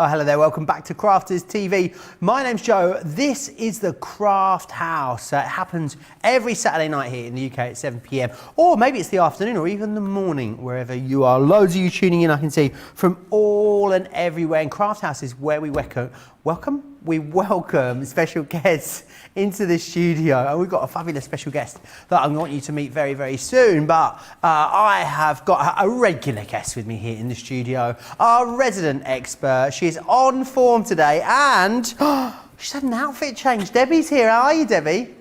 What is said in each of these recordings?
Oh, hello there. Welcome back to Crafters TV. My name's Joe. This is the Craft House. It happens every Saturday night here in the UK at 7 p.m. Or maybe it's the afternoon or even the morning, wherever you are. Loads of you tuning in, I can see, from all and everywhere. And Craft House is where we welcome special guests into the studio, and we've got a fabulous special guest that I want you to meet very, very soon. But I have got a regular guest with me here in the studio, our resident expert. She is on form today, and she's had an outfit change. Debbie's here. How are you, Debbie?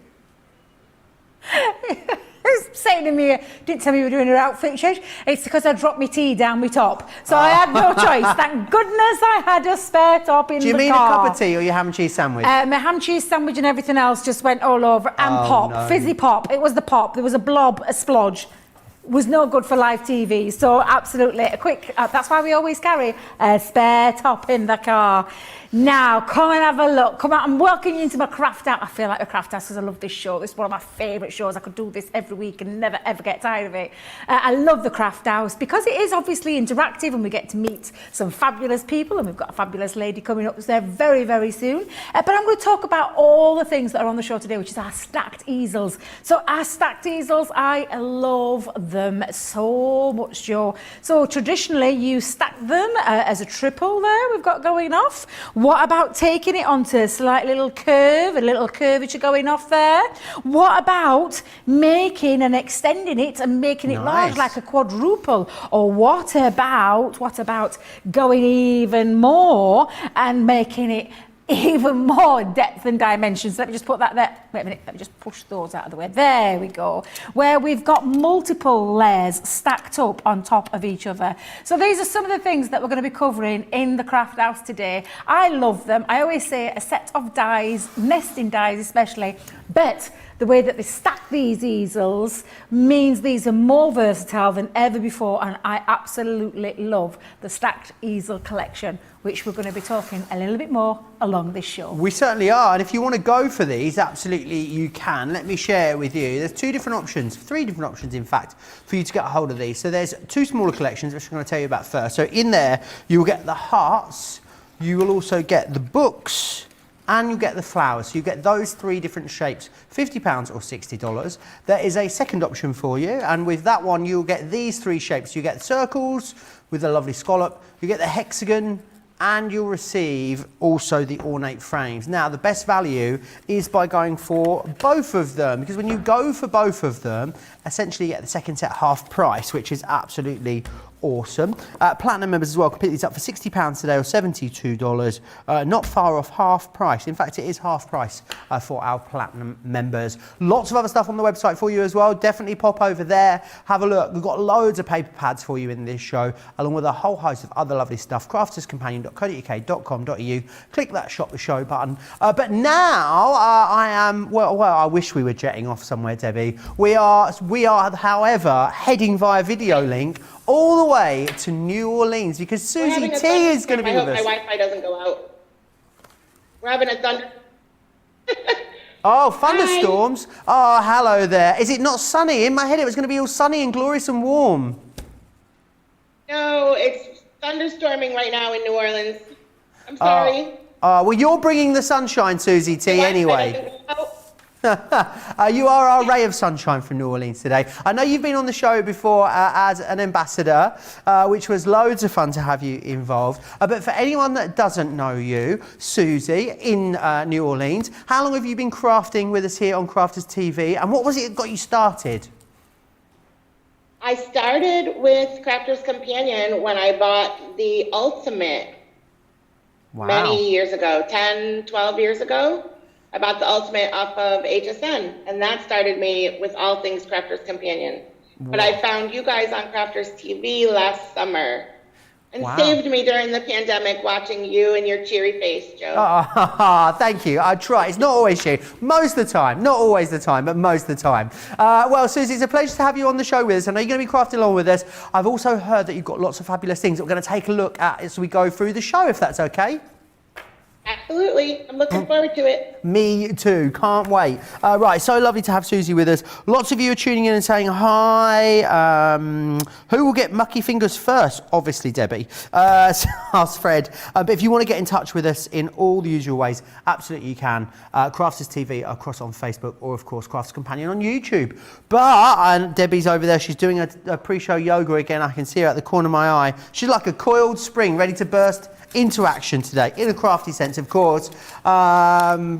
Saying to me, didn't tell me you were doing her outfit change. It's because I dropped my tea down my top, so I had no choice. Thank goodness I had a spare top in the car. Do you mean a cup of tea or your ham and cheese sandwich? My ham and cheese sandwich and everything else just went all over. And pop, no. Fizzy pop. It was the pop. There was a blob, a splodge. Was no good for live TV. So absolutely, a quick. That's why we always carry a spare top in the car. Now, come and have a look. Come out and welcome you into my craft house. I feel like a craft house because I love this show. This is one of my favourite shows. I could do this every week and never ever get tired of it. I love the craft house because it is obviously interactive and we get to meet some fabulous people, and we've got a fabulous lady coming up there very, very soon. But I'm going to talk about all the things that are on the show today, which is our stacked easels. So our stacked easels, I love them so much, Joe. So traditionally you stack them as a triple there we've got going off. What about taking it onto a slight little curve, a little curvature going off there? What about making and extending it and making it large like a quadruple? Or what about going even more and making it even more depth and dimensions? Let me just put that there. Wait a minute, let me just push those out of the way. There we go. Where we've got multiple layers stacked up on top of each other. So these are some of the things that we're going to be covering in the craft house today. I love them. I always say a set of dies, nesting dies especially, but the way that they stack these easels means these are more versatile than ever before, and I absolutely love the stacked easel collection, which we're going to be talking a little bit more along this show. We certainly are, and if you want to go for these, absolutely you can. Let me share with you. There's three different options in fact, for you to get a hold of these. So there's two smaller collections, which I'm going to tell you about first. So in there, you will get the hearts, you will also get the books, and you get the flowers. So you get those three different shapes, £50 or $60. There is a second option for you, and with that one you'll get these three shapes. You get circles with a lovely scallop, you get the hexagon, and you'll receive also the ornate frames. Now, the best value is by going for both of them, because when you go for both of them, essentially you get the second set half price, which is absolutely awesome. Platinum members as well can pick these up for £60 today or $72. Not far off half price. In fact, it is half price for our platinum members. Lots of other stuff on the website for you as well. Definitely pop over there, have a look. We've got loads of paper pads for you in this show, along with a whole host of other lovely stuff. crafterscompanion.co.uk.com.au. Click that shop the show button. But now I wish we were jetting off somewhere, Debbie. We are, however, heading via video link all the way to New Orleans because Suzie T is going to be with us. I hope my Wi-Fi doesn't go out. We're having a thunder. Oh, thunderstorms. Hi. Oh, hello there. Is it not sunny? In my head it was going to be all sunny and glorious and warm. No, it's thunderstorming right now in New Orleans. I'm sorry. Well, you're bringing the sunshine, Suzie T, anyway. You are our ray of sunshine from New Orleans today. I know you've been on the show before as an ambassador, which was loads of fun to have you involved. But for anyone that doesn't know you, Suzie, in New Orleans, how long have you been crafting with us here on Crafters TV, and what was it that got you started? I started with Crafters Companion when I bought the Ultimate many years ago, 10, 12 years ago. I bought the Ultimate off of HSN, and that started me with all things Crafters Companion. Wow. But I found you guys on Crafters TV last summer and saved me during the pandemic watching you and your cheery face, Joe. Thank you. I try. It's not always you. Most of the time. Not always the time, but most of the time. Well, Suzie, it's a pleasure to have you on the show with us. I know you're going to be crafting along with us. I've also heard that you've got lots of fabulous things that we're going to take a look at as we go through the show, if that's okay. Absolutely. I'm looking forward to it. Me too, can't wait. Right, so lovely to have Suzie with us. Lots of you are tuning in and saying hi. Who will get mucky fingers first? Obviously Debbie. Ask Fred. But if you want to get in touch with us in all the usual ways, absolutely you can. Crafters TV across on Facebook, or of course Crafters Companion on YouTube. But, and Debbie's over there, she's doing a pre-show yoga again. I can see her at the corner of my eye. She's like a coiled spring ready to burst into action today, in a crafty sense, of course.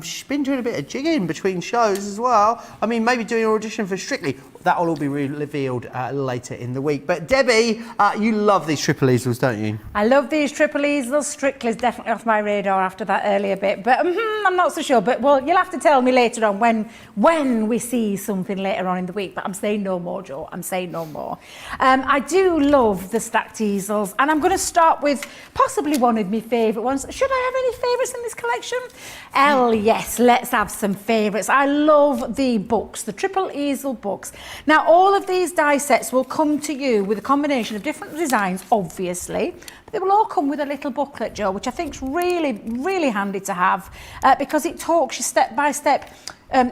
She's been doing a bit of jigging between shows as well. I mean, maybe doing an audition for Strictly. That'll all be revealed later in the week. But Debbie, you love these triple easels, don't you? I love these triple easels. Strictly's definitely off my radar after that earlier bit, but I'm not so sure. But well, you'll have to tell me later on when we see something later on in the week. But I'm saying no more, Joe. I'm saying no more. I do love the stacked easels, and I'm going to start with possibly one of my favourite ones. Should I have any favourites in this collection? Yes, let's have some favourites. I love the books, the triple easel books. Now, all of these die sets will come to you with a combination of different designs, obviously, but they will all come with a little booklet, Joe, which I think is really, really handy to have because it talks you step by step,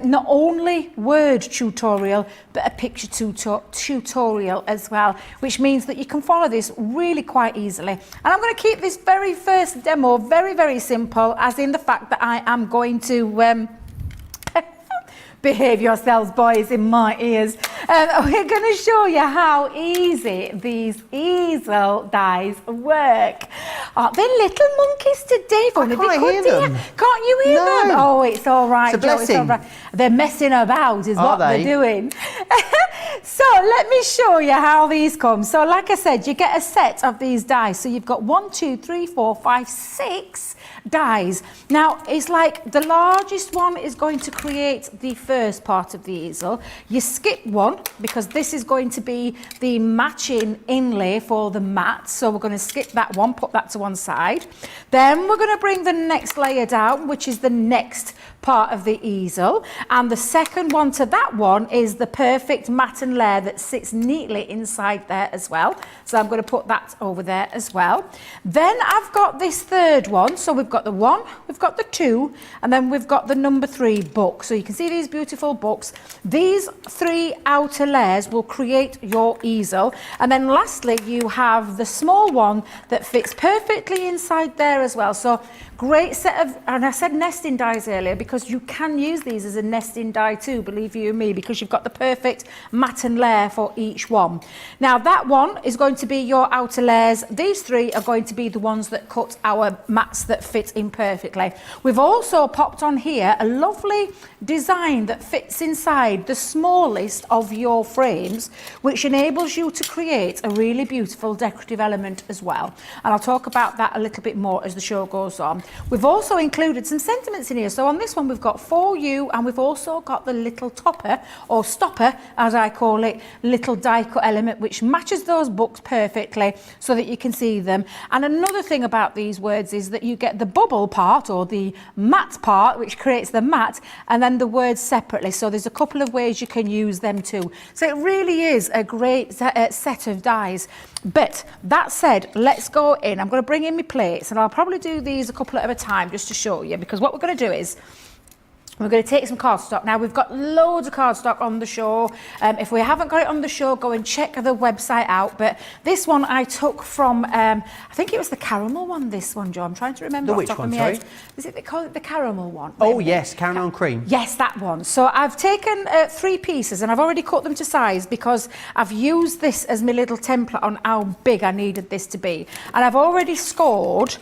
not only word tutorial, but a picture tutorial as well, which means that you can follow this really quite easily. And I'm going to keep this very first demo very, very simple, as in the fact that I am going to... behave yourselves, boys, in my ears. We're going to show you how easy these easel dies work. Oh, they're little monkeys today. I can't hear them. Can't you hear them? Oh, it's all right, it's a Joe, blessing. it's all right. They're messing about is what they're doing. So let me show you how these come. So like I said, you get a set of these dies. So you've got 1, 2, 3, 4, 5, 6 dies. Now, it's like the largest one is going to create the first part of the easel. You skip one because this is going to be the matching inlay for the mat. So we're going to skip that one, put that to one side. Then we're going to bring the next layer down, which is the next part of the easel, and the second one to that one is the perfect matten layer that sits neatly inside there as well. So I'm going to put that over there as well. Then I've got this third one. So we've got the 1, we've got the 2, and then we've got the number 3 book. So you can see these beautiful books. These 3 outer layers will create your easel, and then lastly you have the small one that fits perfectly inside there as well. So great set of, and I said nesting dies earlier because you can use these as a nesting die too, believe you me, because you've got the perfect matten layer for each one. Now that one is going to be your outer layers. These 3 are going to be the ones that cut our mats that fit in perfectly. We've also popped on here a lovely design that fits inside the smallest of your frames, which enables you to create a really beautiful decorative element as well. And I'll talk about that a little bit more as the show goes on. We've also included some sentiments in here. So on this one we've got for you, and we've also got the little topper, or stopper as I call it, little die cut element which matches those books perfectly so that you can see them. And another thing about these words is that you get the bubble part, or the mat part, which creates the mat, and then the words separately. So there's a couple of ways you can use them too. So it really is a great set of dies. But that said, let's go in. I'm going to bring in my plates, and I'll probably do these a couple at a time just to show you, because what we're going to do is we're going to take some cardstock. Now, we've got loads of cardstock on the show. If we haven't got it on the show, go and check the website out. But this one I took from, I think it was the caramel one, this one, Joe. I'm trying to remember. The which one, sorry? Is it, they call it the caramel one? Oh, yes, caramel and cream. Yes, that one. So I've taken 3 pieces, and I've already cut them to size because I've used this as my little template on how big I needed this to be. And I've already scored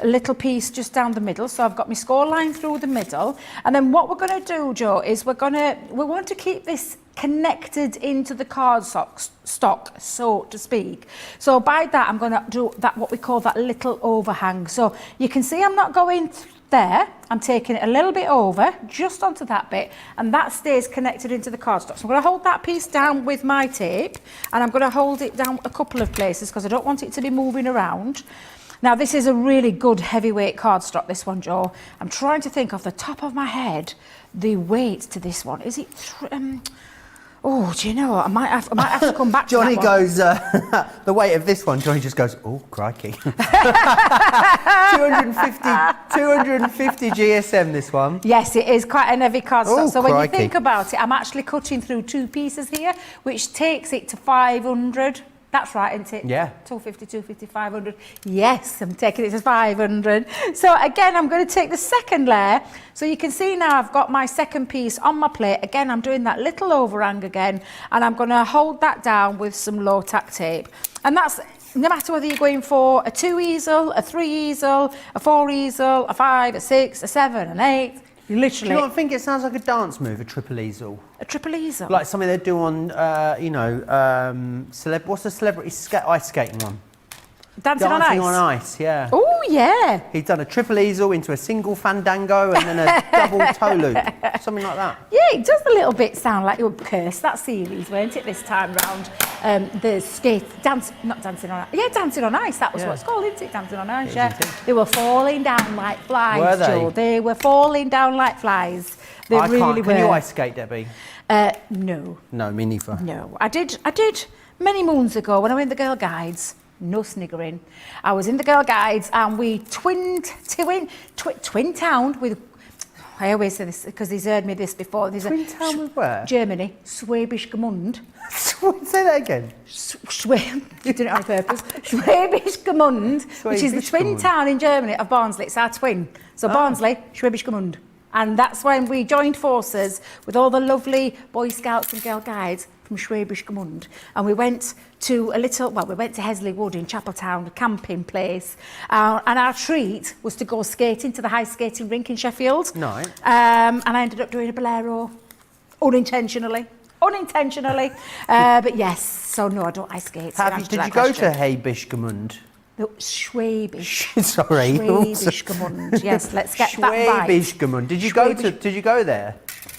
a little piece just down the middle, so I've got my score line through the middle. And then what we're going to do, Joe, is we want to keep this connected into the cardstock, so to speak. So by that, I'm going to do that, what we call that little overhang. So you can see I'm not going there, I'm taking it a little bit over, just onto that bit, and that stays connected into the cardstock. So I'm going to hold that piece down with my tape, and I'm going to hold it down a couple of places because I don't want it to be moving around. Now, this is a really good heavyweight cardstock, this one, Joe. I'm trying to think off the top of my head the weight to this one. Is it... Oh, do you know what? I might have to come back to Johnny that one. goes, the weight of this one, Johnny just goes, oh, crikey. 250 GSM, this one. Yes, it is quite an heavy cardstock. Oh, so when you crikey. think about it, I'm actually cutting through 2 pieces here, which takes it to 500. That's right, isn't it? Yeah. 250, 250, 500. Yes, I'm taking it to 500. So again, I'm going to take the second layer. So you can see now I've got my second piece on my plate. Again, I'm doing that little overhang again, and I'm going to hold that down with some low tack tape. And that's no matter whether you're going for a 2 easel, a 3 easel, a 4 easel, a 5, a 6, a 7, an 8. You literally... Do you know what I think? It sounds like a dance move, a triple easel. A triple easel? Like something they do on, what's the celebrity ice skating one? Dancing on Ice? Dancing on Ice, yeah. Oh, yeah. He's done a triple easel into a single fandango and then a double toe loop, something like that. Yeah, it does a little bit sound like you would curse that series, weren't it, this time round? The not Dancing on Ice. Yeah, Dancing on Ice, that was what it's called, isn't it? Dancing on Ice, yeah. They were falling down like flies, Were they? Joe. They were falling down like flies. They really were. Can you ice skate, Debbie? No. No, me neither. No. I did many moons ago when I went in the Girl Guides. No sniggering. I was in the Girl Guides and we twin towned with, I always say this because he's heard me this before. Twin town with where? Germany, Schwäbisch Gmünd. Say that again. You did it on purpose. Schwäbisch Gmünd, which is the twin town in Germany of Barnsley. It's our twin. So Barnsley, Schwäbisch Gmünd. And that's when we joined forces with all the lovely Boy Scouts and Girl Guides from Schwäbisch Gmünd. And we went to we went to Hesley Wood in Chapeltown, a camping place. And our treat was to go skating to the ice skating rink in Sheffield. No. And I ended up doing a bolero, unintentionally. But yes, so no, I don't ice skate. Did you go to Schwäbisch Gmünd? No, Schwäbisch. Sorry. Schwäbisch Gmünd. Yes, let's get that right. Schwäbisch Gmünd. Did you go there?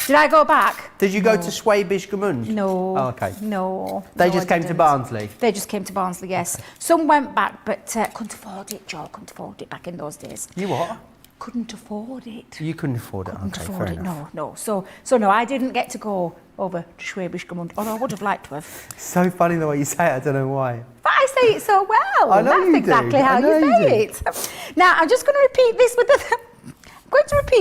Did I go back? Did you go to Schwäbisch Gmünd? No. Oh, okay. No. They just came to Barnsley? They just came to Barnsley, yes. Okay. Some went back, but couldn't afford it, Joe. Couldn't afford it back in those days. You what? Couldn't afford it. You couldn't afford it? Couldn't afford it, no. So no, I didn't get to go over to Schwäbisch Gmünd, although I would have liked to have. So funny the way you say it, I don't know why. But I say it so well. I know. That's exactly how you say it. Now, I'm just going to repeat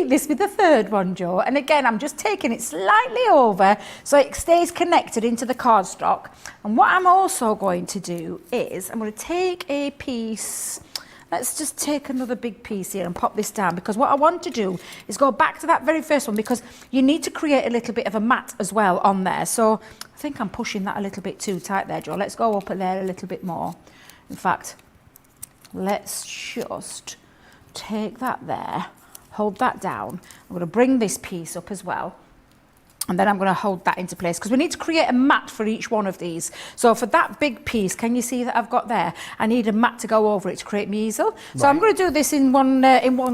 this with the third one, Joe. And again, I'm just taking it slightly over so it stays connected into the cardstock. And what I'm also going to do is I'm going to take a piece. Let's just take another big piece here and pop this down, because what I want to do is go back to that very first one, because you need to create a little bit of a mat as well on there. So I think I'm pushing that a little bit too tight there, Joe. Let's go up there a little bit more. In fact, let's just take that there, hold that down. I'm going to bring this piece up as well. And then I'm going to hold that into place, because we need to create a mat for each one of these. So for that big piece, can you see that I've got there? I need a mat to go over it to create my easel. So I'm going to do this in one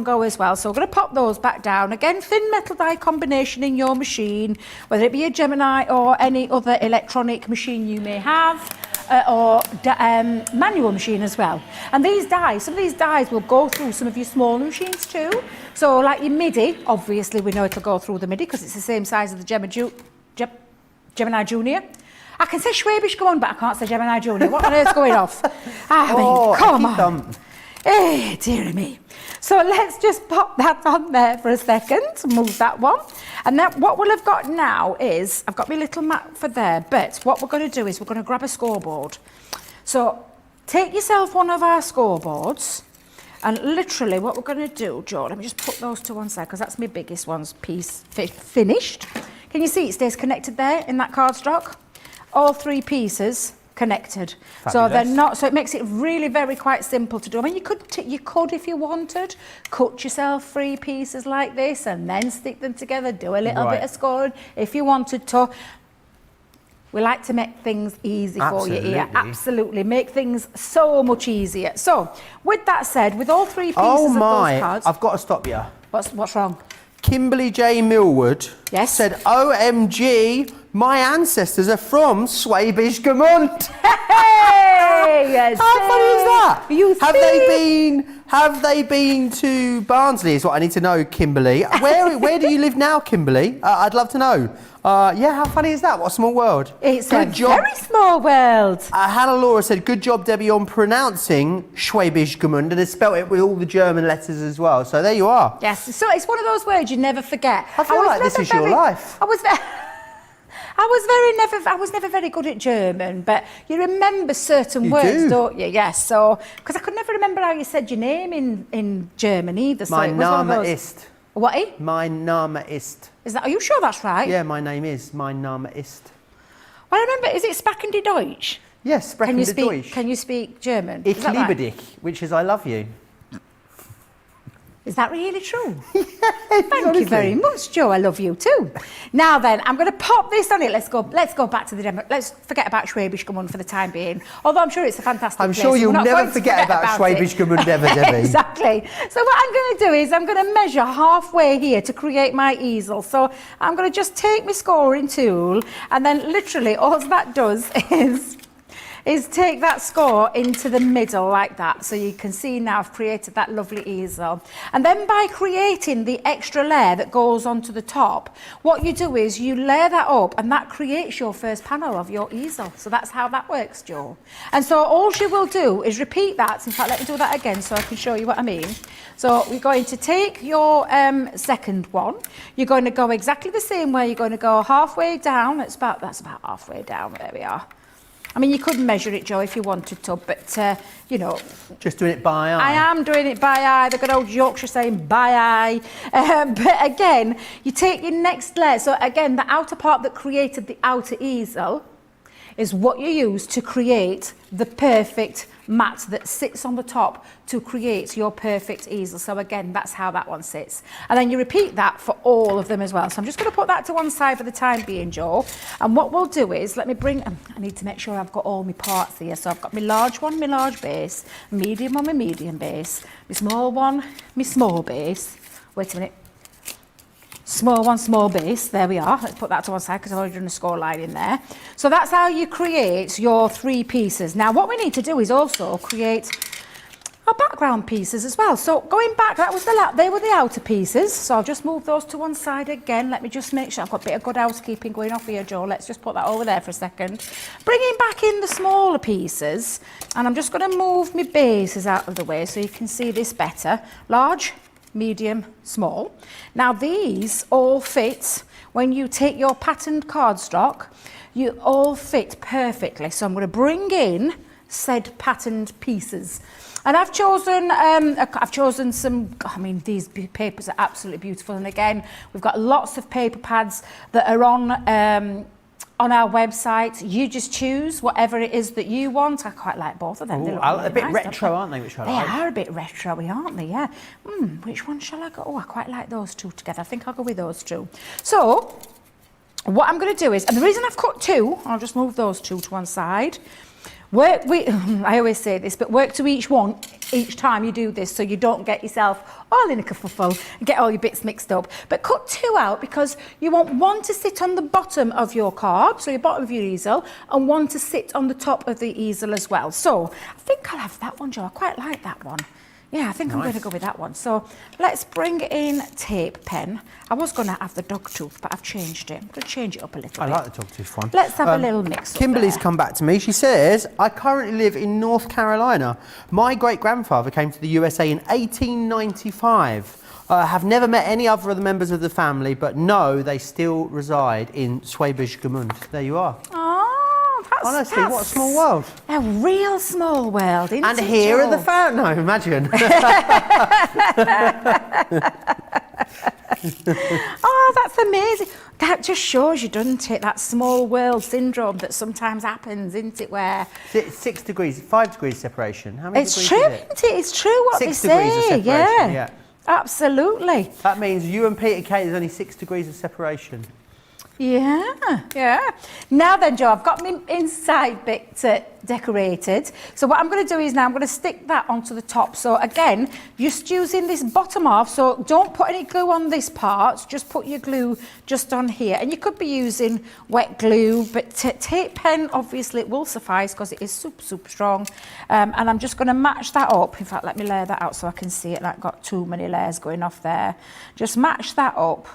go as well. So I'm going to pop those back down. Again, thin metal die combination in your machine, whether it be a Gemini or any other electronic machine you may have, or manual machine as well. And these dies, some of these dies will go through some of your smaller machines too. So like your MIDI, obviously we know it'll go through the MIDI because it's the same size as the Gemini Junior. I can say Schwäbisch Gmünd, but I can't say Gemini Junior. What on earth's going off? I mean, come on. Hey, dearie me. So let's just pop that on there for a second, move that one. And then what we'll have got now is, I've got my little mat for there, but what we're going to do is we're going to grab a scoreboard. So take yourself one of our scoreboards, and literally what we're going to do, Joe, let me just put those to one side, because that's my biggest one's piece finished. Can you see it stays connected there in that cardstock? All 3 pieces connected. Fabulous. So they're not, so it makes it really very quite simple to do. I mean, you could if you wanted, cut yourself 3 pieces like this and then stick them together, do a little bit of scoring if you wanted to. We like to make things easy for you here. Absolutely. Make things so much easier. So, with that said, with all 3 pieces of those cards... I've got to stop you. What's wrong? Kimberly J. Millwood said, OMG, my ancestors are from Schwäbisch Gmünd. Hey! How funny is that? You Have they been to Barnsley? Is what I need to know, Kimberly. Where do you live now, Kimberly? I'd love to know. Yeah, how funny is that? What a small world. It's a very small world. Hannah Laura said, good job, Debbie, on pronouncing Schwäbisch Gmund, and has spelt it with all the German letters as well. So there you are. Yes, so it's one of those words you never forget. I feel like this is your life. I was never very good at German, but you remember certain words, don't you? Yes, so, because I could never remember how you said your name in German either. So Mein Name ist. What, eh? Mein Name ist. Are you sure that's right? Yeah, my name is. Mein Name ist. Well, I remember, is it Sprechen die Deutsch? Yes, Sprechen die Deutsch. Can you speak German? Ich liebe dich, which is I love you. Is that really true? Yeah, Thank you very much, Joe. I love you too. Now then, I'm going to pop this on it. Let's go back to the demo. Let's forget about Schwäbisch Gmund for the time being. Although I'm sure it's a fantastic place. I'm sure you'll never forget about Schwäbisch Gmund ever, Debbie. Exactly. So what I'm going to do is I'm going to measure halfway here to create my easel. So I'm going to just take my scoring tool, and then literally all that does is take that score into the middle like that. So you can see now I've created that lovely easel. And then by creating the extra layer that goes onto the top, what you do is you layer that up, and that creates your first panel of your easel. So that's how that works, Joe. And so all you will do is repeat that. In fact, let me do that again so I can show you what I mean. So we're going to take your second one. You're going to go exactly the same way. You're going to go halfway down. That's about halfway down. There we are. I mean, you could measure it, Joe, if you wanted to, but, you know... Just doing it by eye. I am doing it by eye. The good old Yorkshire saying by eye. But again, you take your next layer. So again, the outer part that created the outer easel is what you use to create the perfect mat that sits on the top to create your perfect easel. So again, that's how that one sits. And then you repeat that for all of them as well. So I'm just going to put that to one side for the time being, Joe. And what we'll do is, let me bring, I need to make sure I've got all my parts here. So I've got my large one, my large base, medium one, my medium base, my small one, my small base. Wait a minute. Small one, small base. There we are. Let's put that to one side because I've already done a score line in there. So that's how you create your 3 pieces. Now what we need to do is also create our background pieces as well. So going back, they were the outer pieces. So I'll just move those to one side again. Let me just make sure I've got a bit of good housekeeping going off here, Joe. Let's just put that over there for a second. Bringing back in the smaller pieces, and I'm just going to move my bases out of the way so you can see this better. Large, medium, small. Now these all fit when you take your patterned cardstock, you all fit perfectly. So I'm going to bring in said patterned pieces. And I've chosen some, I mean, these papers are absolutely beautiful. And again, we've got lots of paper pads that are on our website. You just choose whatever it is that you want. I quite like both of them. Ooh, they look a really bit nice, retro, aren't they? Which I like. They are a bit retro-y, aren't they? Yeah. Which one shall I go? Oh, I quite like those two together. I think I'll go with those two. So what I'm going to do is, and the reason I've cut 2, I'll just move those 2 to one side. I always say this, but work to each time you do this so you don't get yourself all in a kerfuffle and get all your bits mixed up. But cut 2 out because you want one to sit on the bottom of your card, so your bottom of your easel, and one to sit on the top of the easel as well. So I think I'll have that one, Joe. I quite like that one. Yeah, I think I'm going to go with that one. So let's bring in tape pen. I was going to have the dog tooth, but I've changed it. I'm going to change it up a little bit. I like the dog tooth one. Let's have a little mix. Kimberly's come back to me. She says, I currently live in North Carolina. My great-grandfather came to the USA in 1895. I have never met any other of the members of the family, but no, they still reside in Schwäbisch Gmund. There you are. Honestly, what a small world. A real small world, isn't it, And here are the fans. No, imagine. Oh, that's amazing. That just shows you, doesn't it, that small world syndrome that sometimes happens, isn't it, where... 6 degrees, 5 degrees separation. How many it's degrees true, is it? isn't it? It's true what 6 they degrees of say. separation, yeah. Absolutely. That means you and Peter Kay, there's only 6 degrees of separation. Yeah. Now then, Joe, I've got my inside bit decorated. So what I'm going to do is now I'm going to stick that onto the top. So again, just using this bottom half. So don't put any glue on this part. Just put your glue just on here. And you could be using wet glue, but tape pen, obviously, it will suffice because it is super, super strong. And I'm just going to match that up. In fact, let me layer that out so I can see it. Like, got too many layers going off there. Just match that up.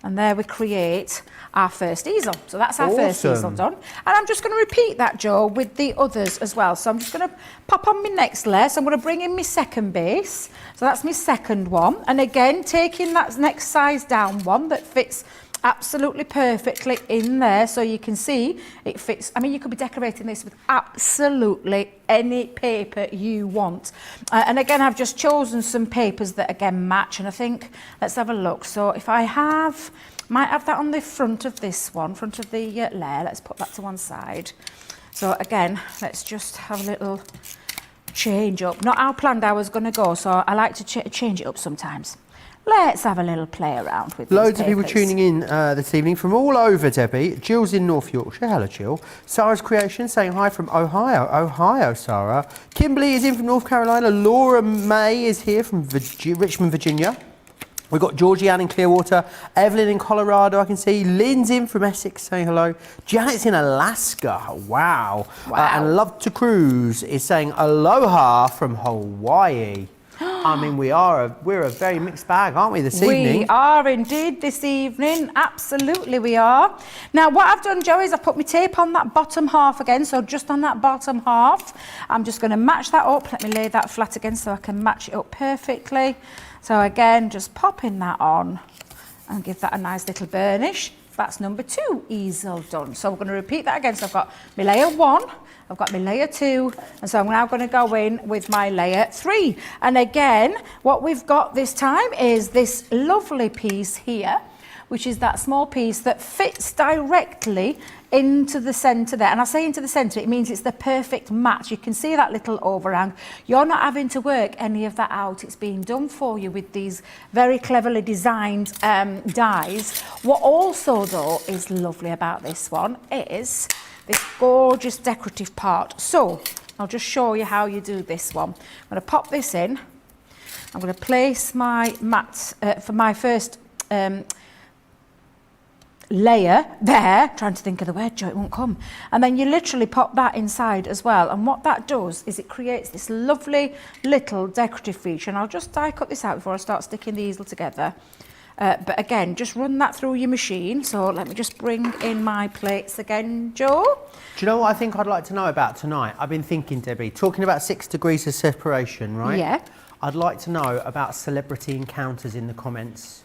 And there we create our first easel. So that's our first easel done. And I'm just going to repeat that, Joe, with the others as well. So I'm just going to pop on my next layer. So I'm going to bring in my second base. So that's my second one. And again, taking that next size down one that fits absolutely perfectly in there, so you can see it fits. I mean, you could be decorating this with absolutely any paper you want. And again, I've just chosen some papers that again match, and I think, let's have a look. So if I might have that on the front of this one, front of the layer. Let's put that to one side. So again, let's just have a little change up. Not how planned I was going to go, so I like to change it up sometimes. Let's have a little play around with Loads of people tuning in this evening from all over, Debbie. Jill's in North Yorkshire. Hello, Jill. Sarah's Creation saying hi from Ohio, Sarah. Kimberly is in from North Carolina. Laura May is here from Richmond, Virginia. We've got Georgianne in Clearwater. Evelyn in Colorado, I can see. Lynn's in from Essex saying hello. Janet's in Alaska. Wow. And Love to Cruise is saying aloha from Hawaii. I mean, we're a very mixed bag, aren't we, this evening? We are indeed this evening. Absolutely, we are. Now, what I've done, Joe, is I've put my tape on that bottom half again. So just on that bottom half, I'm just going to match that up. Let me lay that flat again so I can match it up perfectly. So again, just popping that on and give that a nice little burnish. That's number 2 easel done. So we're going to repeat that again. So I've got my layer 1, I've got my layer 2, and so I'm now going to go in with my layer 3. And again, what we've got this time is this lovely piece here, which is that small piece that fits directly into the centre there. And I say into the centre, it means it's the perfect match. You can see that little overhang. You're not having to work any of that out. It's being done for you with these very cleverly designed dies. What also, though, is lovely about this one is this gorgeous decorative part. So I'll just show you how you do this one. I'm going to pop this in. I'm going to place my mat for my first layer there, trying to think of the word, Joe, it won't come. And then you literally pop that inside as well. And what that does is it creates this lovely little decorative feature. And I'll just die cut this out before I start sticking the easel together. But again, just run that through your machine. So let me just bring in my plates again, Joe. Do you know what I think I'd like to know about tonight? I've been thinking, Debbie, talking about 6 degrees of separation, right? Yeah. I'd like to know about celebrity encounters in the comments.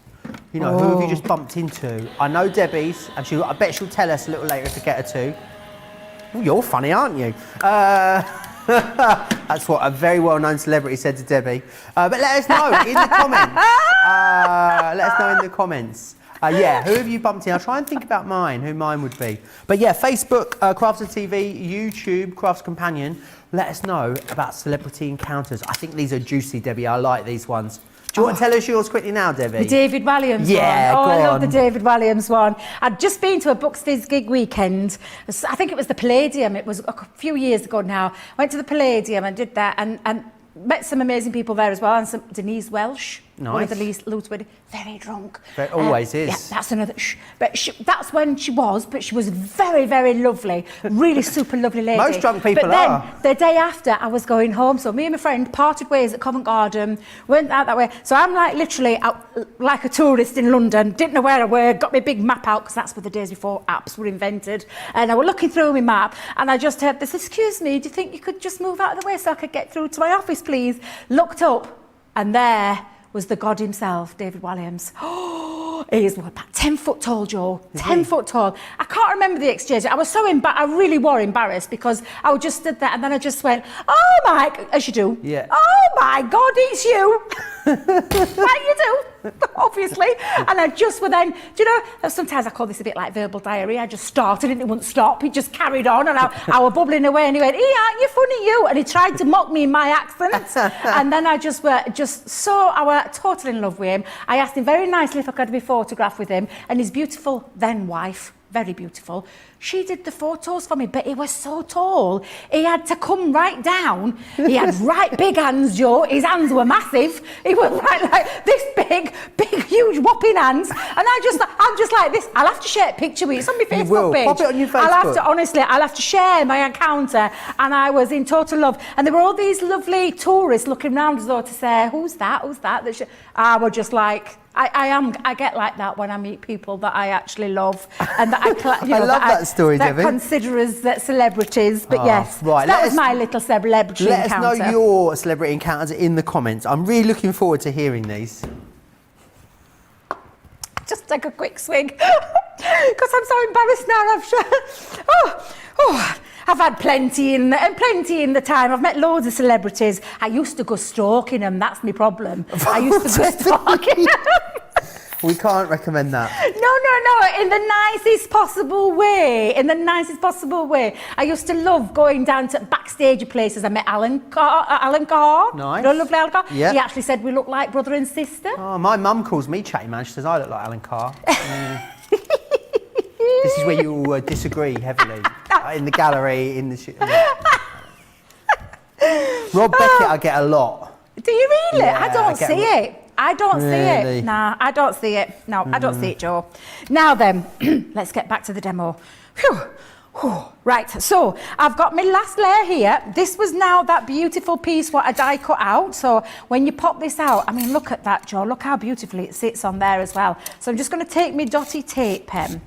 You know, who have you just bumped into? I know Debbie's, and I bet she'll tell us a little later if we get her to. Oh, you're funny, aren't you? That's what a very well-known celebrity said to Debbie. But let us know in the comments. Let us know in the comments. Yeah, who have you bumped in? I'll try and think about mine, who mine would be. But yeah, Facebook, Crafter TV, YouTube, Crafts Companion. Let us know about celebrity encounters. I think these are juicy, Debbie. I like these ones. Do you want to tell us yours quickly now, Debbie? The David Williams one. I love the David Williams one. I'd just been to a Buxton's gig weekend. I think it was the Palladium. It was a few years ago now. Went to the Palladium and did that and met some amazing people there as well. And some Denise Welsh, one of the least very drunk. It always is. Yeah, that's another. That's when she was, but she was very, very lovely. Really super lovely lady. Most drunk people are. But then the day after, I was going home. So me and my friend parted ways at Covent Garden. Went out that way. So I'm like literally out like a tourist in London. Didn't know where I were. Got my big map out because that's where the days before apps were invented. And I was looking through my map, and I just heard this. Excuse me, do you think you could just move out of the way so I could get through to my office, please? Looked up, and there was the God himself, David Williams. Oh, he is about 10 foot tall, Joe. 10 foot tall. I can't remember the exchange. I was so I really were embarrassed because I was just stood there and then I just went, oh my, as you do. Yeah. Oh my God, it's you. What you do? obviously. And I just were then, do you know, sometimes I call this a bit like verbal diarrhea. I just started and it wouldn't stop. It just carried on and I were bubbling away and he went, aren't you funny, you? And he tried to mock me in my accent. And then I I were totally in love with him. I asked him very nicely if I could have a photograph with him, and his beautiful then wife, very beautiful, she did the photos for me, but he was so tall, he had to come right down. He had right big hands, Joe. His hands were massive. He was right like this big, huge whopping hands. And I'm just like this. I'll have to share a picture with you. It's on my Facebook page. Pop it on your Facebook. I'll have to share my encounter. And I was in total love. And there were all these lovely tourists looking around as though to say, who's that? I was just like, I get like that when I meet people that I actually love and that I love that story, that Debbie. Consider as celebrities. But yes, right, so that was my little celebrity encounter. Let us know your celebrity encounters in the comments. I'm really looking forward to hearing these. Just take a quick swig because I'm so embarrassed now. I've had plenty in the time. I've met loads of celebrities. I used to go stalking them. That's my problem. I used to go stalking them. We can't recommend that. No, in the nicest possible way. I used to love going down to backstage places. I met Alan Carr. Nice. You know, lovely Alan Carr? Yeah. He actually said we look like brother and sister. Oh, my mum calls me Chatty Man. She says I look like Alan Carr. This is where you disagree heavily. In the gallery, Rob Beckett, I get a lot. Do you really? Yeah, I don't see it. I don't see it. Nah, I don't see it. No, I don't see it, Joe. Now then, let's get back to the demo. Whew. Right, so I've got my last layer here. This was now that beautiful piece what I die cut out. So when you pop this out, I mean, look at that, Joe. Look how beautifully it sits on there as well. So I'm just going to take my dotty tape pen.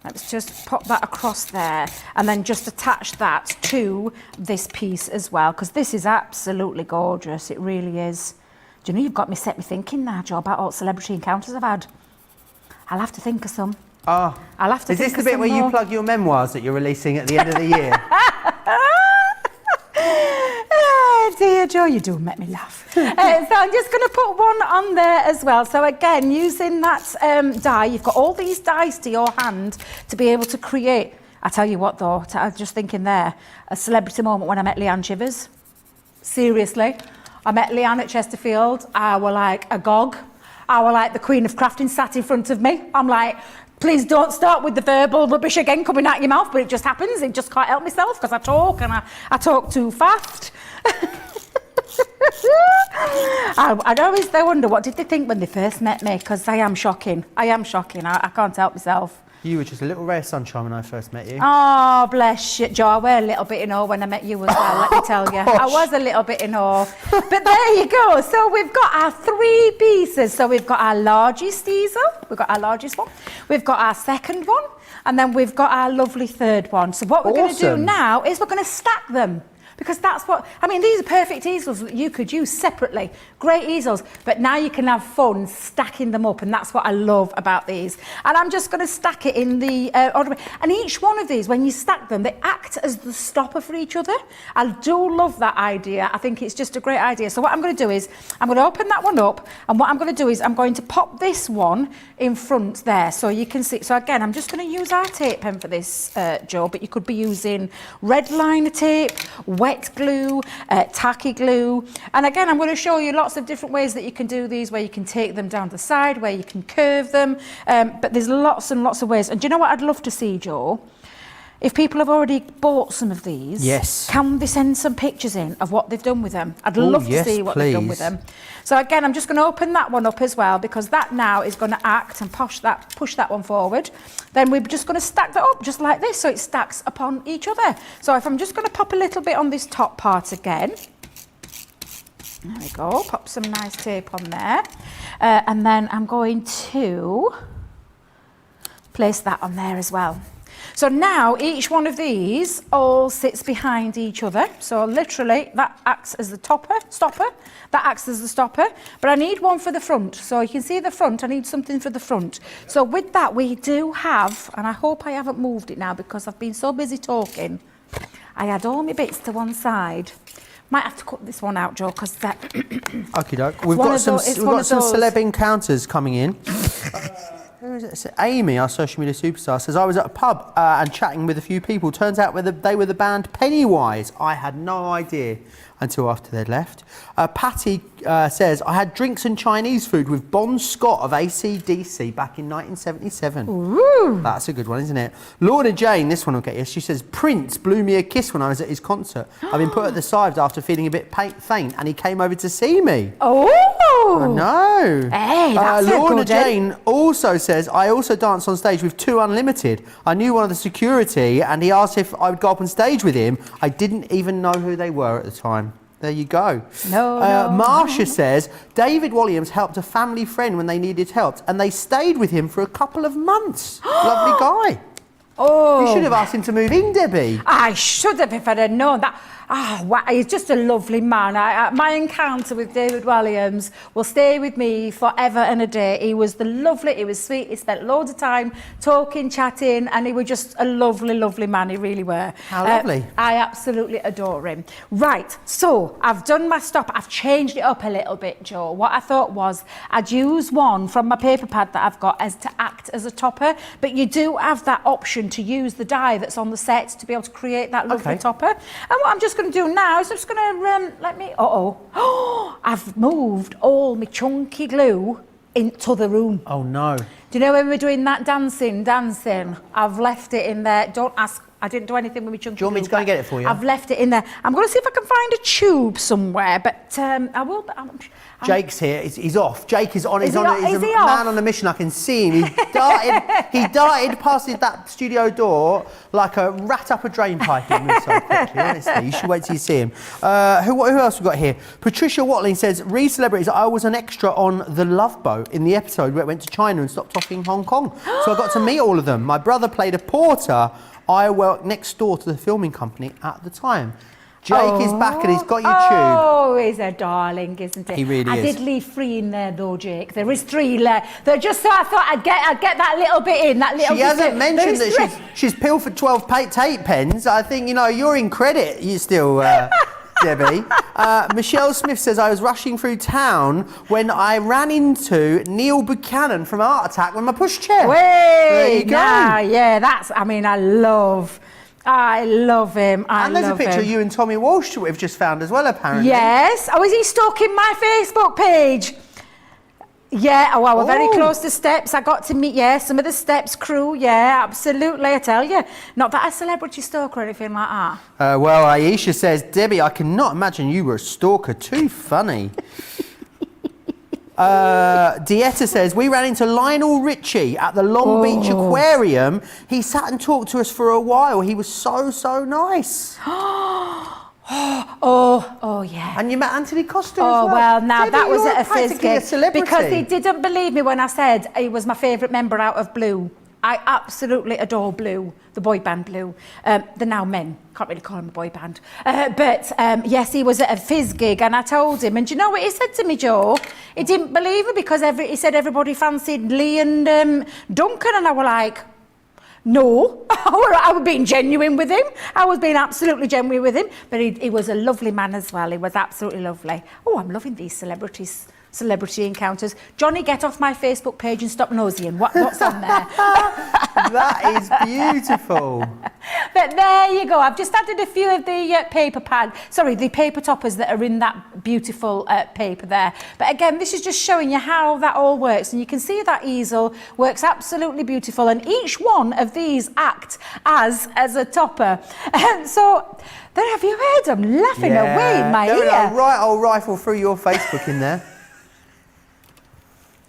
Let's just pop that across there and then just attach that to this piece as well, because this is absolutely gorgeous. It really is. Do you know, you've got me set me thinking now, Joe, about all celebrity encounters I've had. I'll have to think of some. I'll have to. Is this the bit where you plug your memoirs that you're releasing at the end of the year? Dear Joe, you do make me laugh. So I'm just going to put one on there as well. So again, using that die, you've got all these dies to your hand to be able to create. I tell you what though, I was just thinking there, a celebrity moment when I met Leanne Chivers. Seriously, I met Leanne at Chesterfield. I was like agog. I was like the Queen of Crafting sat in front of me. I'm like, please don't start with the verbal rubbish again coming out your mouth, but it just happens. It just can't help myself because I talk and I talk too fast. I'd always wonder what did they think when they first met me, because I am shocking. I can't help myself. You were just a little ray of sunshine when I first met you. Oh, bless you, Joe. I were a little bit in awe when I met you as well, let me tell you. I was a little bit in awe. But there you go. So we've got our three pieces. So we've got our largest easel. We've got our largest one. We've got our second one. And then we've got our lovely third one. So what we're going to do now is we're going to stack them. Because that's what, I mean, these are perfect easels that you could use separately. Great easels, but now you can have fun stacking them up, and that's what I love about these. And I'm just going to stack it in the order. And each one of these, when you stack them, they act as the stopper for each other. I do love that idea. I think it's just a great idea. So what I'm going to do is, I'm going to open that one up, and what I'm going to do is, I'm going to pop this one in front there, so you can see. So again, I'm just going to use our tape pen for this, Joe, but you could be using red liner tape, wet glue, tacky glue, and again I'm going to show you lots of different ways that you can do these, where you can take them down the side, where you can curve them, but there's lots and lots of ways. And do you know what I'd love to see, Joe? If people have already bought some of these, yes, can they send some pictures in of what they've done with them? I'd love to see what they've done with them. So again, I'm just going to open that one up as well, because that now is going to act and push that one forward. Then we're just going to stack that up just like this, so it stacks upon each other. So if I'm just going to pop a little bit on this top part again. There we go, pop some nice tape on there. And then I'm going to place that on there as well. So now each one of these all sits behind each other. So literally that acts as the stopper, that acts as the stopper, but I need one for the front. So you can see the front, I need something for the front. So with that we do have, and I hope I haven't moved it now because I've been so busy talking, I had all my bits to one side. Might have to cut this one out, Joe, because that... Okie doke. We've got some celeb encounters coming in. Who is it? So Amy, our social media superstar, says, I was at a pub and chatting with a few people. Turns out they were the band Pennywise. I had no idea until after they'd left. Patty says, I had drinks and Chinese food with Bon Scott of AC/DC back in 1977. Ooh. That's a good one, isn't it? Lorna Jane, this one will get you. She says, Prince blew me a kiss when I was at his concert. I've been put at the side after feeling a bit faint and he came over to see me. Oh! I know. Hey, that's Lorna Jane also says, I also danced on stage with 2 Unlimited. I knew one of the security and he asked if I would go up on stage with him. I didn't even know who they were at the time. There you go. Marsha says, David Williams helped a family friend when they needed help and they stayed with him for a couple of months. Lovely guy. Oh. You should have asked him to move in, Debbie. I should have if I'd have known that. Wow, he's just a lovely man. My encounter with David Williams will stay with me forever and a day. He was he was sweet, he spent loads of time talking, chatting, and he was just a lovely, lovely man, he really were. How lovely. I absolutely adore him. Right, so I've done my stop. I've changed it up a little bit, Joe. What I thought was I'd use one from my paper pad that I've got as to act as a topper, but you do have that option to use the die that's on the set to be able to create that lovely topper. And what I'm just going to do now is I'm just going to let me... I've moved all my chunky glue into the room. Oh, no. Do you know when we're doing that dancing, I've left it in there. Don't ask... I didn't do anything with my chunky glue. Do you want me to go and get it for you? I've left it in there. I'm going to see if I can find a tube somewhere, but I will... Jake's here. He's off. Jake is on. He's a man off? on a mission. I can see him. He darted past that studio door like a rat up a drain pipe. He moved so quickly. Honestly, you should wait till you see him. Who else we got here? Patricia Watling says, "Re celebrities. I was an extra on the Love Boat in the episode where it went to China and stopped off in Hong Kong. So I got to meet all of them. My brother played a porter. I worked next door to the filming company at the time." Jake is back and he's got your tube. Oh, he's a darling, isn't he? He really is. I did leave 3 in there though, Jake. There is 3 left. They're just so I thought I'd get that little bit in, that little bit. She hasn't mentioned that she's pilfered 12 tape pens. I think, you're in credit. You still, Debbie. Michelle Smith says, I was rushing through town when I ran into Neil Buchanan from Art Attack with my pushchair. There you go. Yeah, I love him. And there's a picture of you and Tommy Walsh that we've just found as well, apparently. Yes. Oh, is he stalking my Facebook page? Yeah, we're very close to Steps. I got to meet, some of the Steps crew. Yeah, absolutely, I tell you. Not that I'm a celebrity stalker or anything like that. Well, Aisha says, Debbie, I cannot imagine you were a stalker. Too funny. Dieta says, we ran into Lionel Richie at the Long Beach Aquarium. He sat and talked to us for a while. He was so nice. Oh, yeah. And you met Anthony Costa as well. Oh, well, now Debbie, that was at a fizz gig. Because he didn't believe me when I said he was my favourite member out of Blue. I absolutely adore Blue, the boy band Blue. They're now men. Can't really call him a boy band. But yes, he was at a fizz gig and I told him, and do you know what he said to me, Joe? He didn't believe me because he said everybody fancied Lee and Duncan, and I was like, no, I was being genuine with him. I was being absolutely genuine with him. But he was a lovely man as well. He was absolutely lovely. Oh, I'm loving these celebrity encounters. Johnny, get off my Facebook page and stop nosying. What's on there? That is beautiful. But there you go. I've just added a few of the the paper toppers that are in that beautiful paper there. But again, this is just showing you how that all works. And you can see that easel works absolutely beautiful. And each one of these act as a topper. So there, have you heard them laughing away in my ear? A right old rifle through your Facebook in there.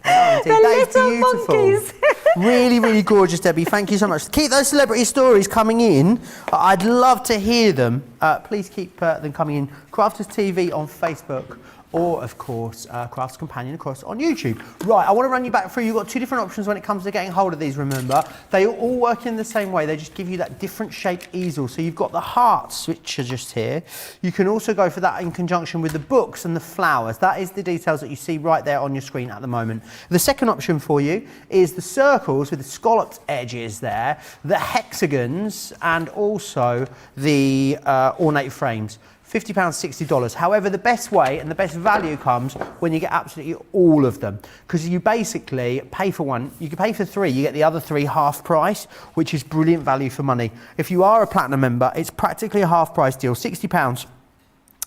Oh, the little monkeys. Really gorgeous, Debbie. Thank you so much. Keep those celebrity stories coming in. I'd love to hear them. Please keep them coming in. Crafters TV on Facebook, or of course Crafts Companion, of course, on YouTube. Right, I want to run you back through. You've got 2 different options when it comes to getting hold of these, remember. They all work in the same way. They just give you that different shaped easel. So you've got the heart switcher just here. You can also go for that in conjunction with the books and the flowers. That is the details that you see right there on your screen at the moment. The second option for you is the circles with the scalloped edges there, the hexagons, and also the ornate frames. £50, $60. However, the best way and the best value comes when you get absolutely all of them. Because you basically pay for one, you can pay for three, you get the other three half price, which is brilliant value for money. If you are a platinum member, it's practically a half price deal, £60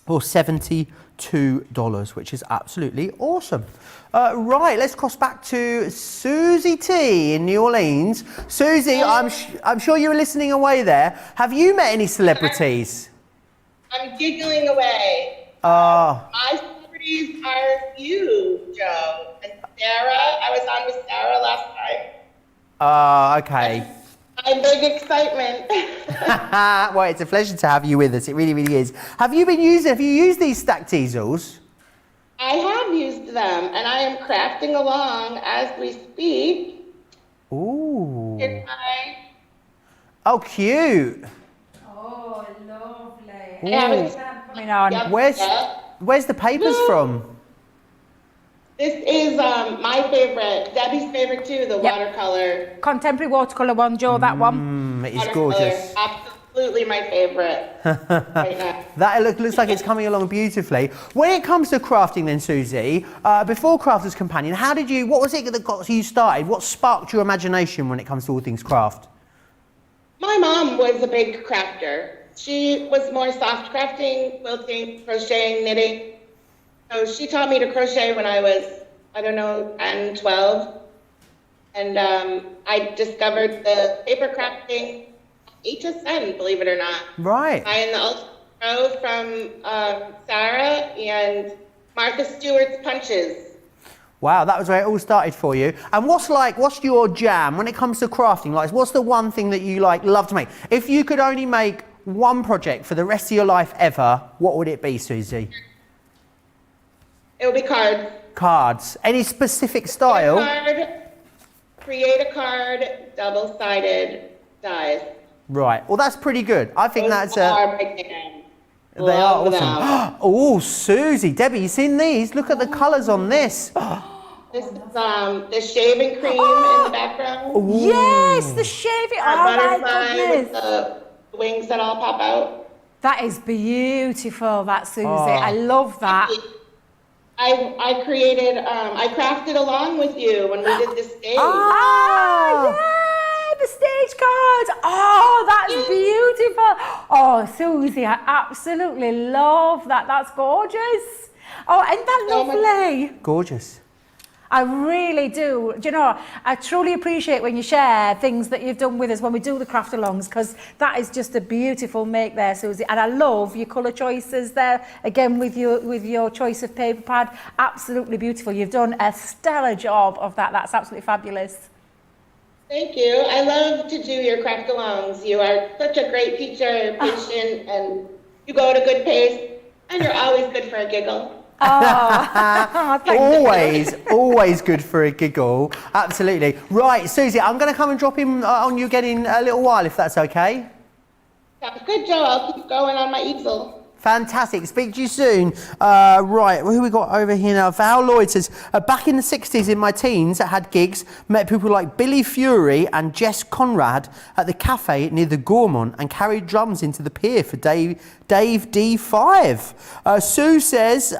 or $72, which is absolutely awesome. Right, let's cross back to Suzie T in New Orleans. Suzie, I'm sure you were listening away there. Have you met any celebrities? I'm giggling away. Oh. My celebrities are you, Joe, and Sarah. I was on with Sarah last time. Okay. My big excitement. Well, it's a pleasure to have you with us. It really, really is. Have you used these stacked easels? I have used them, and I am crafting along as we speak. Ooh. Here's my... Oh, cute. Oh, lovely. Coming on. Yep, Where's the papers from? This is my favorite, Debbie's favorite too, the watercolor. Contemporary watercolor one, Joe, that one. It is gorgeous. Absolutely my favorite right now. That looks like it's coming along beautifully. When it comes to crafting then, Suzie, before Crafter's Companion, what was it that got you started? What sparked your imagination when it comes to all things craft? My mom was a big crafter. She was more soft crafting, quilting, crocheting, knitting. So she taught me to crochet when I was, 10, 12. And I discovered the paper crafting HSN, believe it or not. Right. I am the Ultra Pro from Sarah and Martha Stewart's Punches. Wow, that was where it all started for you. And what's your jam when it comes to crafting? Like, what's the one thing that you love to make? If you could only make one project for the rest of your life ever, what would it be, Suzie? It would be cards. Cards. Any specific style? Create a card, double-sided dies. Right. Well, that's pretty good. I think Those that's are my jam. They are Love awesome. Oh, Suzie, Debbie, you seen these? Look at the colours on this. This is the shaving cream in the background. Ooh. Yes, the shaving. Our Oh my butterfly with goodness. the wings that all pop out. That is beautiful, that Suzie. I love that. I created, I crafted along with you when we did the stage. Yeah, the stage cards. Oh, that's beautiful. Oh, Suzie, I absolutely love that. That's gorgeous. Oh, isn't that lovely? Gorgeous. I really do. Do you know, I truly appreciate when you share things that you've done with us when we do the craft alongs, because that is just a beautiful make there, Suzie. And I love your colour choices there, again with your choice of paper pad. Absolutely beautiful. You've done a stellar job of that. That's absolutely fabulous. Thank you. I love to do your craft alongs. You are such a great teacher, patient, and you go at a good pace, and you're always good for a giggle. Always good for a giggle. Absolutely. Right, Suzie, I'm going to come and drop in on you again in a little while, if that's okay. Sounds good, Joe. I'll keep going on my easel. Fantastic. Speak to you soon. Right, who we got over here now? Val Lloyd says, back in the 60s in my teens, I had gigs, met people like Billy Fury and Jess Conrad at the cafe near the Gourmand and carried drums into the pier for Dave D5. Sue says,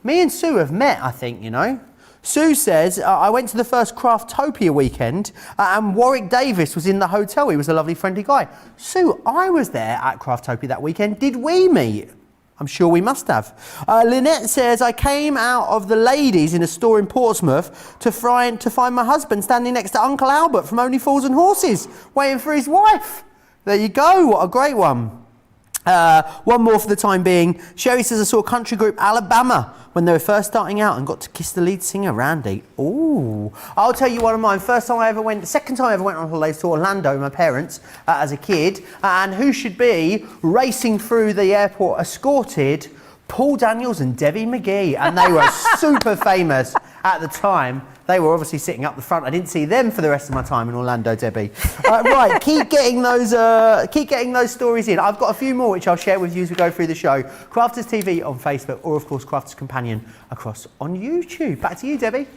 me and Sue have met, I think, you know. Sue says, I went to the first Craftopia weekend and Warwick Davis was in the hotel. He was a lovely, friendly guy. Sue, I was there at Craftopia that weekend. Did we meet? I'm sure we must have. Lynette says, I came out of the ladies in a store in Portsmouth to find my husband standing next to Uncle Albert from Only Fools and Horses, waiting for his wife. There you go. What a great one. One more for the time being. Sherry says, I saw country group Alabama when they were first starting out and got to kiss the lead singer, Randy. Ooh. I'll tell you one of mine. Second time I ever went on holidays to Orlando with my parents as a kid. And who should be racing through the airport escorted? Paul Daniels and Debbie McGee. And they were super famous at the time. They were obviously sitting up the front. I didn't see them for the rest of my time in Orlando, Debbie. Right, keep getting those stories in. I've got a few more which I'll share with you as we go through the show. Crafters TV on Facebook, or of course Crafters Companion across on YouTube. Back to you, Debbie.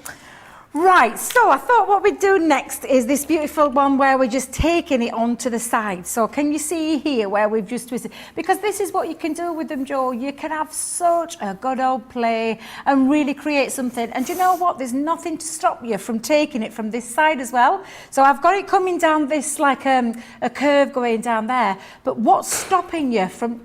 Right, so I thought what we'd do next is this beautiful one where we're just taking it onto the side. So can you see here where we've just twisted? Because this is what you can do with them, Joe. You can have such a good old play and really create something. And do you know what? There's nothing to stop you from taking it from this side as well. So I've got it coming down this like a curve going down there. But what's stopping you from...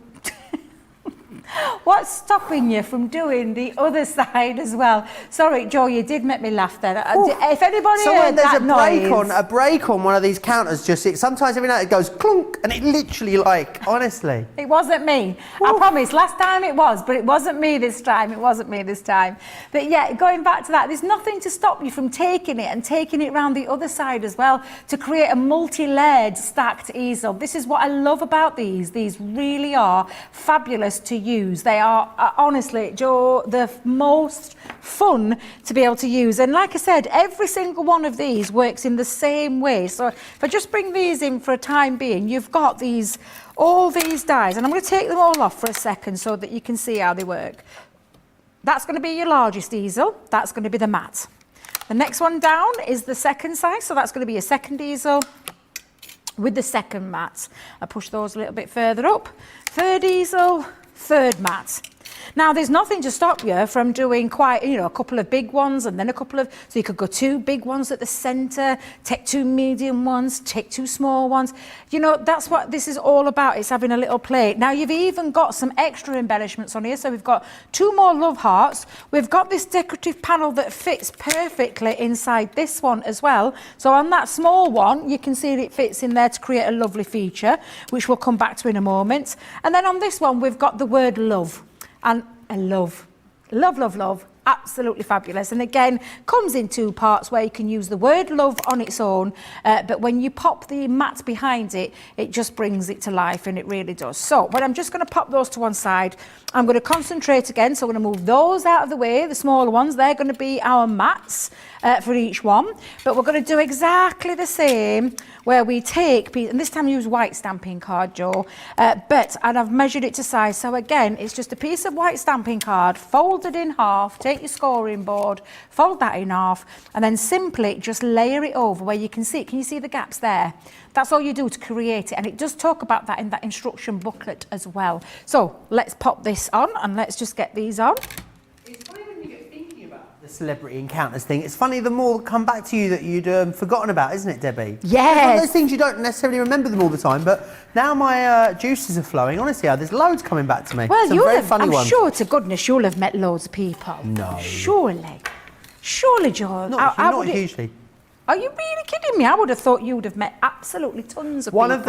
What's stopping you from doing the other side as well? Sorry, Joe, you did make me laugh then. If anybody heard that noise... a break on one of these counters, sometimes every night it goes clunk, and it literally, like, honestly. It wasn't me. I promise, last time it was, but it wasn't me this time. It wasn't me this time. But yeah, going back to that, there's nothing to stop you from taking it and taking it around the other side as well to create a multi-layered stacked easel. This is what I love about these. These really are fabulous to use. They are honestly, Joe, the most fun to be able to use. And like I said, every single one of these works in the same way. So if I just bring these in for a time being, you've got all these dies, and I'm going to take them all off for a second so that you can see how they work. That's going to be your largest easel. That's going to be the mat. The next one down is the second size, so that's going to be your second easel with the second mat. I push those a little bit further up. Third easel, third mat. Now, there's nothing to stop you from doing quite, a couple of big ones and then a couple of, so you could go 2 big ones at the centre, take 2 medium ones, take 2 small ones. That's what this is all about. It's having a little play. Now, you've even got some extra embellishments on here. So we've got 2 more love hearts. We've got this decorative panel that fits perfectly inside this one as well. So on that small one, you can see it fits in there to create a lovely feature, which we'll come back to in a moment. And then on this one, we've got the word love. And I love, absolutely fabulous. And again, comes in 2 parts where you can use the word love on its own, but when you pop the mat behind it, it just brings it to life, and it really does. So, but I'm just going to pop those to one side. I'm going to concentrate again, so I'm going to move those out of the way, the smaller ones. They're going to be our mats for each one. But we're going to do exactly the same, where we take, and this time use white stamping card, Joe, and I've measured it to size. So again, it's just a piece of white stamping card, folded in half, take your scoring board, fold that in half, and then simply just layer it over where you can see. Can you see the gaps there? That's all you do to create it, and it does talk about that in that instruction booklet as well. So let's pop this on, and let's just get these on. It's funny when you get thinking about the celebrity encounters thing. It's funny the more that come back to you that you'd forgotten about, isn't it, Debbie? Yes. It's one of those things you don't necessarily remember them all the time, but now my juices are flowing. Honestly, there's loads coming back to me. Well, some very funny ones. I'm sure to goodness you'll have met loads of people. No. Surely, Joe. Not hugely. Are you really kidding me? I would have thought you would have met absolutely tons of people. One of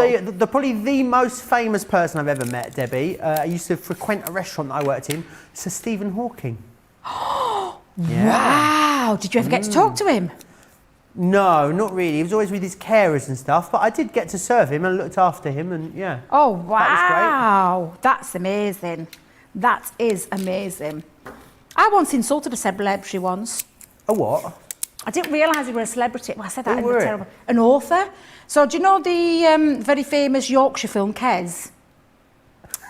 probably the most famous person I've ever met, Debbie. I used to frequent a restaurant that I worked in. Sir Stephen Hawking. Yeah. Wow! Did you ever get to talk to him? No, not really. He was always with his carers and stuff, but I did get to serve him and looked after him, and yeah. Oh wow! That was great. That's amazing. That is amazing. I once insulted a celebrity once. A what? I didn't realise he was a celebrity. Well, I said that in the terrible. An author. So do you know the very famous Yorkshire film Kes?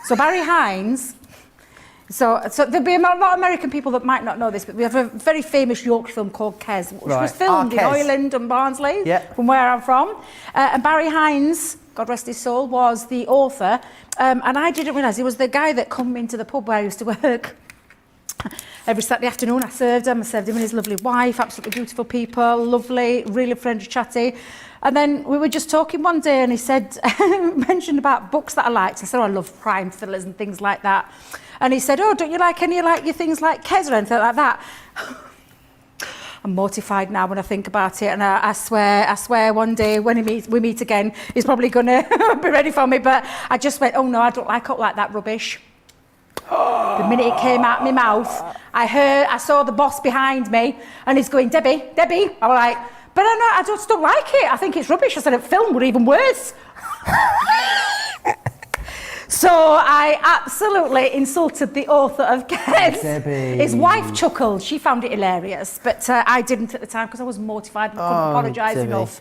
So Barry Hines. So there'll be a lot of American people that might not know this, but we have a very famous Yorkshire film called Kes, which was filmed in Hoyland and Barnsley, from where I'm from. And Barry Hines, God rest his soul, was the author. And I didn't realise he was the guy that come into the pub where I used to work. Every Saturday afternoon I served him and his lovely wife, absolutely beautiful people, lovely, really friendly, chatty. And then we were just talking one day and he said, mentioned about books that I liked. I said, I love crime thrillers and things like that. And he said, don't you like any of your things like Kes or anything like that? I'm mortified now when I think about it, and I swear one day when we meet again, he's probably going to be ready for me. But I just went, oh no, I don't like that rubbish. The minute it came out of my mouth, I saw the boss behind me, and he's going, Debbie. I was like, but I just don't like it. I think it's rubbish. I said, a film were even worse. So I absolutely insulted the author of Kes. Debbie. His wife chuckled. She found it hilarious, but I didn't at the time because I was mortified and couldn't apologise enough.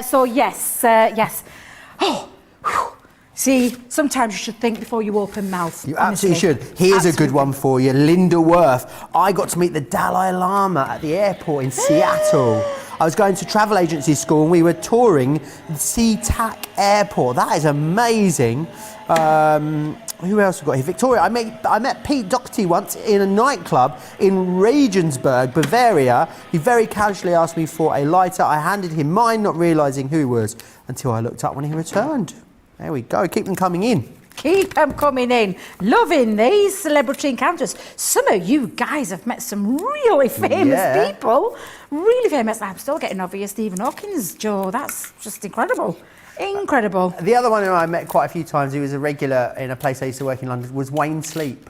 So yes. Oh, whew. See, sometimes you should think before you open mouth. You honestly. absolutely should. Here's a good one for you. Linda Worth. I got to meet the Dalai Lama at the airport in Seattle. I was going to travel agency school and we were touring the SeaTac airport. That is amazing. Who else have we got here? Victoria. I met Pete Doherty once in a nightclub in Regensburg, Bavaria. He very casually asked me for a lighter. I handed him mine, not realising who he was, until I looked up when he returned. There we go. Keep them coming in. Keep them coming in. Loving these celebrity encounters. Some of you guys have met some really famous people. Really famous. I'm still getting over you, Stephen Hawkins, Joe. That's just incredible. Incredible. The other one who I met quite a few times, he was a regular in a place I used to work in London, was Wayne Sleep.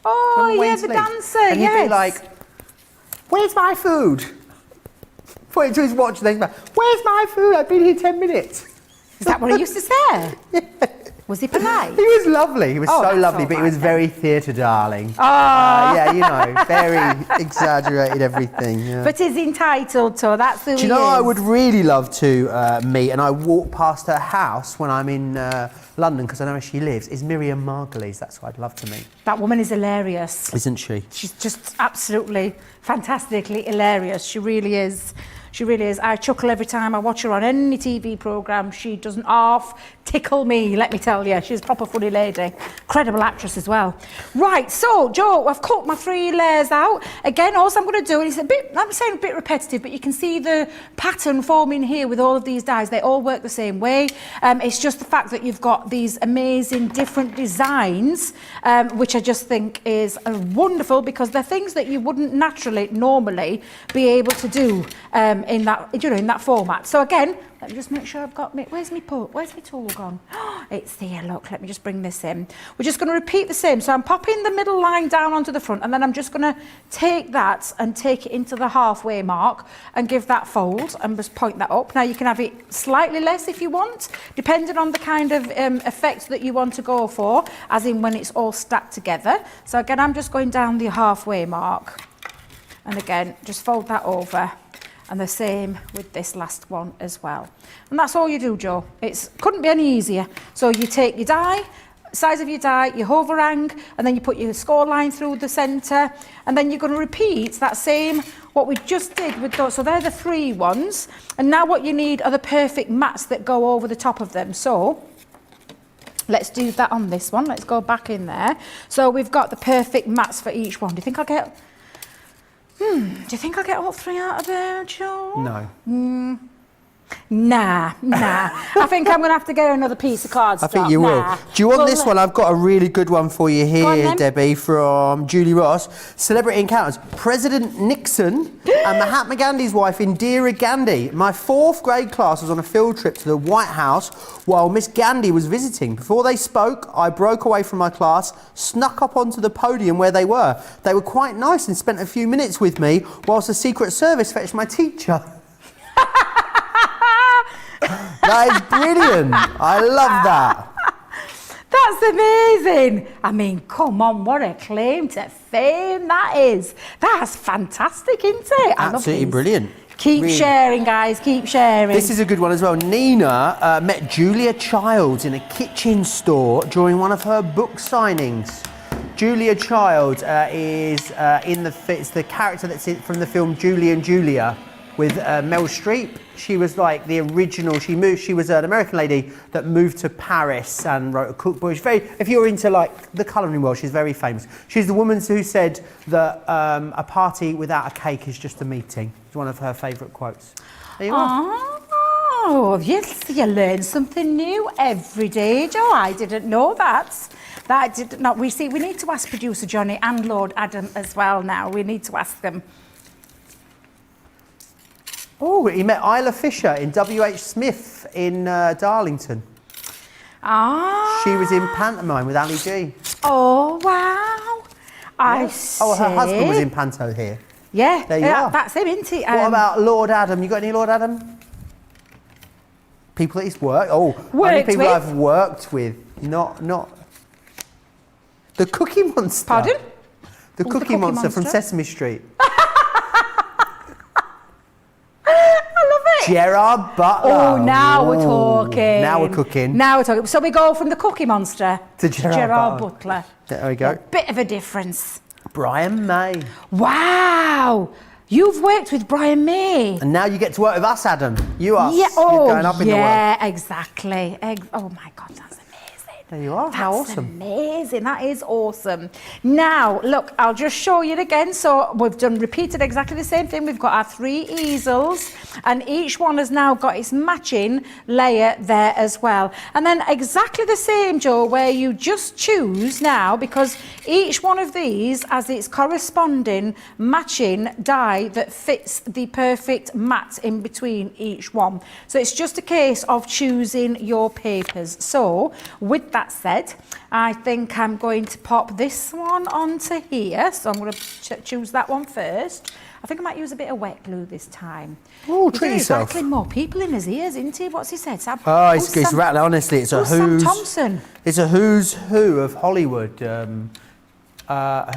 Oh, yeah, the dancer, and he'd be like, where's my food? Pointing to his watch and then he'd be like, where's my food? I've been here 10 minutes. Is that what he used to say? Yeah. Was he polite? He was lovely. He was so lovely, but he was then. very theatre darling. Oh. Yeah, you know, very exaggerated everything. Yeah. But he's entitled to, that's who he is. Do you know I would really love to meet, and I walk past her house when I'm in London, because I know where she lives, is Miriam Margolyes. That's who I'd love to meet. That woman is hilarious. Isn't she? She's just absolutely, fantastically hilarious. She really is. She really is. I chuckle every time I watch her on any TV programme. She doesn't half tickle me, let me tell you. She's a proper funny lady. Incredible actress as well. Right, so, Joe, I've cut my 3 layers out. Again, all I'm going to do, and it's a bit, I'm saying a bit repetitive, but you can see the pattern forming here with all of these dyes. They all work the same way. It's just the fact that you've got these amazing different designs, which I just think is wonderful, because they're things that you wouldn't normally be able to do in that, you know, in that format. So again, let me just make sure I've got me. Where's my tool gone? It's there. Look, let me just bring this in. We're just going to repeat the same. So I'm popping the middle line down onto the front, and then I'm just going to take that and take it into the halfway mark and give that fold and just point that up. Now you can have it slightly less if you want, depending on the kind of effect that you want to go for, as in when it's all stacked together. So again, I'm just going down the halfway mark, and again, just fold that over. And the same with this last one as well. And that's all you do, Joe. It couldn't be any easier. So you take your die, size of your die, your overhang, and then you put your score line through the centre, and then you're going to repeat that same, what we just did with those. So they're the 3 ones. And now what you need are the perfect mats that go over the top of them. So let's do that on this one. Let's go back in there. So we've got the perfect mats for each one. Do you think I'll get... do you think I'll get all 3 out of there, Joe? No. Nah. I think I'm going to have to get another piece of cardstock. I think you will. Do you want this one? I've got a really good one for you here, Debbie, from Julie Ross. Celebrity encounters. President Nixon and Mahatma Gandhi's wife, Indira Gandhi. My 4th grade class was on a field trip to the White House while Miss Gandhi was visiting. Before they spoke, I broke away from my class, snuck up onto the podium where they were. They were quite nice and spent a few minutes with me whilst the Secret Service fetched my teacher. That is brilliant. I love that. That's amazing. I mean, come on, what a claim to fame that is. That's fantastic, isn't it? Absolutely brilliant. Keep sharing, guys, keep sharing. This is a good one as well. Nina met Julia Childs in a kitchen store during one of her book signings. Julia Childs is it's the character that's from the film Julie and Julia with Meryl Streep. She was like the original. She was an American lady that moved to Paris and wrote a cookbook. She's very, if you're into like the colouring world, she's very famous. She's the woman who said that a party without a cake is just a meeting. It's one of her favourite quotes. There you are. Oh, yes, you learn something new every day, Joe. I didn't know that. That did not. We need to ask producer Johnny and Lord Adam as well now. We need to ask them. Oh, he met Isla Fisher in W.H. Smith in Darlington. Ah. She was in pantomime with Ali G. Oh, wow. I see. Oh, her husband was in panto here. Yeah. There you are. That's him, isn't it? What about Lord Adam? You got any Lord Adam? People that he's worked... Oh, only people I've worked with. Not... The Cookie Monster. Pardon? The Cookie Monster from Sesame Street. Gerard Butler. Oh, now we're talking. Now we're cooking. Now we're talking. So we go from the Cookie Monster To Gerard Butler. There we go. A bit of a difference. Brian May. Wow. You've worked with Brian May. And now you get to work with us, Adam. You are. Yeah, You're going up in the world. yeah, exactly. Oh my God, that's amazing. There you are. How That's awesome. amazing. That is awesome. Now, look, I'll just show you it again. So we've repeated exactly the same thing. We've got our 3 easels, and each one has now got its matching layer there as well. And then exactly the same, Joe, where you just choose now, because each one of these has its corresponding matching die that fits the perfect mat in between each one. So it's just a case of choosing your papers. So with that said, I think I'm going to pop this one onto here. So I'm going to choose that one first. I think I might use a bit of wet glue this time. Oh, treat yourself. Rattling more people in his ears, isn't he? What's he said? Sam? Oh, it's rattling. Honestly, it's a Sam Thompson. It's a who's who of Hollywood.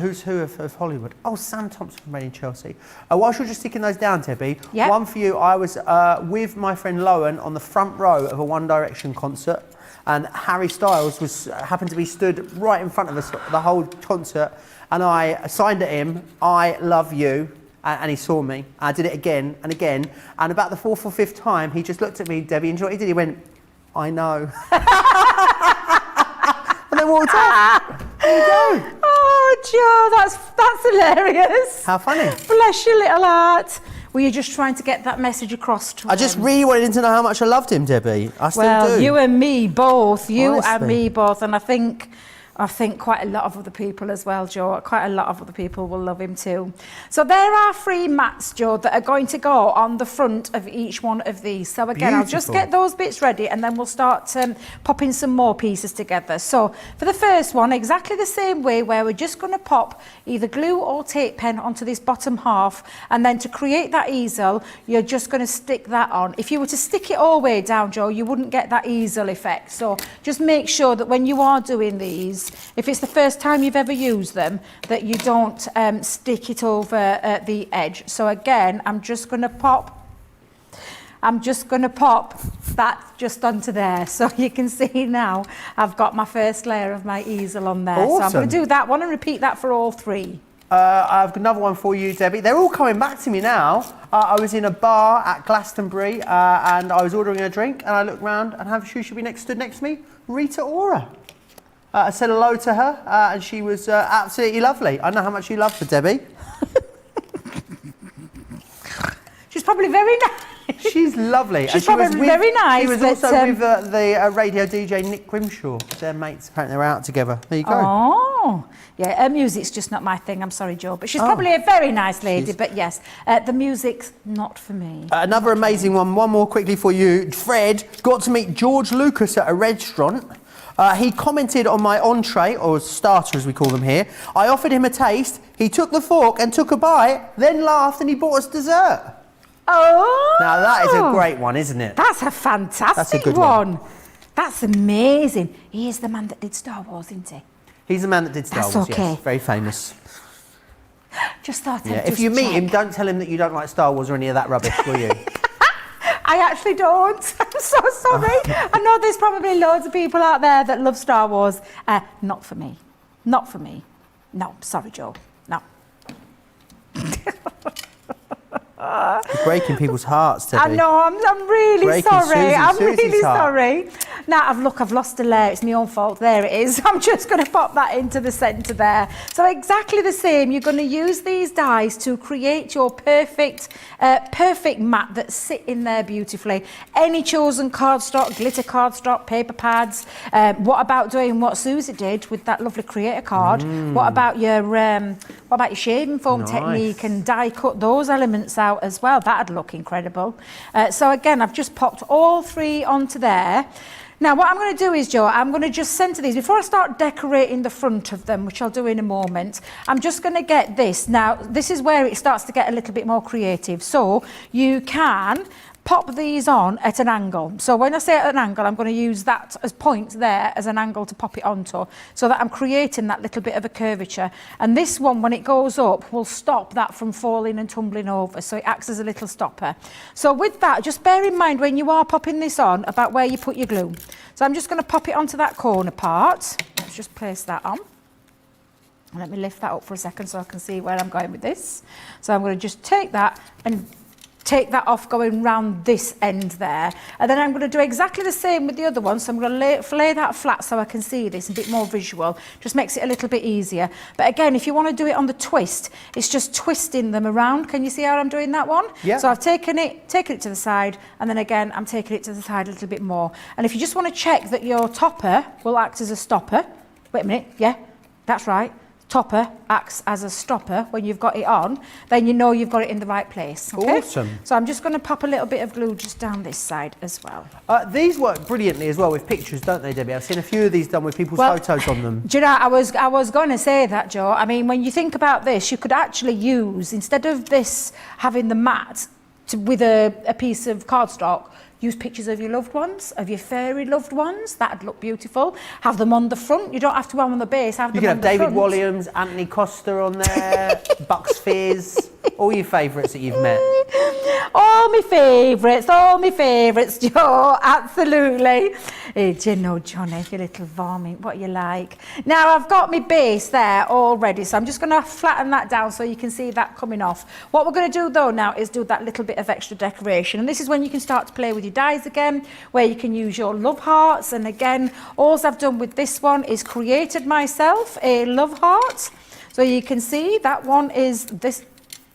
Who's who of Hollywood? Oh, Sam Thompson from Reading Chelsea. Whilst you're just sticking those down, Debbie, Yep. one for you. I was with my friend Lowen on the front row of a One Direction concert, and Harry Styles happened to be stood right in front of us the whole concert, and I signed at him, "I love you," and he saw me. I did it again and again, and about the 4th or 5th time, he just looked at me, Debbie, and what he did, he went, "I know," and then walked off. There you go. Oh, Joe, that's hilarious. How funny. Bless your little heart. Were you just trying to get that message across to I just him? really wanted him to know how much I loved him, Debbie. I still do. You and me both. You and Honestly. me both. And I think quite a lot of other people as well, Joe. Quite a lot of other people will love him too. So there are 3 mats, Joe, that are going to go on the front of each one of these. So again, I'll just Beautiful. get those bits ready and then we'll start popping some more pieces together. So for the first one, exactly the same way, where we're just going to pop either glue or tape pen onto this bottom half, and then to create that easel, you're just going to stick that on. If you were to stick it all the way down, Joe, you wouldn't get that easel effect. So just make sure that when you are doing these, if it's the first time you've ever used them, that you don't stick it over at the edge. So again, I'm just going to pop that just onto there. So you can see now I've got my first layer of my easel on there. Awesome. So I'm going to do that one and repeat that for all 3. I've got another one for you, Debbie. They're all coming back to me now. I was in a bar at Glastonbury and I was ordering a drink, and I looked round, and who should be stood next to me? Rita Ora. I said hello to her, and she was absolutely lovely. I know how much you love her, Debbie. She's probably very nice. She's lovely. She's probably very nice. She was but, also with the radio DJ Nick Grimshaw. They're mates. Apparently, they're out together. There you go. Oh, yeah. Her music's just not my thing. I'm sorry, Joe, but she's probably a very nice lady. But yes, the music's not for me. Another amazing one. One more quickly for you. Fred got to meet George Lucas at a restaurant. He commented on my entree, or starter as we call them here. I offered him a taste. He took the fork and took a bite, then laughed, and he bought us dessert. Oh! Now that is a great one, isn't it? That's a fantastic That's a good one. That's amazing. He is the man that did Star Wars, isn't he? He's the man that did Star That's Wars, okay. yes. Very famous. Just thought Yeah. I'd If just you meet check. him, don't tell him that you don't like Star Wars or any of that rubbish, will you? I actually don't. I'm so sorry. I know there's probably loads of people out there that love Star Wars. Not for me. Not for me. No, sorry, Joe. No. You're breaking people's hearts, Debbie. I know, I'm really Breaking sorry. I'm Susie's really heart. sorry. Now, I've lost a layer. It's my own fault. There it is. I'm just going to pop that into the centre there. So exactly the same. You're going to use these dies to create your perfect mat that sit in there beautifully. Any chosen cardstock, glitter cardstock, paper pads. What about doing what Suzie did with that lovely creator card? What about your shaving foam technique and die cut those elements out as well? That'd look incredible. So again, I've just popped all 3 onto there. Now what I'm going to do is, Joe, I'm going to just centre these. Before I start decorating the front of them, which I'll do in a moment, I'm just going to get this. Now, this is where it starts to get a little bit more creative. So you can pop these on at an angle. So when I say at an angle, I'm going to use that as point there as an angle to pop it onto, so that I'm creating that little bit of a curvature. And this one, when it goes up, will stop that from falling and tumbling over. So it acts as a little stopper. So with that, just bear in mind when you are popping this on about where you put your glue. So I'm just going to pop it onto that corner part. Let's just place that on. Let me lift that up for a second so I can see where I'm going with this. So I'm going to just take that and take that off going round this end there. And then I'm going to do exactly the same with the other one. So I'm going to lay that flat so I can see this a bit more visual. Just makes it a little bit easier. But again, if you want to do it on the twist, it's just twisting them around. Can you see how I'm doing that one? Yeah. So I've taken it to the side, and then again, I'm taking it to the side a little bit more. And if you just want to check that your topper will act as a stopper, wait a minute, yeah, that's right. Topper acts as a stopper when you've got it on, then you know you've got it in the right place. Okay? Awesome. So I'm just going to pop a little bit of glue just down this side as well. These work brilliantly as well with pictures, don't they, Debbie? I've seen a few of these done with people's photos on them. Do you know, I was going to say that, Joe. I mean, when you think about this, you could actually use, instead of this having the mat with a piece of cardstock, use pictures of your loved ones, of your fairy loved ones. That'd look beautiful. Have them on the front. You don't have to have them on the base. Have them You on can have the David front. Walliams, Anthony Costa on there, Bucks Fizz, all your favourites that you've met. All my favourites, Joe, absolutely. Do you know, Johnny, you little varmint, what you like? Now, I've got my base there already, so I'm just going to flatten that down so you can see that coming off. What we're going to do, though, now is do that little bit of extra decoration, and this is when you can start to play with your dies again, where you can use your love hearts. And again, all I've done with this one is created myself a love heart. So you can see that one is this.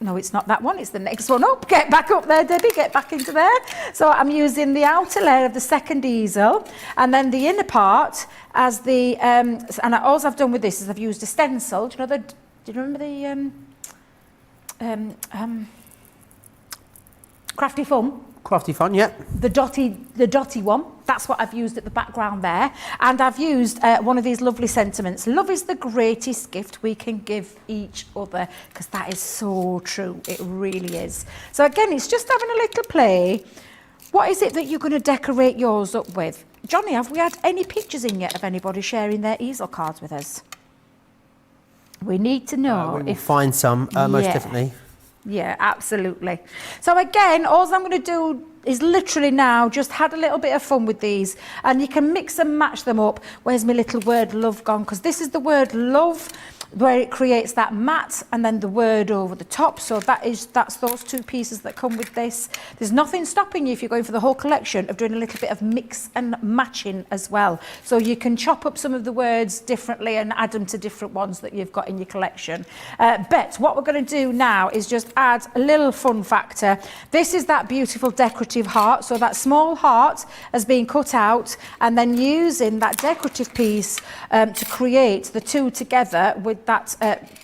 No, it's not that one, it's the next one up. Get back up there, Debbie, get back into there. So I'm using the outer layer of the second easel, and then the inner part as the, and all I've done with this is I've used a stencil. Do you remember the Crafty Fun? Crafty Fun, yeah. The dotty one, that's what I've used at the background there. And I've used one of these lovely sentiments. Love is the greatest gift we can give each other, because that is so true. It really is. So again, it's just having a little play. What is it that you're going to decorate yours up with? Johnny, have we had any pictures in yet of anybody sharing their easel cards with us? We need to know we will find some, most definitely. Yeah, absolutely. So again, all I'm going to do is literally now just had a little bit of fun with these, and you can mix and match them up. Where's my little word love gone? Because this is the word love, where it creates that mat and then the word over the top. So that's those two pieces that come with this. There's nothing stopping you, if you're going for the whole collection, of doing a little bit of mix and matching as well. So you can chop up some of the words differently and add them to different ones that you've got in your collection. But what we're going to do now is just add a little fun factor. This is that beautiful decorative heart. So that small heart has been cut out, and then using that decorative piece to create the two together with that,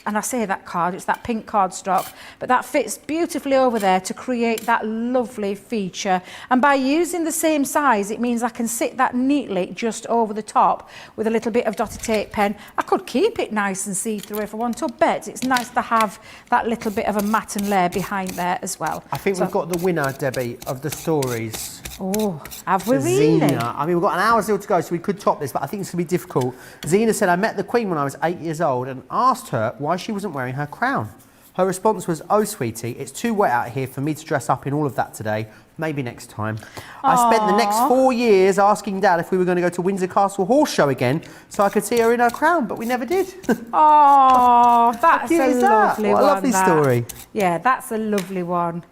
and I say that card, it's that pink cardstock, but that fits beautifully over there to create that lovely feature. And by using the same size, it means I can sit that neatly just over the top with a little bit of dotted tape pen. I could keep it nice and see-through if I want to, but it's nice to have that little bit of a matte and layer behind there as well. I think we've got the winner, Debbie, of the stories. Oh, have we really? Zena. I mean, we've got an hour still to go, so we could top this, but I think it's going to be difficult. Zena said, I met the Queen when I was 8 years old and asked her why she wasn't wearing her crown. Her response was, oh, sweetie, it's too wet out here for me to dress up in all of that today. Maybe next time. I spent the next 4 years asking Dad if we were going to go to Windsor Castle Horse Show again so I could see her in her crown, but we never did. Oh, that's a lovely one. What a lovely story. Yeah, that's a lovely one.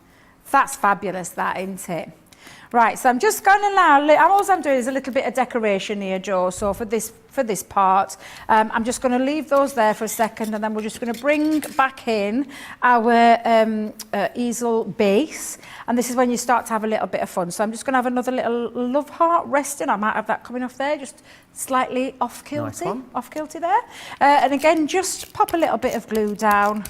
That's fabulous, that, isn't it? Right, so I'm just going to now, all I'm doing is a little bit of decoration here, Joe. So for this part, I'm just going to leave those there for a second, and then we're just going to bring back in our easel base. And this is when you start to have a little bit of fun. So I'm just going to have another little love heart resting. I might have that coming off there, just slightly off-kilty, nice off-kilty there. And again, just pop a little bit of glue down.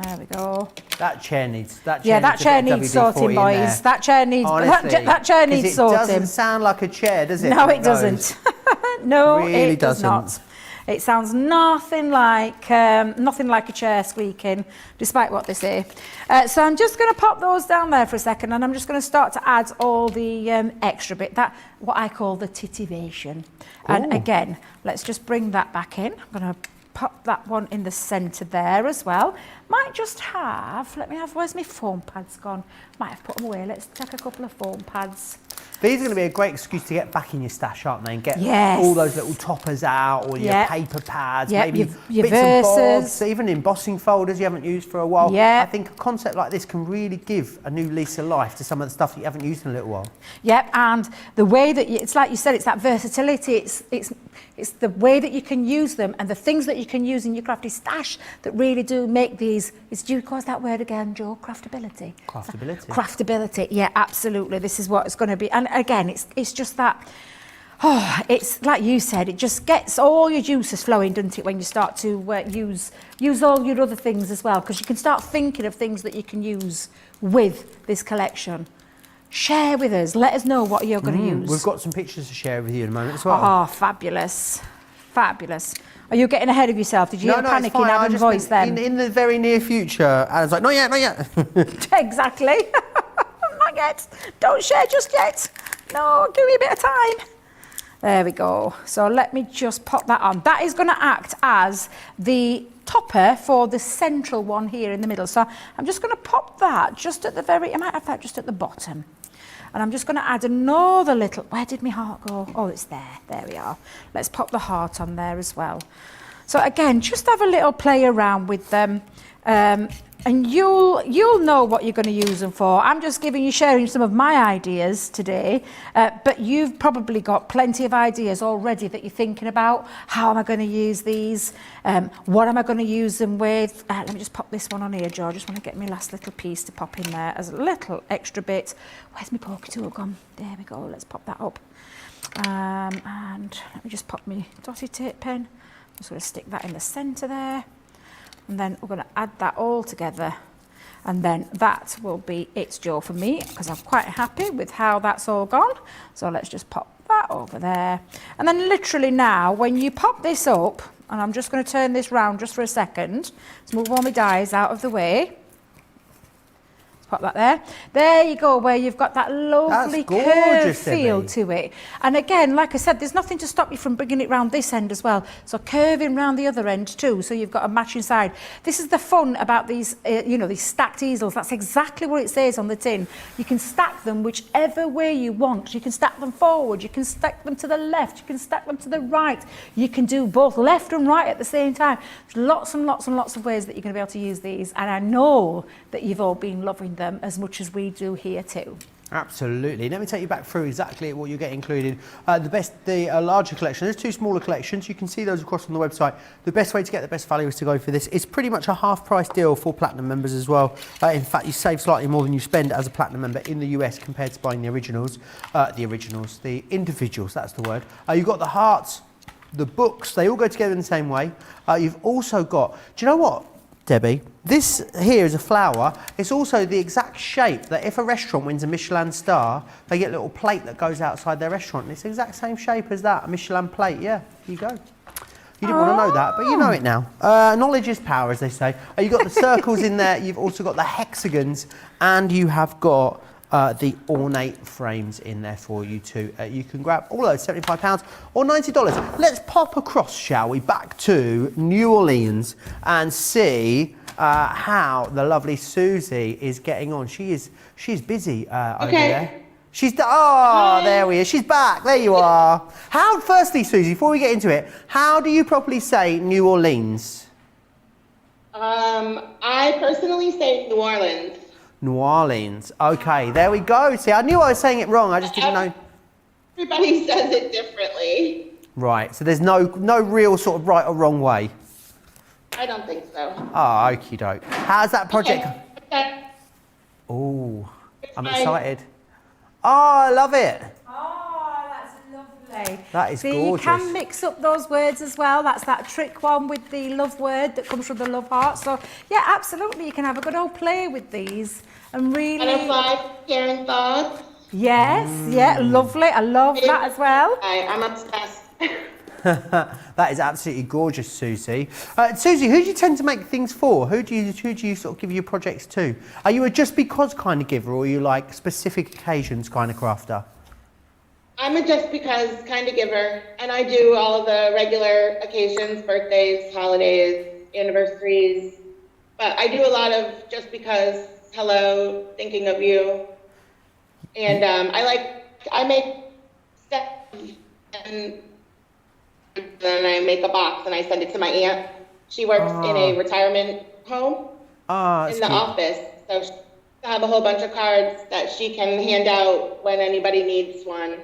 There we go. That chair needs sorting, boys. That chair needs Honestly, that chair needs sorting. It doesn't sound like a chair, does it? No, it doesn't. No, really it does not. It sounds nothing like a chair squeaking, despite what they say. So I'm just going to pop those down there for a second, and I'm just going to start to add all the extra bit, that what I call the titivation. And again, let's just bring that back in. I'm going to pop that one in the centre there as well. Might just have, where's my foam pads gone? Might have put them away. Let's take a couple of foam pads. These are going to be a great excuse to get back in your stash, aren't they? And get Yes. all those little toppers out, or your paper pads, maybe your bits and verses. bobs, even embossing folders you haven't used for a while. Yeah. I think a concept like this can really give a new lease of life to some of the stuff that you haven't used in a little while. Yep, and the way that it's like you said, it's that versatility. It's the way that you can use them, and the things that you can use in your crafty stash that really do make these. Do you call that word again, Joe? Craftability. Craftability. Craftability. Yeah, absolutely. This is what it's going to be. And again, it's just that. Oh, it's like you said. It just gets all your juices flowing, doesn't it? When you start to use all your other things as well, because you can start thinking of things that you can use with this collection. Share with us. Let us know what you're going to use. We've got some pictures to share with you in a moment as well. Oh, fabulous. Fabulous. Are you getting ahead of yourself? Did you hear panic in Adam's voice then? In the very near future, Adam's like, not yet, not yet. Exactly. Not yet. Don't share just yet. No, give me a bit of time. There we go. So let me just pop that on. That is going to act as the topper for the central one here in the middle. So I'm just going to pop that just at the I might have that just at the bottom. And I'm just going to add another little, where did my heart go? Oh, it's there. There we are. Let's pop the heart on there as well. So again, just have a little play around with them. And you'll know what you're going to use them for. I'm just sharing some of my ideas today, but you've probably got plenty of ideas already that you're thinking about. How am I going to use these? What am I going to use them with? Let me just pop this one on here, Joe. I just want to get my last little piece to pop in there as a little extra bit. Where's my poker tool gone? There we go. Let's pop that up. And let me just pop my dotty tape pen. I'm just going to stick that in the centre there. And then we're going to add that all together, and then that will be it, Joe, for me, because I'm quite happy with how that's all gone. So let's just pop that over there, and then literally now when you pop this up, and I'm just going to turn this round just for a second to move all my dies out of the way. Pop that there. There you go, where you've got that lovely curved feel to it. And again, like I said, there's nothing to stop you from bringing it round this end as well. So curving round the other end too, so you've got a matching side. This is the fun about these, these stacked easels. That's exactly what it says on the tin. You can stack them whichever way you want. You can stack them forward, you can stack them to the left, you can stack them to the right. You can do both left and right at the same time. There's lots and lots and lots of ways that you're going to be able to use these. And I know that you've all been loving them as much as we do here too. Absolutely. Let me take you back through exactly what you get included. The larger collection, there's two smaller collections. You can see those across on the website. The best way to get the best value is to go for this. It's pretty much a half price deal for Platinum members as well. In fact, you save slightly more than you spend as a Platinum member in the US compared to buying the originals. The individuals, that's the word. You've got the hearts, the books, they all go together in the same way. You've also got, do you know what, Debbie? This here is a flower. It's also the exact shape that if a restaurant wins a Michelin star, they get a little plate that goes outside their restaurant. And it's the exact same shape as that, a Michelin plate. Yeah, here you go. You didn't want to know that, but you know it now. Knowledge is power, as they say. You've got the circles in there. You've also got the hexagons, and you have got the ornate frames in there for you too. You can grab all those, £75 or $90. Let's pop across, shall we, back to New Orleans and see how the lovely Suzie is getting on. She's busy over there. There we are. She's back. There you are. Firstly, Suzie, before we get into it, how do you properly say New Orleans? I personally say New Orleans. New Orleans. Okay, there we go. See, I knew I was saying it wrong. I just didn't know. Everybody says it differently. Right. So there's no real sort of right or wrong way. I don't think so. Oh, okie doke. How's that project? Okay. Oh, I'm excited. Oh, I love it. Oh, that's lovely. That is gorgeous. You can mix up those words as well. That's that trick one with the love word that comes from the love heart. So, yeah, absolutely. You can have a good old play with these and really... Butterfly, caring thoughts. Yes, yeah, lovely. I love that as well. I'm obsessed. That is absolutely gorgeous, Suzie. Suzie, who do you tend to make things for? Who do you sort of give your projects to? Are you a just because kind of giver, or are you like specific occasions kind of crafter? I'm a just because kind of giver, and I do all of the regular occasions, birthdays, holidays, anniversaries, but I do a lot of just because, hello, thinking of you, and I make stuff, and then I make a box and I send it to my aunt. She works in a retirement home in the office, so she have a whole bunch of cards that she can hand out when anybody needs one.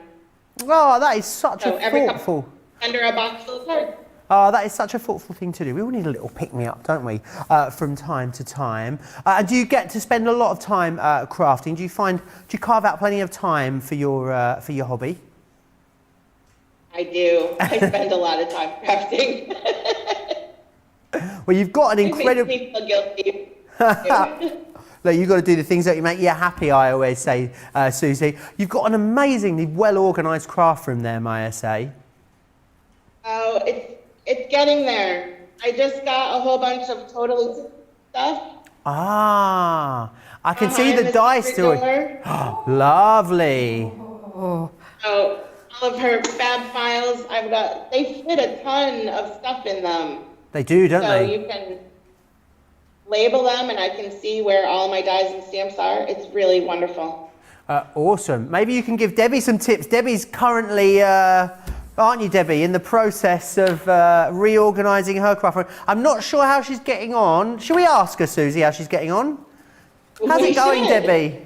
Oh, that is such a thoughtful. Under a box full of cards. Oh, that is such a thoughtful thing to do. We all need a little pick-me-up, don't we, from time to time. And do you get to spend a lot of time crafting? Do you carve out plenty of time for your hobby? I do. I spend a lot of time crafting. Well, you've got an incredible. It makes me feel guilty. Look, you've got to do the things that make you happy, I always say, Suzie. You've got an amazingly well-organised craft room there, may I say. Oh, it's getting there. I just got a whole bunch of totally stuff. Ah, I can see the dice doing. Lovely. Oh, all of her fab files, they fit a ton of stuff in them. They do, don't they? So you can label them and I can see where all my dies and stamps are. It's really wonderful. Awesome. Maybe you can give Debbie some tips. Debbie's currently, aren't you, Debbie, in the process of reorganising her craft room. I'm not sure how she's getting on. Shall we ask her, Suzie, how she's getting on? How's it going, Debbie?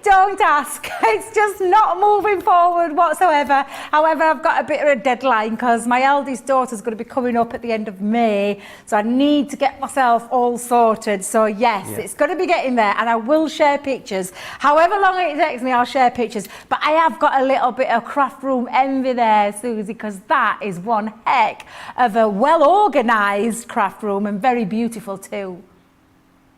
Don't ask. It's just not moving forward whatsoever. However, I've got a bit of a deadline because my eldest daughter's going to be coming up at the end of May. So I need to get myself all sorted. So yes, It's going to be getting there and I will share pictures. However long it takes me, I'll share pictures. But I have got a little bit of craft room envy there, Suzie, because that is one heck of a well-organised craft room and very beautiful too.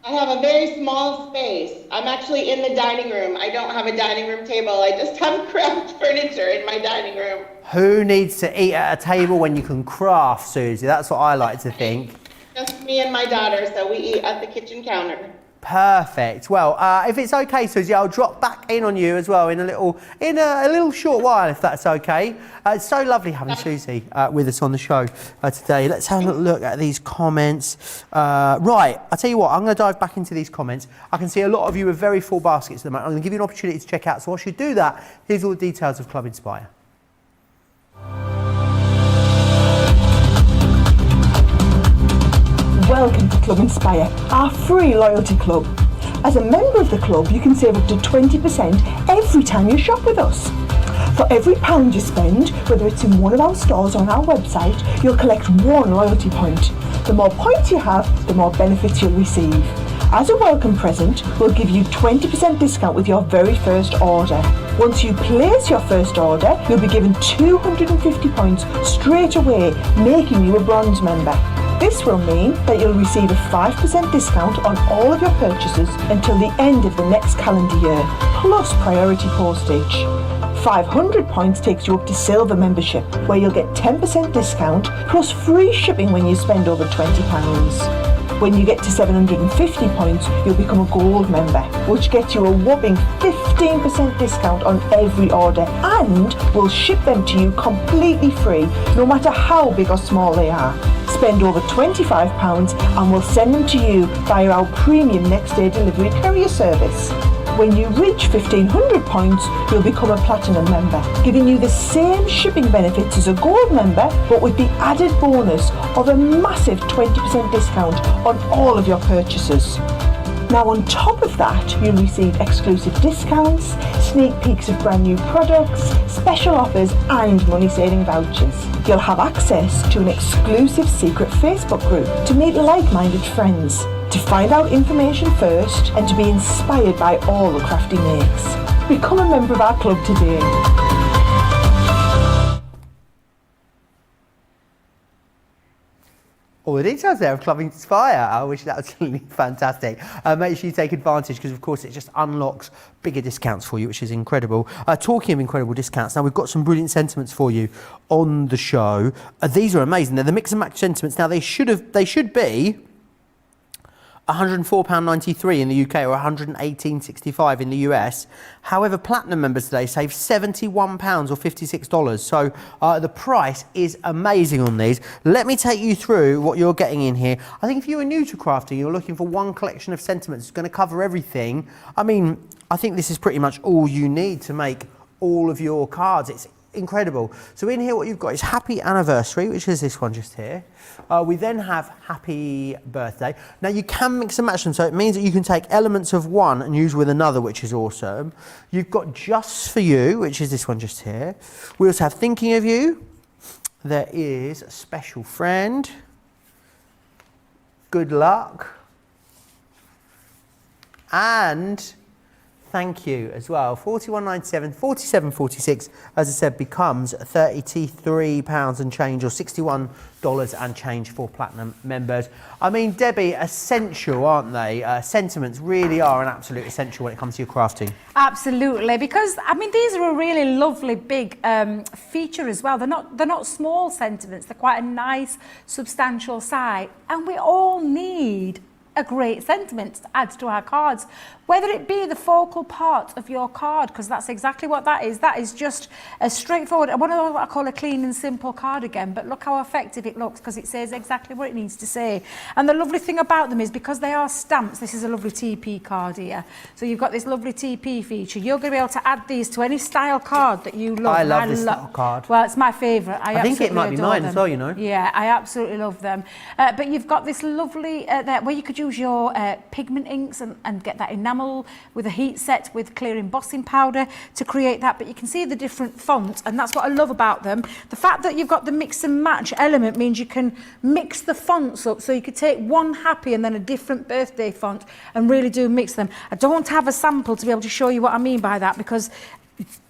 I have a very small space. I'm actually in the dining room. I don't have a dining room table. I just have craft furniture in my dining room. Who needs to eat at a table when you can craft, Suzie? That's what I like to think. Just me and my daughter, so we eat at the kitchen counter. Perfect. Well, if it's okay, Suzie, I'll drop back in on you as well in a little short while, if that's okay. It's so lovely having Suzie with us on the show today. Let's have a look at these comments. Right, I'll tell you what, I'm going to dive back into these comments. I can see a lot of you with very full baskets at the moment. I'm going to give you an opportunity to check out. So whilst you do that, here's all the details of Club Inspire. Welcome to Club Inspire, our free loyalty club. As a member of the club, you can save up to 20% every time you shop with us. For every £1 you spend, whether it's in one of our stores or on our website, you'll collect 1 loyalty point. The more points you have, the more benefits you'll receive. As a welcome present, we'll give you 20% discount with your very first order. Once you place your first order, you'll be given 250 points straight away, making you a bronze member. This will mean that you'll receive a 5% discount on all of your purchases until the end of the next calendar year, plus priority postage. 500 points takes you up to silver membership, where you'll get 10% discount plus free shipping when you spend over £20. When you get to 750 points, you'll become a gold member, which gets you a whopping 15% discount on every order, and we'll ship them to you completely free, no matter how big or small they are. Spend over £25 and we'll send them to you via our premium next day delivery courier service. When you reach 1500 points, you'll become a platinum member, giving you the same shipping benefits as a gold member, but with the added bonus of a massive 20% discount on all of your purchases. Now on top of that, you'll receive exclusive discounts, sneak peeks of brand new products, special offers and money-saving vouchers. You'll have access to an exclusive secret Facebook group to meet like-minded friends, to find out information first and to be inspired by all the crafty makes. Become a member of our club today. All the details there of Club Inspire, which is absolutely fantastic. Make sure you take advantage because, of course, it just unlocks bigger discounts for you, which is incredible. Talking of incredible discounts, now we've got some brilliant sentiments for you on the show. These are amazing. They're the mix and match sentiments. Now they should be £104.93 in the UK or £118.65 in the US. However, Platinum members today save £71 or $56. So the price is amazing on these. Let me take you through what you're getting in here. I think if you are new to crafting, you're looking for one collection of sentiments, it's going to cover everything. I mean, I think this is pretty much all you need to make all of your cards. It's incredible. So in here what you've got is Happy Anniversary, which is this one just here. We then have Happy Birthday. Now you can mix and match them, so it means that you can take elements of one and use with another, which is awesome. You've got Just For You, which is this one just here. We also have Thinking of You. There is Special Friend. Good Luck. And Thank You as well. £41.97, £47.46, as I said, becomes £33 and change, or $61 and change for Platinum members. I mean, Debbie, essential, aren't they? Sentiments really are an absolute essential when it comes to your crafting. Absolutely, because I mean these are a really lovely big feature as well. They're not small sentiments. They're quite a nice, substantial size, and we all need a great sentiment to add to our cards, whether it be the focal part of your card, because that's exactly what that is. That is just a straightforward, what I call a clean and simple card again, but look how effective it looks because it says exactly what it needs to say. And the lovely thing about them is because they are stamps, this is a lovely TP card here, so you've got this lovely TP feature. You're going to be able to add these to any style card that you love. I love this style card. Well, it's my favourite. I think it might be mine as well, you know. Yeah, I absolutely love them. But you've got this lovely, where you could use your pigment inks and get that enamel with a heat set with clear embossing powder to create that. But you can see the different fonts, and that's what I love about them. The fact that you've got the mix and match element means you can mix the fonts up, so you could take one happy and then a different birthday font and really do mix them. I don't have a sample to be able to show you what I mean by that, because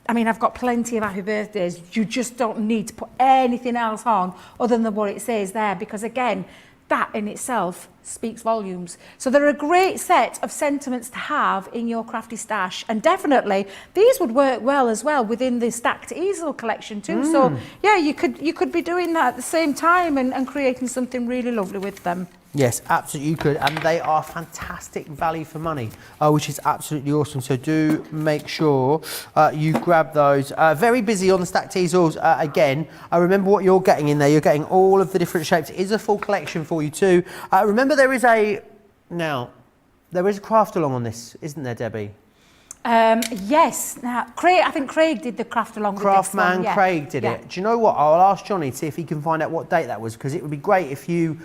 I mean, I've got plenty of happy birthdays. You just don't need to put anything else on other than what it says there, because again, that in itself speaks volumes. So they're a great set of sentiments to have in your crafty stash, and definitely these would work well as well within the stacked easel collection too. So yeah, you could be doing that at the same time and creating something really lovely with them. Yes, absolutely you could, and they are fantastic value for money, which is absolutely awesome. So do make sure you grab those. Very busy on the stacked easels again. Remember what you're getting in there. You're getting all of the different shapes. It is a full collection for you too. Remember there is a craft along on this, isn't there, Debbie? Yes. Now, I think Craig did the craft along with this one. Craftman Craig did it. Do you know what? I'll ask Johnny to see if he can find out what date that was, because it would be great if you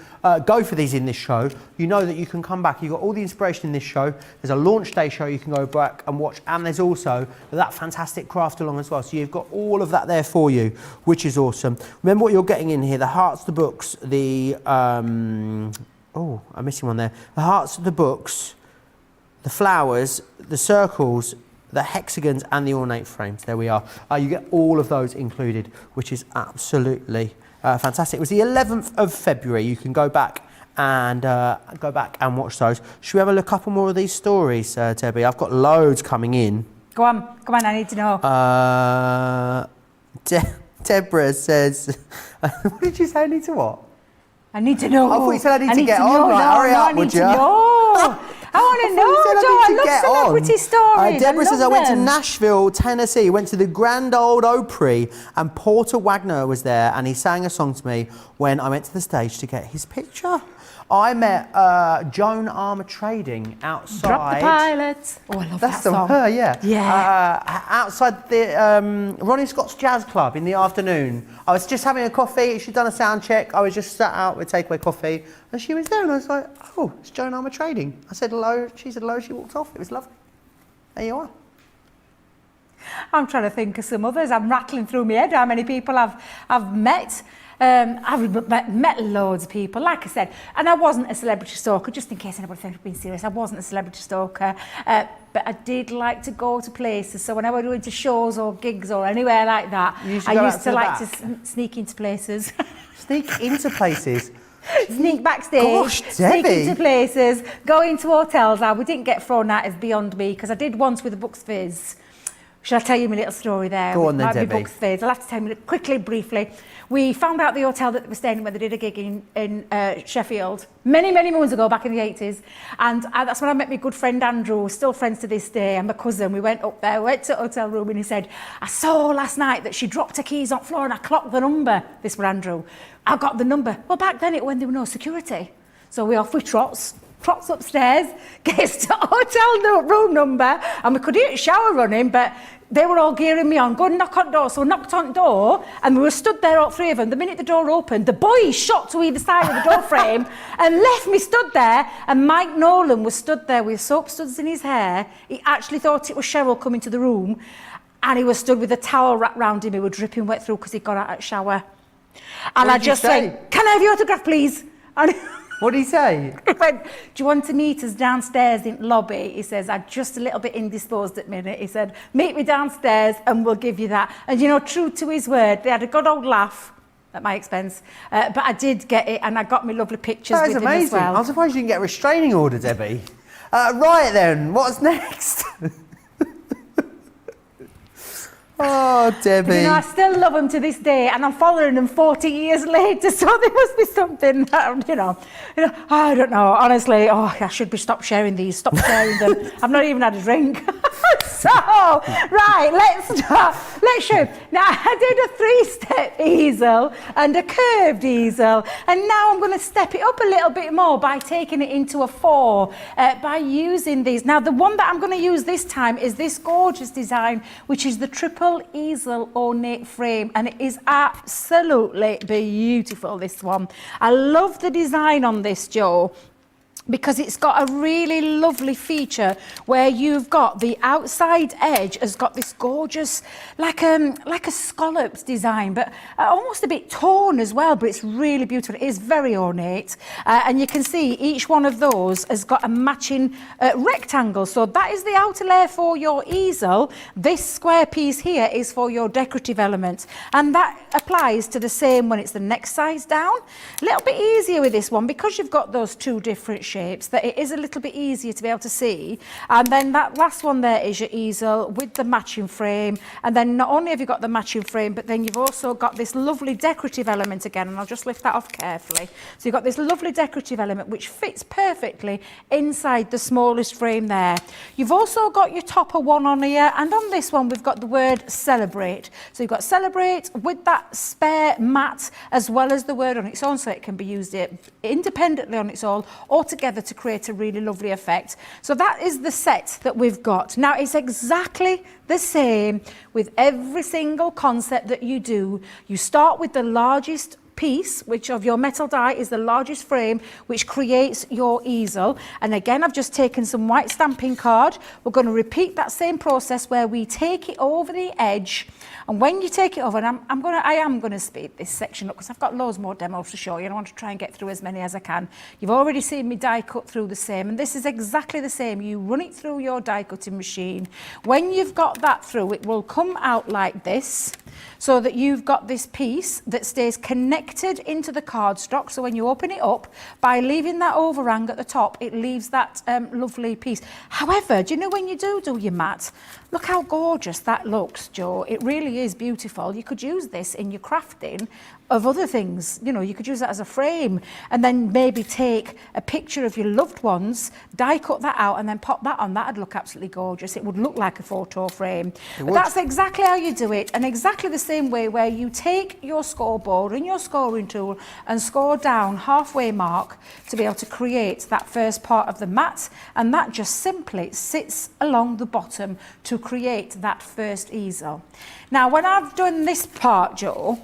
go for these in this show. You know that you can come back. You've got all the inspiration in this show. There's a launch day show you can go back and watch, and there's also that fantastic craft along as well. So you've got all of that there for you, which is awesome. Remember what you're getting in here: the hearts, the books, the I'm missing one there. The hearts, the books, the flowers, the circles, the hexagons, and the ornate frames. There we are. You get all of those included, which is absolutely fantastic. It was the 11th of February. You can go back and watch those. Should we have a look up on more of these stories, Debbie? I've got loads coming in. Go on, I need to know. Deborah says, what did you say? I need to what? I need to know. I thought you said I need to get on. Hurry up, would you? I want to know, Joe. I love celebrity stories. Deborah says, I went to Nashville, Tennessee, went to the Grand Ole Opry, and Porter Wagner was there, and he sang a song to me when I went to the stage to get his picture. I met Joan Armatrading outside. Drop the Pilots. Oh, I love that song. Her, yeah. Yeah. Outside the Ronnie Scott's Jazz Club in the afternoon. I was just having a coffee. She'd done a sound check. I was just sat out with takeaway coffee, and she was there, and I was like, "Oh, it's Joan Armatrading." I said hello. She said hello. She walked off. It was lovely. There you are. I'm trying to think of some others. I'm rattling through my head how many people I've met. I've met loads of people, like I said, and I wasn't a celebrity stalker, just in case anybody thinks I'm being serious. I wasn't a celebrity stalker, but I did like to go to places. So when I would go into shows or gigs or anywhere like that, I used to like to sneak into places. Sneak into places? Sneak backstage, Gosh, sneak Debbie. into places, go into hotels. Now, we didn't get thrown out as beyond me, because I did once with the Bucks Fizz. Shall I tell you my little story there? Go on then, Might be Debbie. Bucks Fizz. I'll have to tell you quickly, briefly. We found out the hotel that they were staying in when they did a gig in Sheffield many moons ago, back in the 80s. And that's when I met my good friend Andrew, we're still friends to this day, and my cousin. We went up there, went to the hotel room, and he said, I saw last night that she dropped her keys on the floor and I clocked the number. This was Andrew. I got the number. Well, back then, when there were no security. So we off with trots upstairs, gets to hotel room number, and we could hear a shower running, but they were all gearing me on, go and knock on the door. So we knocked on the door, and we were stood there, all three of them. The minute the door opened, the boys shot to either side of the door frame and left me stood there, and Mike Nolan was stood there with soap suds in his hair. He actually thought it was Cheryl coming to the room, and he was stood with a towel wrapped round him. He was dripping wet through because he got out of the shower. And I just said, can I have your autograph, please? And What did he say? he went, do you want to meet us downstairs in the lobby? He says, I'm just a little bit indisposed at the minute. He said, meet me downstairs and we'll give you that. And you know, true to his word, they had a good old laugh at my expense. But I did get it, and I got me lovely pictures That is with him as amazing. well. I'm surprised you didn't get a restraining order, Debbie. Right then, what's next? Oh, Debbie. You know, I still love him to this day, and I'm following him 40 years later, so there must be something that, you know, I don't know, honestly, I should be stop sharing them. I've not even had a drink. So, right, let's start. Let's show you. Now, I did a 3-step easel and a curved easel, and now I'm going to step it up a little bit more by taking it into a 4, by using these. Now, the one that I'm going to use this time is this gorgeous design, which is the triple easel ornate frame, and it is absolutely beautiful, this one. I love the design on this, Joe, because it's got a really lovely feature where you've got the outside edge has got this gorgeous, like a scallops design, but almost a bit torn as well, but it's really beautiful. It is very ornate, and you can see each one of those has got a matching rectangle. So that is the outer layer for your easel. This square piece here is for your decorative element, and that applies to the same when it's the next size down. A little bit easier with this one because you've got those two different shapes, that it is a little bit easier to be able to see. And then that last one there is your easel with the matching frame, and then not only have you got the matching frame, but then you've also got this lovely decorative element again, and I'll just lift that off carefully. So you've got this lovely decorative element which fits perfectly inside the smallest frame there. You've also got your topper one on here, and on this one we've got the word celebrate. So you've got celebrate with that spare mat as well as the word on its own, so it can be used independently on its own or together to create a really lovely effect. So that is the set that we've got. Now it's exactly the same with every single concept that you do. You start with the largest piece, which of your metal die is the largest frame, which creates your easel. And again, I've just taken some white stamping card. We're going to repeat that same process where we take it over the edge. And when you take it over, and I am going to speed this section up because I've got loads more demos to show you, and I want to try and get through as many as I can. You've already seen me die cut through the same, and this is exactly the same. You run it through your die cutting machine. When you've got that through, it will come out like this, so that you've got this piece that stays connected into the cardstock. So when you open it up, by leaving that overhang at the top, it leaves that lovely piece. However, do you know when you do your mat, look how gorgeous that looks, Joe. It really is beautiful. You could use this in your crafting of other things. You know, you could use that as a frame, and then maybe take a picture of your loved ones, die cut that out, and then pop that on. That'd look absolutely gorgeous. It would look like a photo frame. But that's exactly how you do it, and exactly the same way where you take your scoreboard and your scoring tool and score down halfway mark to be able to create that first part of the mat, and that just simply sits along the bottom to create that first easel. Now, when I've done this part, Joe,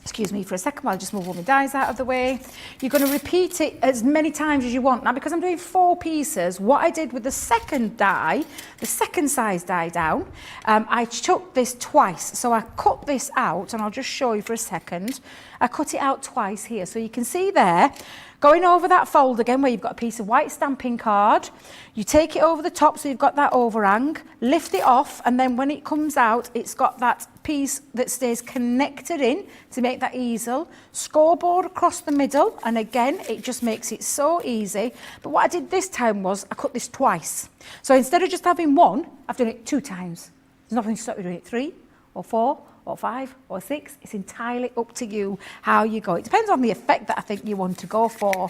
excuse me for a second while I just move all my dies out of the way. You're going to repeat it as many times as you want. Now, because I'm doing 4 pieces, what I did with the second die, the second size die down, I took this twice. So I cut this out, and I'll just show you for a second. I cut it out twice here. So you can see there, going over that fold again where you've got a piece of white stamping card, you take it over the top so you've got that overhang, lift it off, and then when it comes out, it's got that piece that stays connected in to make that easel, scoreboard across the middle, and again, it just makes it so easy. But what I did this time was I cut this twice. So instead of just having one, I've done it 2 times. There's nothing to stop you doing it 3 or 4 or 5 or 6. It's entirely up to you how you go. It depends on the effect that I think you want to go for.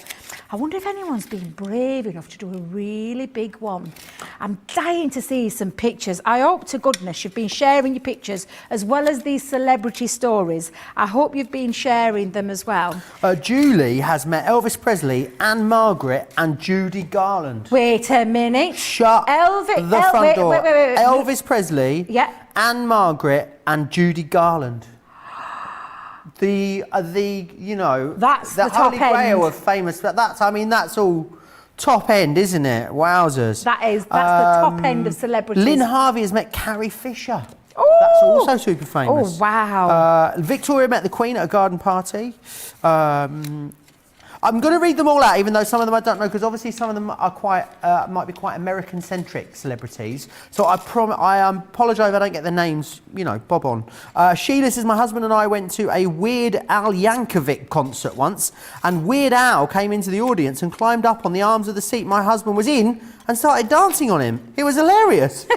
I wonder if anyone's been brave enough to do a really big one. I'm dying to see some pictures. I hope to goodness you've been sharing your pictures as well as these celebrity stories. I hope you've been sharing them as well. Julie has met Elvis Presley, Anne Margaret and Judy Garland. Wait a minute. Shut the front door. Wait. Elvis Presley, yeah. Anne Margaret and Judy Garland. The you know, that's the holy top grail end of famous. That's all top end, isn't it? Wowzers. That's the top end of celebrities. Lynn Harvey has met Carrie Fisher. Ooh. That's also super famous. Oh wow. Victoria met the Queen at a garden party. I'm going to read them all out, even though some of them I don't know, because obviously some of them are quite might be quite American-centric celebrities. So I apologise if I don't get the names, you know, bob on. Sheila says, my husband and I went to a Weird Al Yankovic concert once, and Weird Al came into the audience and climbed up on the arms of the seat my husband was in and started dancing on him. It was hilarious.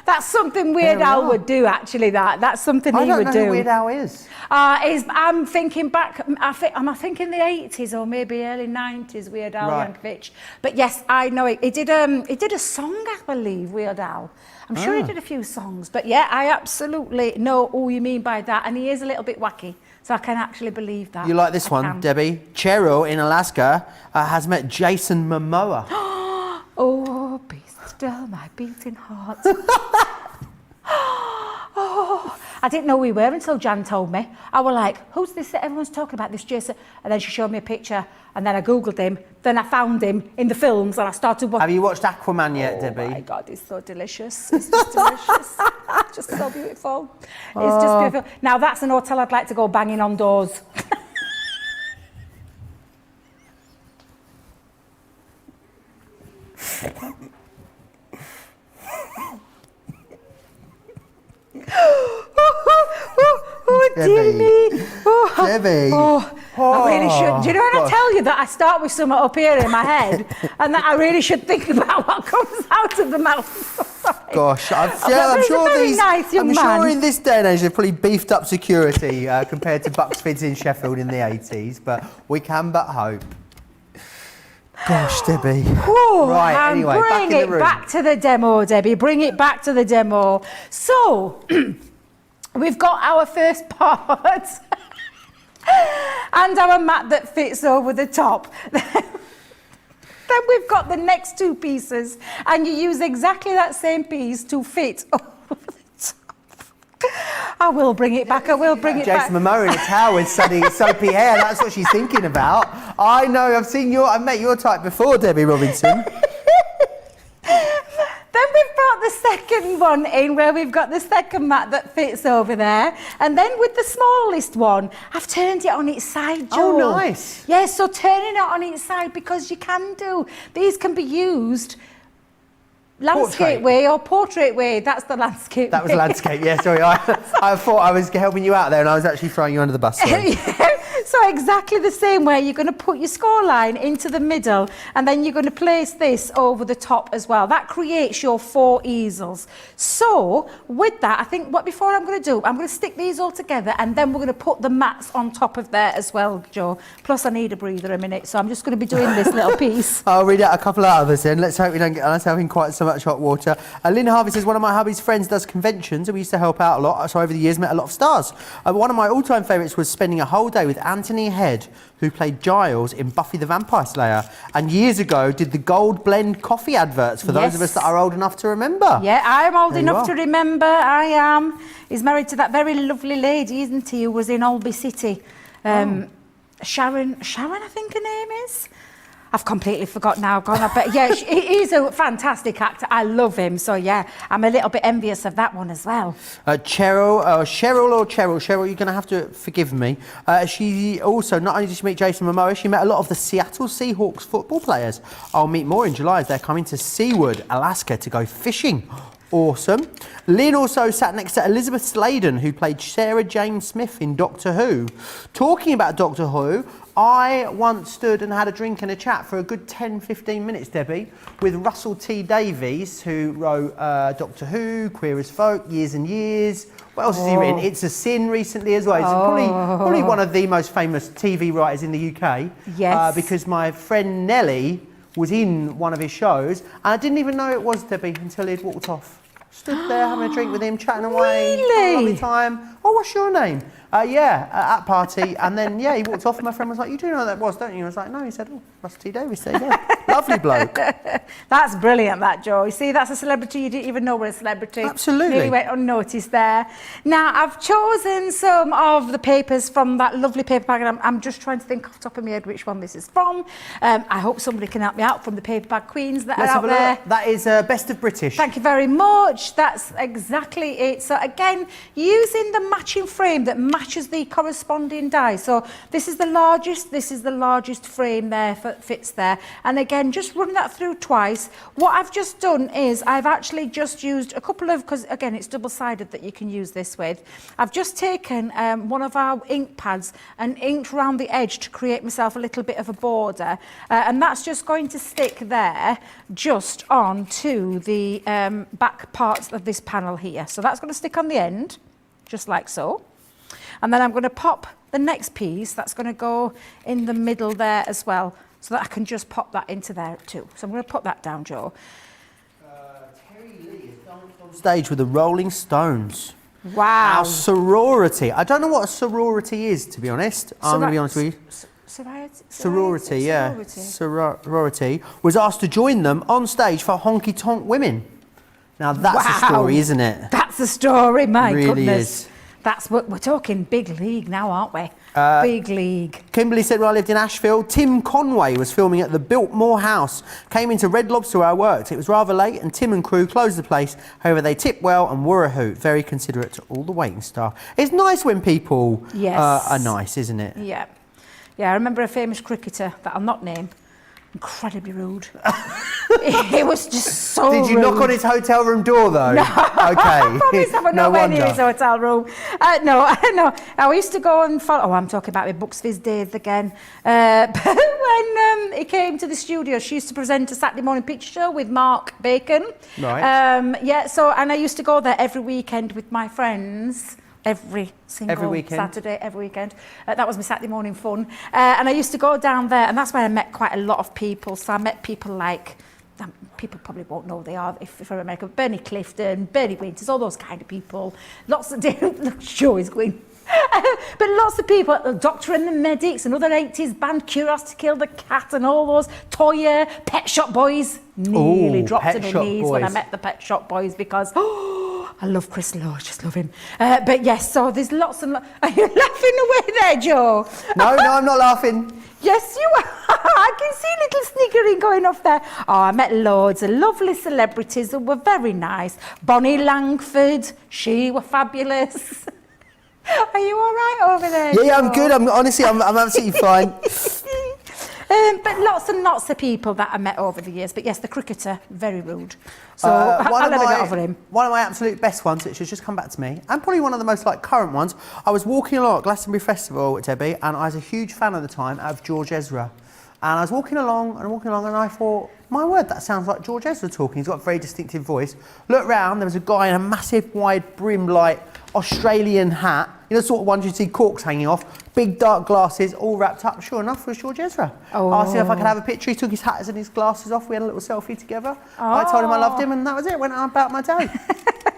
That's something Weird Al would do, actually. That's something he would do. I don't know who Weird Al is. I'm thinking back, I think in the 80s or maybe early 90s, Weird Al Yankovic. But yes, I know it. He did a song, I believe, Weird Al. I'm sure he did a few songs. But yeah, I absolutely know who you mean by that. And he is a little bit wacky. So I can actually believe that. You like this one, Debbie? Cheryl in Alaska has met Jason Momoa. Oh, be still my beating heart. Oh, I didn't know who we were until Jan told me. I was like, who's this that everyone's talking about, this Jason? And then she showed me a picture, and then I Googled him. Then I found him in the films, and I started watching. Have you watched Aquaman yet, Debbie? Oh my God, it's so delicious. It's just delicious. Just so beautiful. It's just beautiful. Now, that's an hotel I'd like to go banging on doors. Dear me. Debbie. I really should. Do you know when I tell you that I start with something up here in my head and that I really should think about what comes out of the mouth? Gosh, I'm sure in this day and age they've probably beefed up security compared to Bucksford's in Sheffield in the 80s, but we can but hope. Gosh, Debbie. Right, anyway, back in the room. Bring it back to the demo, Debbie. Bring it back to the demo. So, we've got our first part and our mat that fits over the top. Then we've got the next 2 pieces, and you use exactly that same piece to fit over the top. I will bring it back. Jason Momoa in a towel with sunny, soapy hair. That's what she's thinking about. I know. I've met your type before, Debbie Robinson. Then we've brought the second one in where we've got the second mat that fits over there. And then with the smallest one, I've turned it on its side, Joe. Oh, nice. Yeah, so turning it on its side, because you can do. These can be used landscape way or portrait way. That's the landscape That was landscape, yeah, sorry. I thought I was helping you out there and I was actually throwing you under the bus, sorry. So exactly the same way, you're going to put your score line into the middle and then you're going to place this over the top as well. That creates your 4 easels. So with that, I think before I'm going to do, I'm going to stick these all together and then we're going to put the mats on top of there as well, Joe. Plus I need a breather a minute, so I'm just going to be doing this little piece. I'll read out a couple of others then. Let's hope we don't get us having quite so much hot water. Lynn Harvey says, one of my hubby's friends does conventions and we used to help out a lot, so over the years met a lot of stars. One of my all-time favourites was spending a whole day with Anthony Head, who played Giles in Buffy the Vampire Slayer, and years ago did the Gold Blend coffee adverts for those of us that are old enough to remember. Yeah, I'm old enough to remember, I am. He's married to that very lovely lady, isn't he, who was in Alby City. Sharon, I think her name is. I've completely forgotten now, but yeah, he's a fantastic actor. I love him, so yeah, I'm a little bit envious of that one as well. Cheryl, you're going to have to forgive me. She also, not only did she meet Jason Momoa, she met a lot of the Seattle Seahawks football players. I'll meet more in July as they're coming to Seaward, Alaska to go fishing. Awesome. Lynn also sat next to Elizabeth Sladen, who played Sarah Jane Smith in Doctor Who. Talking about Doctor Who, I once stood and had a drink and a chat for a good 10-15 minutes, Debbie, with Russell T Davies, who wrote Doctor Who, Queer as Folk, Years and Years. What else has he written? It's a Sin recently as well. He's probably one of the most famous TV writers in the UK. Yes. Because my friend Nelly was in one of his shows, and I didn't even know it was Debbie until he'd walked off. Stood there having a drink with him, chatting away. Really? Had a lovely time. Oh, what's your name? Yeah, at that party. And then, yeah, he walked off and my friend was like, you do know who that was, don't you? I was like, no. He said, oh, Russell T Davies. There you go. Lovely bloke. That's brilliant, that, Joe. You see, that's a celebrity you didn't even know were a celebrity. Absolutely. Nearly went unnoticed there. Now, I've chosen some of the papers from that lovely paper bag, and I'm just trying to think off the top of my head which one this is from. I hope somebody can help me out from the paper bag queens that Let's are have out a there. look. That is Best of British. Thank you very much. That's exactly it. So again, using the matching frame that matches the corresponding die. So this is the largest frame there, fits there. And again, just run that through twice. What I've just done is I've actually just used a couple of, because again, it's double-sided that you can use this with. I've just taken one of our ink pads and inked around the edge to create myself a little bit of a border. And that's just going to stick there just on to the back parts of this panel here. So that's going to stick on the end, just like so. And then I'm going to pop the next piece, that's going to go in the middle there as well, so that I can just pop that into there too. So I'm going to put that down, Joe. Terry Lee is danced on stage with the Rolling Stones. Wow. Our sorority. I don't know what a sorority is, to be honest. I'm going to be honest with you. Sorority, yeah. Sorority was asked to join them on stage for Honky Tonk Women. Now that's a story, isn't it? That's a story, my Really goodness. is. That's what we're talking big league now, aren't we? Big league. Kimberly said, when I lived in Ashfield, Tim Conway was filming at the Biltmore House. Came into Red Lobster where I worked. It was rather late and Tim and crew closed the place. However, they tipped well and were a hoot. Very considerate to all the waiting staff. It's nice when people are nice, isn't it? Yeah. Yeah, I remember a famous cricketer that I'll not name. Incredibly rude. It was just so Did you rude. knock on his hotel room door though? No. Okay. I promise I would No not went near wonder. his hotel room. No. I used to go and follow. Oh, I'm talking about my Books Viz days again. But when he came to the studio, she used to present a Saturday morning picture show with Mark Bacon. Right. Yeah. So, and I used to go there every weekend with my friends. Every single weekend? Saturday, every weekend. That was my Saturday morning fun. And I used to go down there, and that's where I met quite a lot of people. So I met people like, people probably won't know who they are if they're American, Bernie Clifton, Bernie Winters, all those kind of people. Lots of different shows going. But lots of people, the Doctor and the Medics, another 80s band, Curiosity Killed the Cat, and all those, Toya, Pet Shop Boys. Nearly dropped to my knees when I met the Pet Shop Boys because, I love Chris Lowe, I just love him. But yes, so there's lots and lots. Are you laughing away there, Joe? No, I'm not laughing. Yes, you are. I can see little sniggering going off there. Oh, I met loads of lovely celebrities who were very nice. Bonnie Langford, she were fabulous. Are you all right over there? Yeah, Joe? I'm good. I'm absolutely fine. But lots and lots of people that I met over the years. But yes, the cricketer, very rude. So I'll never get over him. One of my absolute best ones, which has just come back to me, and probably one of the most current ones. I was walking along at Glastonbury Festival at Debbie, and I was a huge fan at the time of George Ezra. And I was walking along, and I thought, my word, that sounds like George Ezra talking. He's got a very distinctive voice. Looked round, there was a guy in a massive, wide brim, Australian hat. You know, the sort of ones you see corks hanging off. Big dark glasses, all wrapped up. Sure enough, it was George Ezra. Oh. I asked him if I could have a picture. He took his hat and his glasses off. We had a little selfie together. I told him I loved him, and that was it. Went on about my day.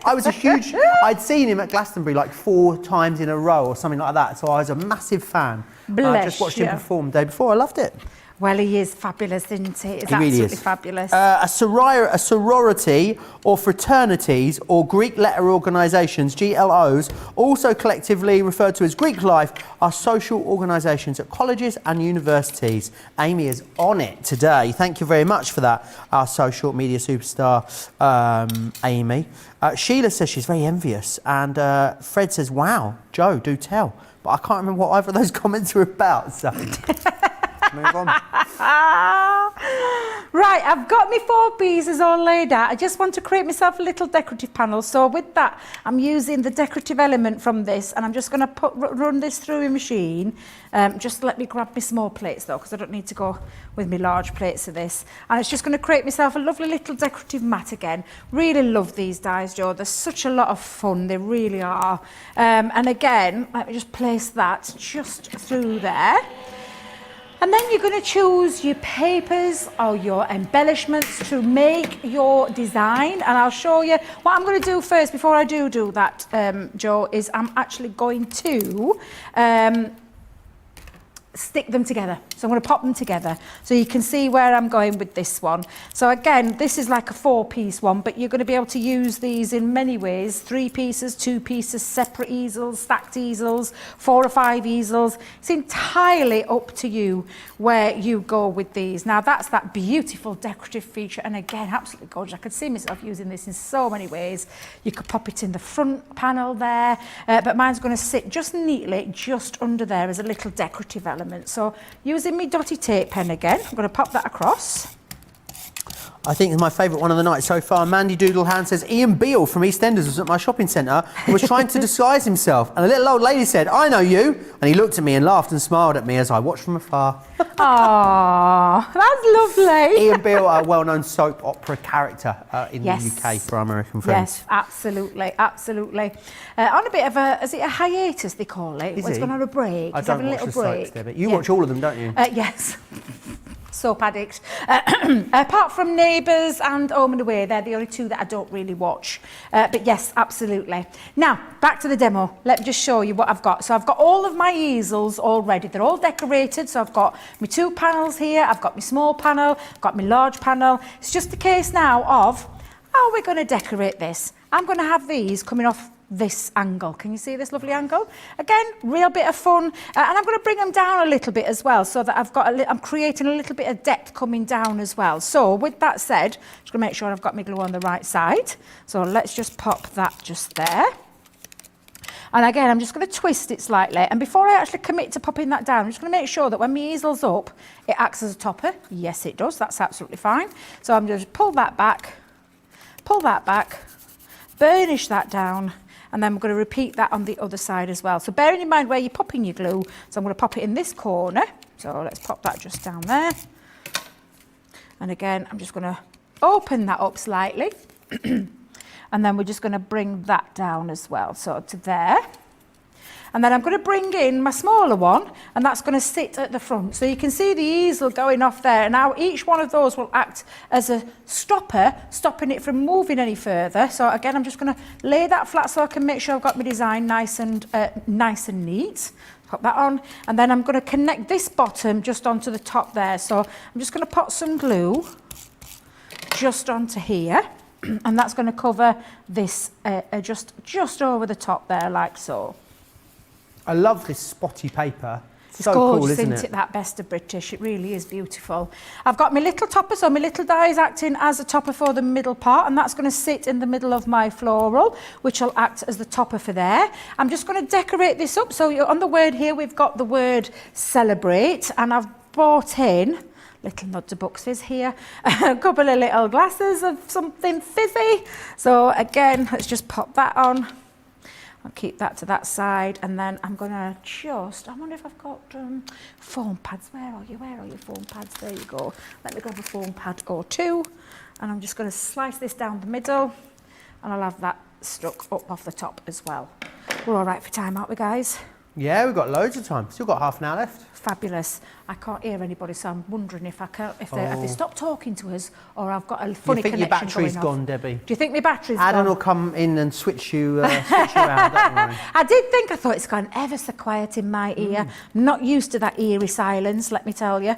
I was I'd seen him at Glastonbury 4 times in a row or something like that. So I was a massive fan. I just watched him perform the day before. I loved it. Well, he is fabulous, isn't he? He's He really absolutely is. fabulous. A sorority or fraternities or Greek letter organisations, GLOs, also collectively referred to as Greek life, are social organisations at colleges and universities. Amy is on it today. Thank you very much for that, our social media superstar, Amy. Sheila says she's very envious, and Fred says, wow, Joe, do tell. But I can't remember what either of those comments were about, so... Move on. Right, I've got my 4 pieces all laid out. I just want to create myself a little decorative panel. So with that, I'm using the decorative element from this, and I'm just going to run this through a machine. Just let me grab my small plates though, because I don't need to go with my large plates of this. And it's just going to create myself a lovely little decorative mat again. Really love these dies, Joe. They're such a lot of fun. They really are. And again, let me just place that just through there. And then you're going to choose your papers or your embellishments to make your design. And I'll show you what I'm going to do first before I do that, Joe, is I'm actually going to stick them together. So I'm going to pop them together so you can see where I'm going with this one. So again, this is like a 4-piece one, but you're going to be able to use these in many ways. 3 pieces, 2 pieces, separate easels, stacked easels, 4 or 5 easels. It's entirely up to you where you go with these. Now that's that beautiful decorative feature, and again, absolutely gorgeous. I could see myself using this in so many ways. You could pop it in the front panel there, but mine's going to sit just neatly just under there as a little decorative element. So using my dotty tape pen again, I'm going to pop that across. I think it's my favourite one of the night so far. Mandy Doodlehand says, Ian Beale from EastEnders was at my shopping centre and was trying to disguise himself. And a little old lady said, I know you. And he looked at me and laughed and smiled at me as I watched from afar. Aww, that's lovely. Ian Beale, a well-known soap opera character in the UK for our American friends. Yes, absolutely, absolutely. On a bit of a, is it a hiatus they call it? Is It's he? going on a break. I He's don't having a watch little the break. soaps, Debbie. You watch all of them, don't you? Yes. Soap addict. Apart from Neighbours and Home and Away, they're the only 2 that I don't really watch. But yes, absolutely. Now, back to the demo. Let me just show you what I've got. So I've got all of my easels all ready. They're all decorated. So I've got my 2 panels here. I've got my small panel. I've got my large panel. It's just a case now of how we're going to decorate this. I'm going to have these coming off this angle. Can you see this lovely angle? Again, real bit of fun. And I'm going to bring them down a little bit as well, so that I've got I'm creating a little bit of depth coming down as well. So with that said, just going to make sure I've got my glue on the right side. So let's just pop that just there. And again, I'm just going to twist it slightly. And before I actually commit to popping that down, I'm just going to make sure that when my easel's up, it acts as a topper. Yes, it does. That's absolutely fine. So I'm just pull that back, burnish that down, and then we're going to repeat that on the other side as well. So bearing in mind where you're popping your glue, so I'm going to pop it in this corner. So let's pop that just down there. And again, I'm just going to open that up slightly. And then we're just going to bring that down as well, so to there. And then I'm going to bring in my smaller one, and that's going to sit at the front. So you can see the easel going off there. Now each one of those will act as a stopper, stopping it from moving any further. So again, I'm just going to lay that flat so I can make sure I've got my design nice and neat. Pop that on, and then I'm going to connect this bottom just onto the top there. So I'm just going to put some glue just onto here, and that's going to cover this just over the top there, like so. I love this spotty paper. It's so gorgeous, cool, isn't it? That best of British. It really is beautiful. I've got my little topper, so my little die is acting as a topper for the middle part, and that's going to sit in the middle of my floral, which will act as the topper for there. I'm just going to decorate this up. So on the word here, we've got the word celebrate, and I've brought in little nod to Bucks Fizz here, a couple of little glasses of something fizzy. So again, let's just pop that on. I'll keep that to that side, and then I'm going to just, I wonder if I've got foam pads. Where are you? Where are your foam pads? There you go. Let me grab a foam pad or 2, and I'm just going to slice this down the middle, and I'll have that stuck up off the top as well. We're all right for time, aren't we, guys? Yeah, we've got loads of time. Still got half an hour left. Fabulous. I can't hear anybody, so I'm wondering if they stop talking to us, or I've got a funny connection going off. You think your battery's gone, Debbie? Do you think my battery's gone? Adam will come in and switch you around, don't worry. I thought it's gone ever so quiet in my ear. I'm not used to that eerie silence, let me tell you.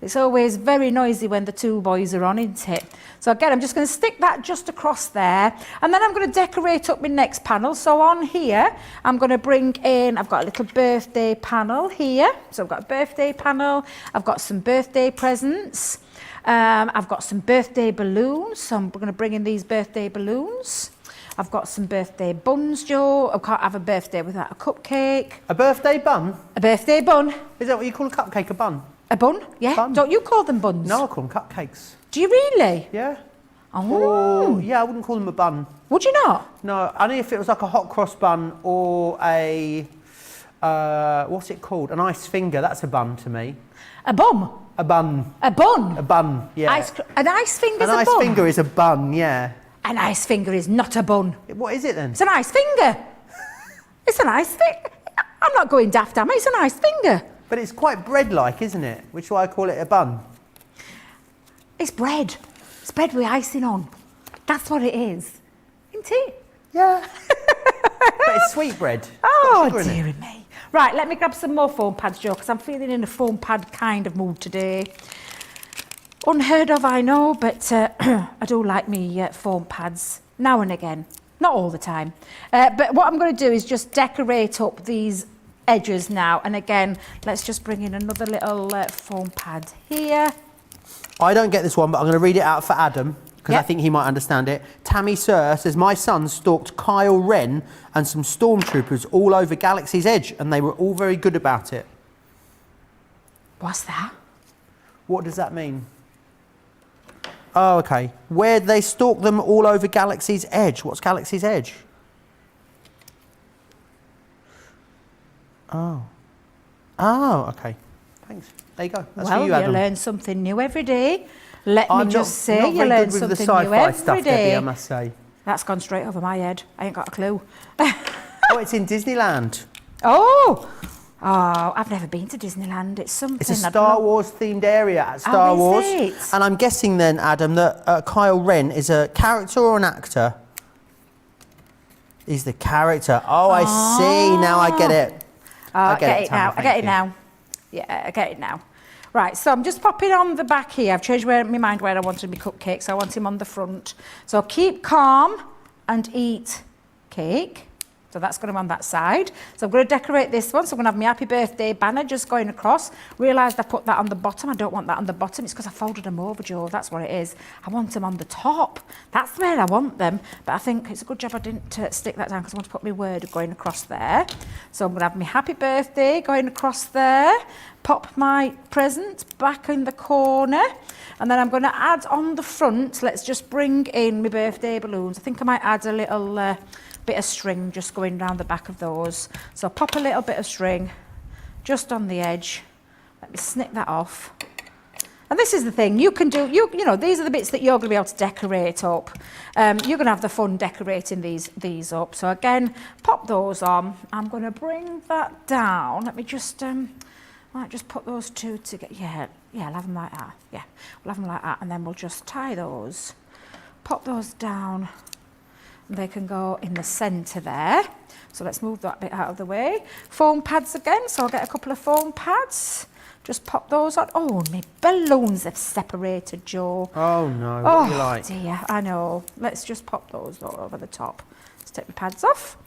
It's always very noisy when the 2 boys are on, isn't it? So again, I'm just going to stick that just across there, and then I'm going to decorate up my next panel. So on here, I'm going to bring in, I've got a little birthday panel here. So I've got a birthday panel, I've got some birthday presents, I've got some birthday balloons. So I'm going to bring in these birthday balloons. I've got some birthday buns, Joe. I can't have a birthday without a cupcake. A birthday bun? A birthday bun. Is that what you call a cupcake, a bun? A bun? Yeah. Bun. Don't you call them buns? No, I call them cupcakes. Do you really? Yeah. Oh. Yeah, I wouldn't call them a bun. Would you not? No, only if it was like a hot cross bun or a, what's it called? An ice finger. That's a bun to me. A bum? A bun. A bun? A bun, yeah. An ice finger's An a ice bun? finger is a bun, yeah. An ice finger is not a bun. What is it then? It's an ice finger. It's an ice finger. I'm not going daft, am I? It's an ice finger. But it's quite bread-like, isn't it? Which is why I call it a bun. It's bread. It's bread with icing on. That's what it is. Isn't it? Yeah. But it's sweetbread. Oh, dearie me. Right, let me grab some more foam pads, Joe, because I'm feeling in a foam pad kind of mood today. Unheard of, I know, but I do like me foam pads now and again. Not all the time. But what I'm going to do is just decorate up these edges now. And again, let's just bring in another little foam pad here. I don't get this one, but I'm going to read it out for Adam, because I think he might understand it. Tammy Sir says, my son stalked Kyle Wren and some stormtroopers all over Galaxy's Edge, and they were all very good about it. What's that? What does that mean? Oh, okay. Where they stalk them all over Galaxy's Edge. What's Galaxy's Edge? Oh. Oh, okay. Thanks. There you go. That's well, for you, Adam. learn something new every day. Let me just say, not you very learn good with something the new sci-fi every stuff, day. Debbie, I must say. That's gone straight over my head. I ain't got a clue. Oh, it's in Disneyland. Oh, I've never been to Disneyland. It's something. It's a Star Wars themed area at Star Wars. It? And I'm guessing then, Adam, that Kyle Wren is a character or an actor? He's the character. Oh, I see. Now I get it. I get it now. I get it now. Yeah, I get it now. Right, so I'm just popping on the back here. I've changed my mind where I wanted my cupcakes. I want him on the front. So keep calm and eat cake. So that's going to be on that side. So I'm going to decorate this one. So I'm going to have my happy birthday banner just going across. Realised I put that on the bottom. I don't want that on the bottom. It's because I folded them over, Joe. That's what it is. I want them on the top. That's where I want them. But I think it's a good job I didn't stick that down because I want to put my word going across there. So I'm going to have my happy birthday going across there. Pop my present back in the corner. And then I'm going to add on the front, let's just bring in my birthday balloons. I think I might add a little bit of string just going down the back of those. So pop a little bit of string just on the edge. Let me snip that off. And this is the thing, you can do, you know, these are the bits that you're going to be able to decorate up. You're going to have the fun decorating these up. So again, pop those on. I'm going to bring that down. Let me just, might just put those two together. Yeah, I'll have them like that. Yeah, we'll have them like that. And then we'll just tie those, pop those down. They can go in the centre there. So let's move that bit out of the way. Foam pads again, so I'll get a couple of foam pads. Just pop those on. Oh, my balloons have separated, Joe. Oh no, what do you like? Oh dear, I know. Let's just pop those all over the top. Let's take the pads off.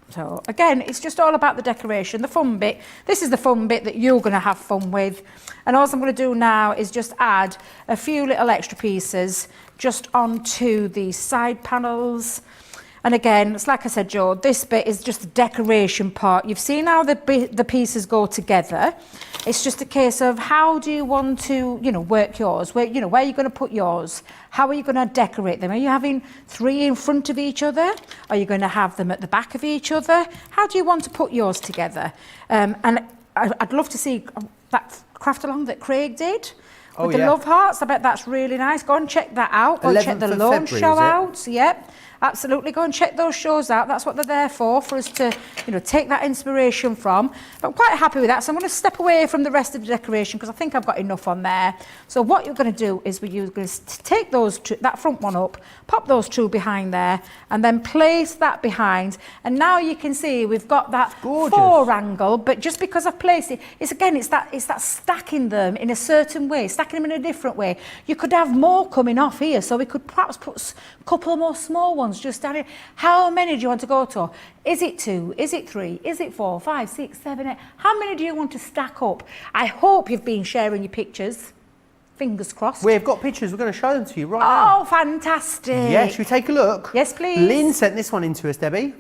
So again, it's just all about the decoration, the fun bit. This is the fun bit that you're going to have fun with. And all I'm going to do now is just add a few little extra pieces just onto the side panels. And again, it's like I said, Joe, this bit is just the decoration part. You've seen how the pieces go together. It's just a case of how do you want to, you know, work yours? Where are you going to put yours? How are you going to decorate them? Are you having 3 in front of each other? Are you going to have them at the back of each other? How do you want to put yours together? And I'd love to see that craft along that Craig did. With the love hearts. I bet that's really nice. Go and check that out. Go and check the launch show out. Yep. Absolutely, go and check those shows out. That's what they're there for us to, you know, take that inspiration from. But I'm quite happy with that, so I'm going to step away from the rest of the decoration because I think I've got enough on there. So what you're going to do is you're going to take those two, that front one up, pop those 2 behind there, and then place that behind. And now you can see we've got that 4 angle, but just because I've placed it, it's that stacking them in a certain way, stacking them in a different way. You could have more coming off here, so we could perhaps put a couple more small ones just down here. How many do you want to go to? Is it 2? Is it 3? Is it 4, 5, 6, 7, 8? How many do you want to stack up? I hope you've been sharing your pictures. Fingers crossed. We've got pictures. We're going to show them to you right now. Oh, fantastic. Yeah, should we take a look? Yes, please. Lynn sent this one in to us, Debbie.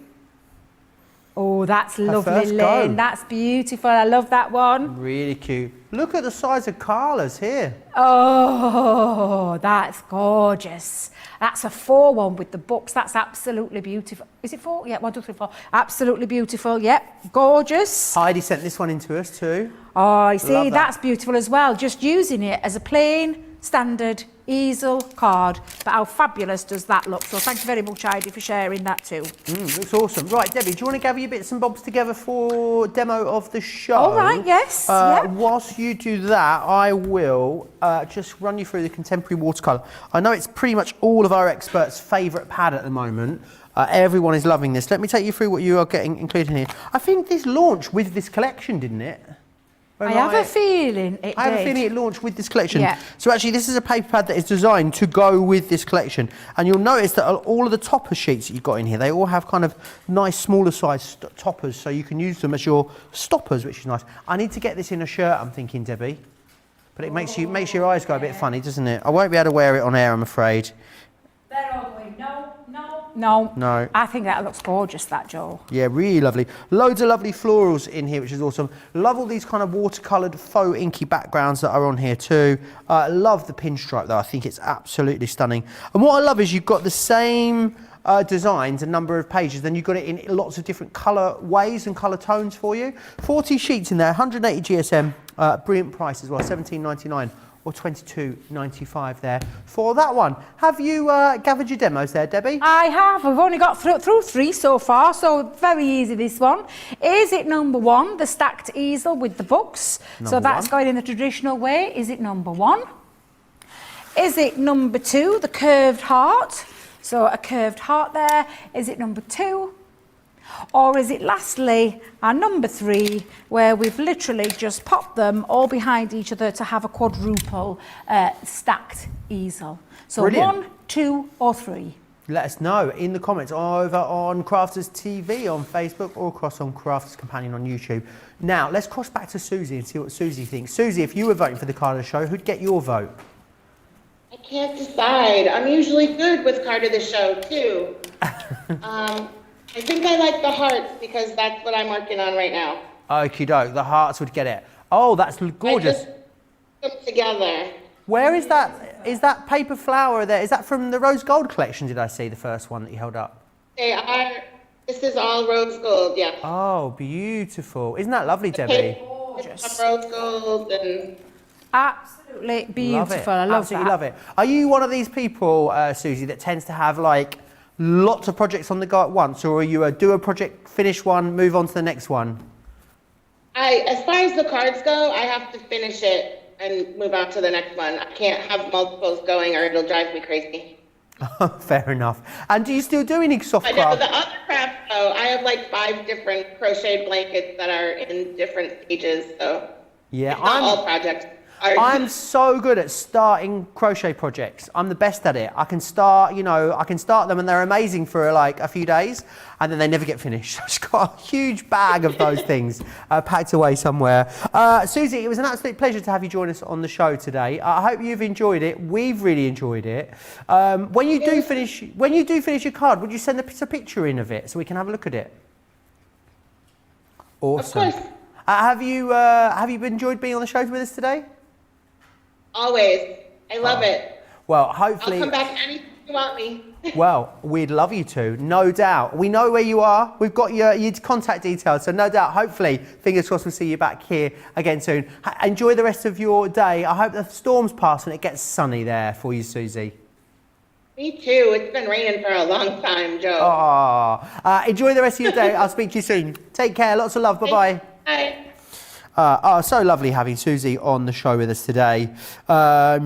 Oh, that's lovely, first go. Lynn. That's beautiful. I love that one. Really cute. Look at the size of Carla's here. Oh, that's gorgeous. That's a 4 one with the books. That's absolutely beautiful. Is it 4? Yeah, 1, 2, 3, 4. Absolutely beautiful. Yep, gorgeous. Heidi sent this one in to us too. Oh, I see. Love that. That's beautiful as well. Just using it as a plain, standard easel card. But how fabulous does that look? So thank you very much, Heidi, for sharing that too. Looks awesome. Right, Debbie, do you want to gather your bits and bobs together for demo of the show? All right, yes. Yeah. Whilst you do that, I will just run you through the contemporary watercolour. I know it's pretty much all of our experts' favourite pad at the moment. Everyone is loving this. Let me take you through what you are getting included in here. I think this launched with this collection, didn't it? I have a feeling it I have a did. feeling it launched with this collection. Yeah. So actually this is a paper pad that is designed to go with this collection. And you'll notice that all of the topper sheets that you've got in here, they all have kind of nice smaller size toppers, so you can use them as your stoppers, which is nice. I need to get this in a shirt, I'm thinking, Debbie. But it makes your eyes go a bit funny, doesn't it? I won't be able to wear it on air, I'm afraid. They're all going, no. I think that looks gorgeous, that, Joel. Yeah, really lovely. Loads of lovely florals in here, which is awesome. Love all these kind of watercoloured faux inky backgrounds that are on here too. Love the pinstripe though. I think it's absolutely stunning. And what I love is you've got the same designs, a number of pages, then you've got it in lots of different colour ways and colour tones for you. 40 sheets in there, 180 GSM, brilliant price as well, $17.99. Or $22.95 there for that one. Have you gathered your demos there, Debbie? I have. We've only got through 3 so far, so very easy this one. Is it number 1, the stacked easel with the books? So that's going in the traditional way. Is it number 1? Is it number 2, the curved heart? So a curved heart there. Is it number 2? Or is it lastly our number 3, where we've literally just popped them all behind each other to have a quadruple stacked easel? So Brilliant. 1, 2 or 3. Let us know in the comments over on Crafters TV on Facebook or across on Crafters Companion on YouTube. Now, let's cross back to Suzie and see what Suzie thinks. Suzie, if you were voting for the card of the show, who'd get your vote? I can't decide. I'm usually good with card of the show, too. I think I like the hearts because that's what I'm working on right now. Okie doke, the hearts would get it. Oh, that's gorgeous. I just put them together. Where is that? Is that paper flower there? Is that from the Rose Gold collection, did I see, the first one that you held up? They are. This is all rose gold, yeah. Oh, beautiful. Isn't that lovely, Debbie? Gorgeous. Rose gold and... Absolutely beautiful. I love Absolutely that. love it. Are you one of these people, Suzie, that tends to have like lots of projects on the go at once, or are you do a project, finish one, move on to the next one? As far as the cards go, I have to finish it and move on to the next one. I can't have multiples going or it'll drive me crazy. Fair enough. And do you still do any soft But no, craft? the other craft though, I have like 5 different crocheted blankets that are in different stages, so Yeah, it's not all projects. I'm so good at starting crochet projects. I'm the best at it. I can start, I can start them and they're amazing for like a few days and then they never get finished. I've just got a huge bag of those things packed away somewhere. Suzie, it was an absolute pleasure to have you join us on the show today. I hope you've enjoyed it. We've really enjoyed it. When you do finish your card, would you send us a picture in of it so we can have a look at it? Awesome. Of course. Have you enjoyed being on the show with us today? Always. I love it. Well, hopefully... I'll come back anytime you want me. Well, we'd love you to, no doubt. We know where you are. We've got your contact details, so no doubt, hopefully, fingers crossed, we'll see you back here again soon. Enjoy the rest of your day. I hope the storms pass and it gets sunny there for you, Suzie. Me too. It's been raining for a long time, Joe. Oh, enjoy the rest of your day. I'll speak to you soon. Take care. Lots of love. Bye-bye. Bye. So lovely having Suzie on the show with us today. Now,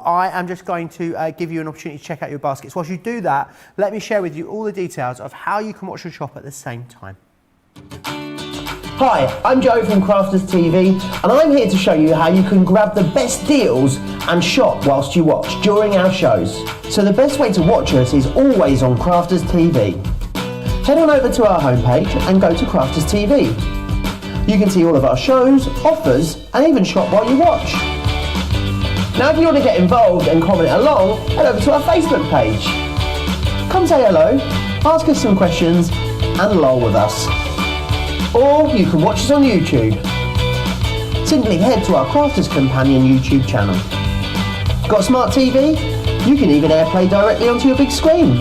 I am just going to give you an opportunity to check out your baskets. Whilst you do that, let me share with you all the details of how you can watch your shop at the same time. Hi, I'm Joe from Crafters TV, and I'm here to show you how you can grab the best deals and shop whilst you watch during our shows. So the best way to watch us is always on Crafters TV. Head on over to our homepage and go to Crafters TV. You can see all of our shows, offers, and even shop while you watch. Now if you want to get involved and comment along, head over to our Facebook page. Come say hello, ask us some questions, and lol with us. Or you can watch us on YouTube. Simply head to our Crafters Companion YouTube channel. Got a smart TV? You can even AirPlay directly onto your big screen.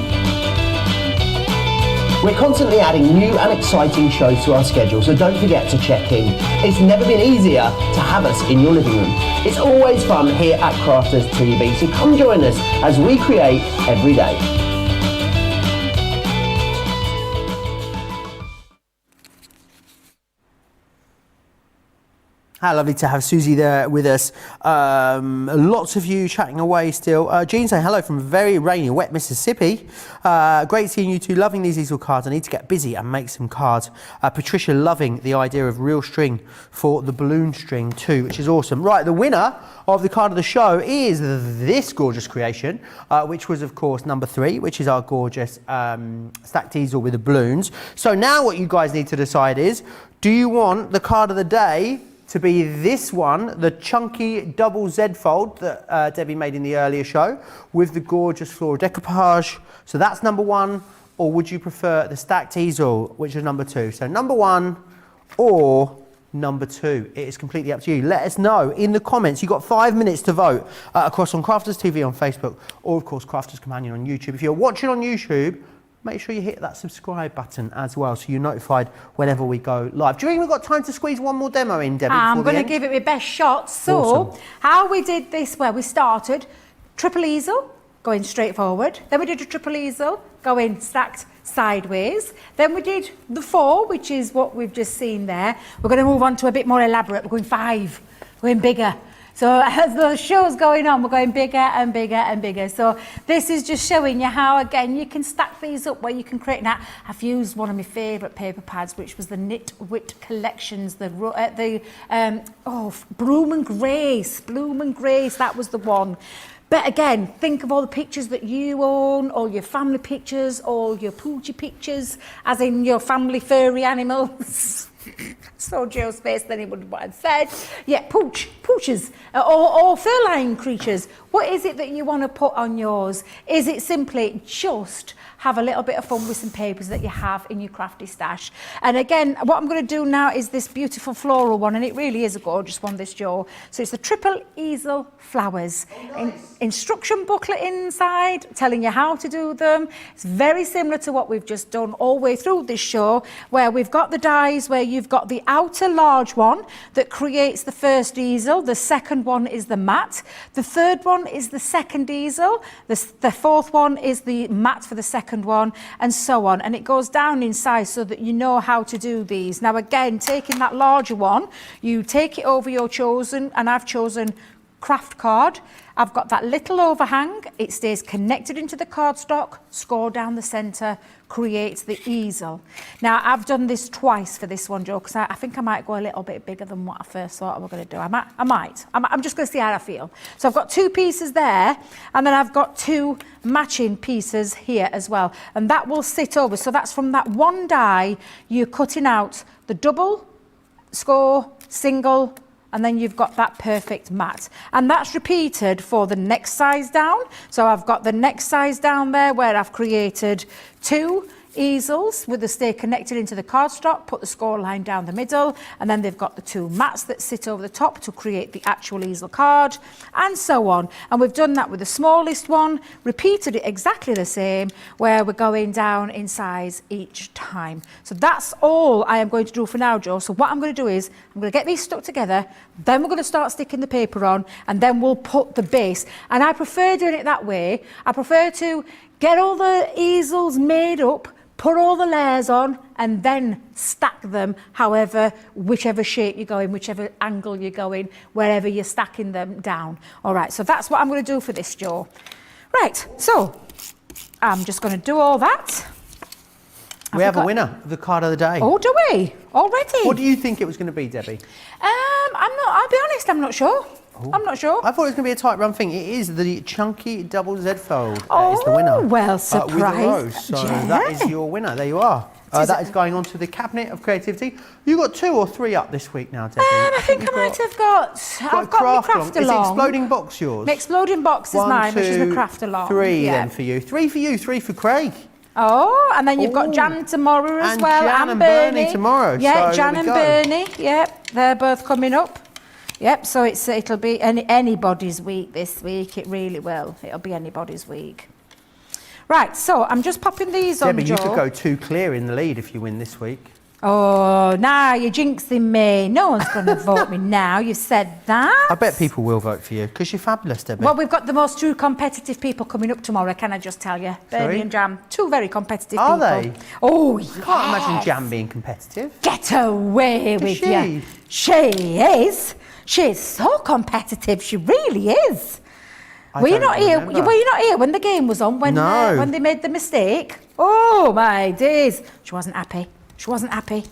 We're constantly adding new and exciting shows to our schedule, so don't forget to check in. It's never been easier to have us in your living room. It's always fun here at Crafters TV, so come join us as we create every day. How lovely to have Suzie there with us. Lots of you chatting away still. Jean saying hello from very rainy, wet Mississippi. Great seeing you two, loving these easel cards. I need to get busy and make some cards. Patricia loving the idea of real string for the balloon string too, which is awesome. Right, the winner of the card of the show is this gorgeous creation, which was of course number 3, which is our gorgeous stacked easel with the balloons. So now what you guys need to decide is, do you want the card of the day to be this one, the chunky double Z fold that Debbie made in the earlier show with the gorgeous floral decoupage? So that's number 1, or would you prefer the stacked easel, which is number 2? So number 1 or number 2. It is completely up to you. Let us know in the comments. You've got 5 minutes to vote across on Crafters TV on Facebook, or of course Crafters Companion on YouTube. If you're watching on YouTube, make sure you hit that subscribe button as well so you're notified whenever we go live. Do you think we've got time to squeeze one more demo in, Debbie? I'm going to give it my best shot. So, awesome. How we did this, where we started, triple easel, going straight forward. Then we did a triple easel, going stacked sideways. Then we did the 4, which is what we've just seen there. We're going to move on to a bit more elaborate. We're going 5, going bigger. So as the show's going on, we're going bigger and bigger and bigger. So this is just showing you how, again, you can stack these up where you can create that. I've used one of my favourite paper pads, which was the Knit Wit Collections, Bloom and Grace, that was the one. But again, think of all the pictures that you own, all your family pictures, all your poochie pictures, as in your family furry animals. So Joe's face, then he would have what I'd said. Yeah, pooches, or fur-lined creatures. What is it that you want to put on yours? Is it simply just have a little bit of fun with some papers that you have in your crafty stash? And again, what I'm going to do now is this beautiful floral one, and it really is a gorgeous one, this Joe. So it's the triple easel flowers. Oh, nice. Instruction booklet inside, telling you how to do them. It's very similar to what we've just done all the way through this show, where we've got the dies, where you've got the outer large one that creates the first easel, the second one is the mat, the third one is the second easel, the fourth one is the mat for the second one, and so on. And it goes down in size so that you know how to do these. Now again, taking that larger one, you take it over your chosen, and I've chosen craft card. I've got that little overhang, it stays connected into the cardstock, score down the centre, creates the easel. Now I've done this twice for this one, Joe, because I think I might go a little bit bigger than what I first thought I was going to do. I'm just going to see how I feel. So I've got 2 pieces there, and then I've got 2 matching pieces here as well, and that will sit over. So that's from that one die, you're cutting out the double, score, single, and then you've got that perfect mat. And that's repeated for the next size down. So I've got the next size down there where I've created 2 easels with the stay connected into the cardstock, put the score line down the middle, and then they've got the 2 mats that sit over the top to create the actual easel card, and so on. And we've done that with the smallest one, repeated it exactly the same, where we're going down in size each time. So that's all I am going to do for now, Joe. So what I'm going to do is, I'm going to get these stuck together, then we're going to start sticking the paper on, and then we'll put the base. And I prefer doing it that way. I prefer to get all the easels made up, put all the layers on, and then stack them whichever shape you're going, whichever angle you're going, wherever you're stacking them down. All right, so that's what I'm going to do for this, Joe. Right, so I'm just going to do all that. We have a winner of the card of the day. Oh, do we? Already? What do you think it was going to be, Debbie? I'll be honest, I'm not sure. I'm not sure. I thought it was going to be a tight run thing. It is the chunky double Z fold. That is the winner. Well, surprise. With a rose. So that is your winner. There you are. That is going on to the cabinet of creativity. You got 2 or 3 up this week now, Debbie. I think I might have got. I've got my craft along. Is the exploding box yours? My exploding box is mine, which is my craft along. 3 then for you. 3 for you, 3 for Craig. Oh, and then you've got Jan tomorrow as and well, Jan and Bernie tomorrow. Yeah, so Jan and Bernie. Yep, they're both coming up. Yep, so it'll be anybody's week this week. It really will. It'll be anybody's week. Right, so I'm just popping these on, Debbie, Joe. you could go 2 clear in the lead if you win this week. Oh, now you're jinxing me. No one's going to vote me now. You said that. I bet people will vote for you because you're fabulous, Debbie. Well, we've got the most true competitive people coming up tomorrow, can I just tell you? Sorry? Bernie and Jam, 2 very competitive Are people. they? Oh, I can't imagine Jan being competitive. Get away with she? you. She is. She's so competitive. She really is. Were you not here? Were you not here when the game was on? When No. When they made the mistake? Oh my days! She wasn't happy. She wasn't happy.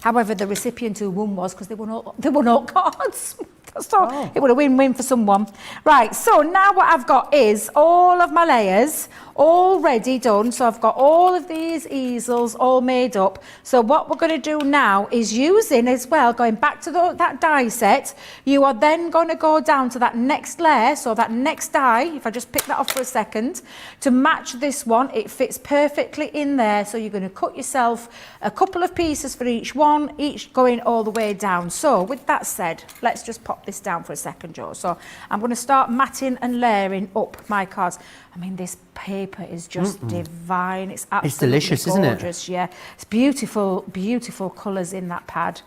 However, the recipient who won was because they won all cards. So it was a win-win for someone. Right, so now what I've got is all of my layers already done. So I've got all of these easels all made up. So what we're going to do now is using as well, going back to that die set, you are then going to go down to that next layer, so that next die, if I just pick that off for a second, to match this one, it fits perfectly in there. So you're going to cut yourself a couple of pieces for each one, each going all the way down. So with that said, let's just pop this down for a second, Joe. So I'm going to start matting and layering up my cards. I mean, this paper is just divine. It's absolutely delicious, isn't it? gorgeous. Yeah, it's beautiful, beautiful colours in that pad.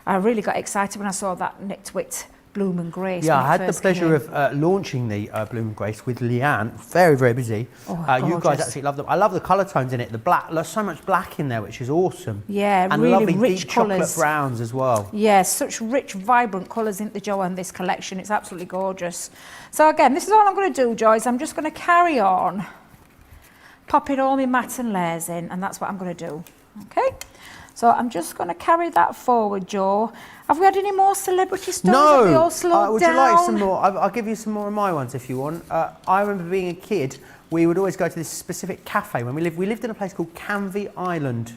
I really got excited when I saw that Knitwit Bloom and Grace. Yeah, when I it had the first pleasure came. of launching the Bloom and Grace with Leanne. Very, very busy. Oh, you guys gorgeous. absolutely love them. I love the colour tones in it. The black, there's so much black in there, which is awesome. Yeah, and really lovely rich deep chocolate colours. browns as well. Yeah, such rich, vibrant colours in the Joe and this collection. It's absolutely gorgeous. So again, this is all I'm going to do, Joe, is I'm just going to carry on popping all my mats and layers in, and that's what I'm going to do. Okay? So I'm just going to carry that forward, Joe. Have we had any more celebrity stories? Have we all slowed would down? you like some more? I'll give you some more of my ones if you want. I remember being a kid, we would always go to this specific cafe when we lived in a place called Canvey Island.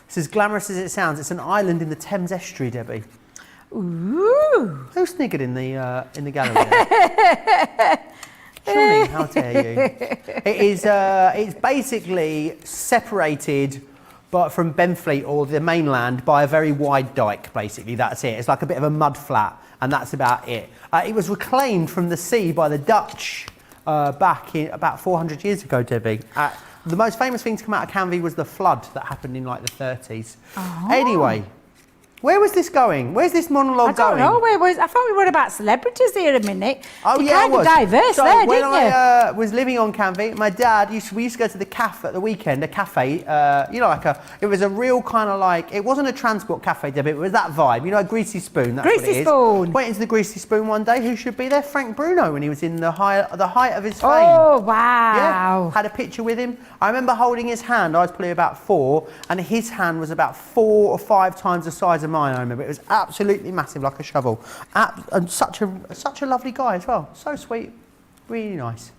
It's as glamorous as it sounds. It's an island in the Thames estuary, Debbie. Ooh. Who sniggered in the gallery there? Surely, how dare you? It's basically separated from Benfleet or the mainland by a very wide dike, basically. That's it. It's like a bit of a mud flat, and that's about it. It was reclaimed from the sea by the Dutch back in about 400 years ago, Debbie. The most famous thing to come out of Canvey was the flood that happened in like the 30s. Oh. Anyway, where was this going? Where's this monologue going? I don't know. I thought we were about celebrities here a minute. Oh, You're yeah, kind I of was. diverse So there, when didn't you? I was living on Canvey, my dad we used to go to the cafe at the weekend, a cafe, it was a real kind of like, it wasn't a transport cafe, Debbie, it was that vibe, you know, a Greasy Spoon, that's what it is. Greasy Spoon. Went into the Greasy Spoon one day, who should be there? Frank Bruno, when he was in the height of his fame. Oh, wow. Yeah, had a picture with him. I remember holding his hand, I was probably about 4, and his hand was about 4 or 5 times the size of mine, I remember. It was absolutely massive, like a shovel. And such a lovely guy as well. So sweet, really nice.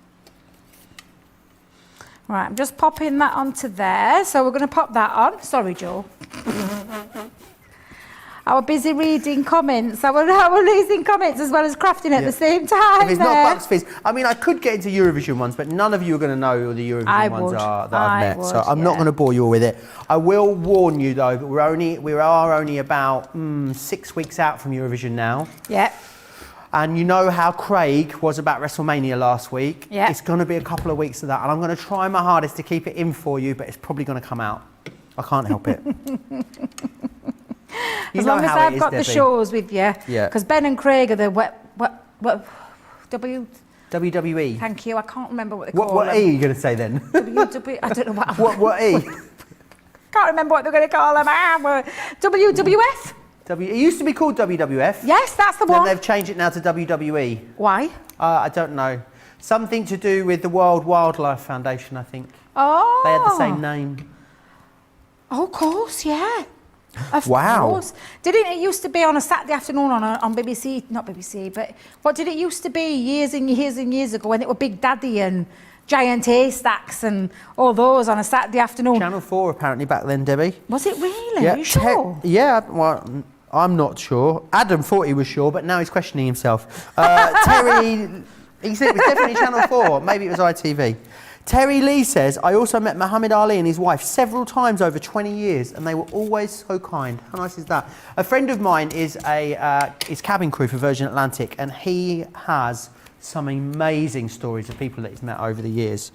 Right, I'm just popping that onto there. So we're going to pop that on. Sorry, Joe. I was busy reading comments. I was reading comments as well as crafting at the same time. If it's not Bucks Fizz, I mean, I could get into Eurovision ones, but none of you are going to know who the Eurovision ones are that I've met. So I'm not going to bore you all with it. I will warn you though, that we are only about 6 weeks out from Eurovision now. Yeah. And you know how Craig was about WrestleMania last week. Yeah. It's going to be a couple of weeks of that, and I'm going to try my hardest to keep it in for you, but it's probably going to come out. I can't help it. As long as I've got the shows with you. Yeah. Because Ben and Craig are the WWE. Thank you. I can't remember what they call What them. E are you going to say then? WW. I don't know what. What E? Can't remember what they're going to call them. WWF. It used to be called WWF. Yes, that's the Then one. they've changed it now to WWE. Why? I don't know. Something to do with the World Wildlife Foundation, I think. Oh. They had the same name. Oh, of course, yeah. Of Wow. course. Didn't it used to be on a Saturday afternoon on BBC, not BBC, but what did it used to be years and years and years ago when it were Big Daddy and Giant Haystacks and all those on a Saturday afternoon? Channel 4 apparently back then, Debbie. Was it really? Yeah. Are you sure? Yeah, well, I'm not sure. Adam thought he was sure, but now he's questioning himself. Terry, he said it was definitely Channel 4. Maybe it was ITV. Terry Lee says, I also met Muhammad Ali and his wife several times over 20 years, and they were always so kind. How nice is that? A friend of mine is cabin crew for Virgin Atlantic, and he has some amazing stories of people that he's met over the years,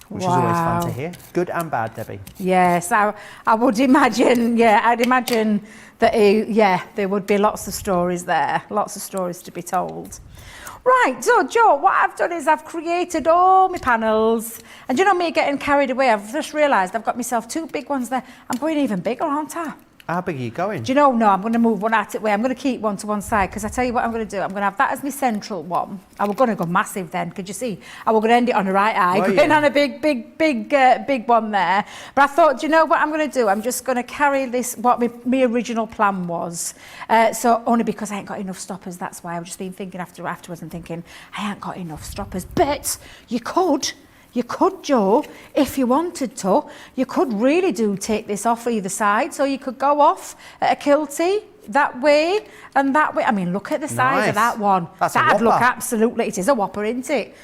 which is always fun to hear. Good and bad, Debbie. Yes, I would imagine, I'd imagine that, there would be lots of stories there, lots of stories to be told. Right, so Joe, what I've done is I've created all my panels, and you know me getting carried away, I've just realised I've got myself 2 big ones there. I'm going even bigger, aren't I? How big are you going? Do you know, no, I'm going to move one out of the way. I'm going to keep one to one side, because I tell you what I'm going to do. I'm going to have that as my central one. I was going to go massive then, could you see? I was going to end it on the right eye, going on a big one there. But I thought, do you know what I'm going to do? I'm just going to carry this, what my original plan was. So only because I ain't got enough stoppers, that's why. I've just been thinking afterwards and thinking, I ain't got enough stoppers. But you could, Joe, if you wanted to, you could really take this off either side. So you could go off at a kilty that way and that way. I mean, look at the size of that one. That'd look absolutely, it is a whopper, isn't it?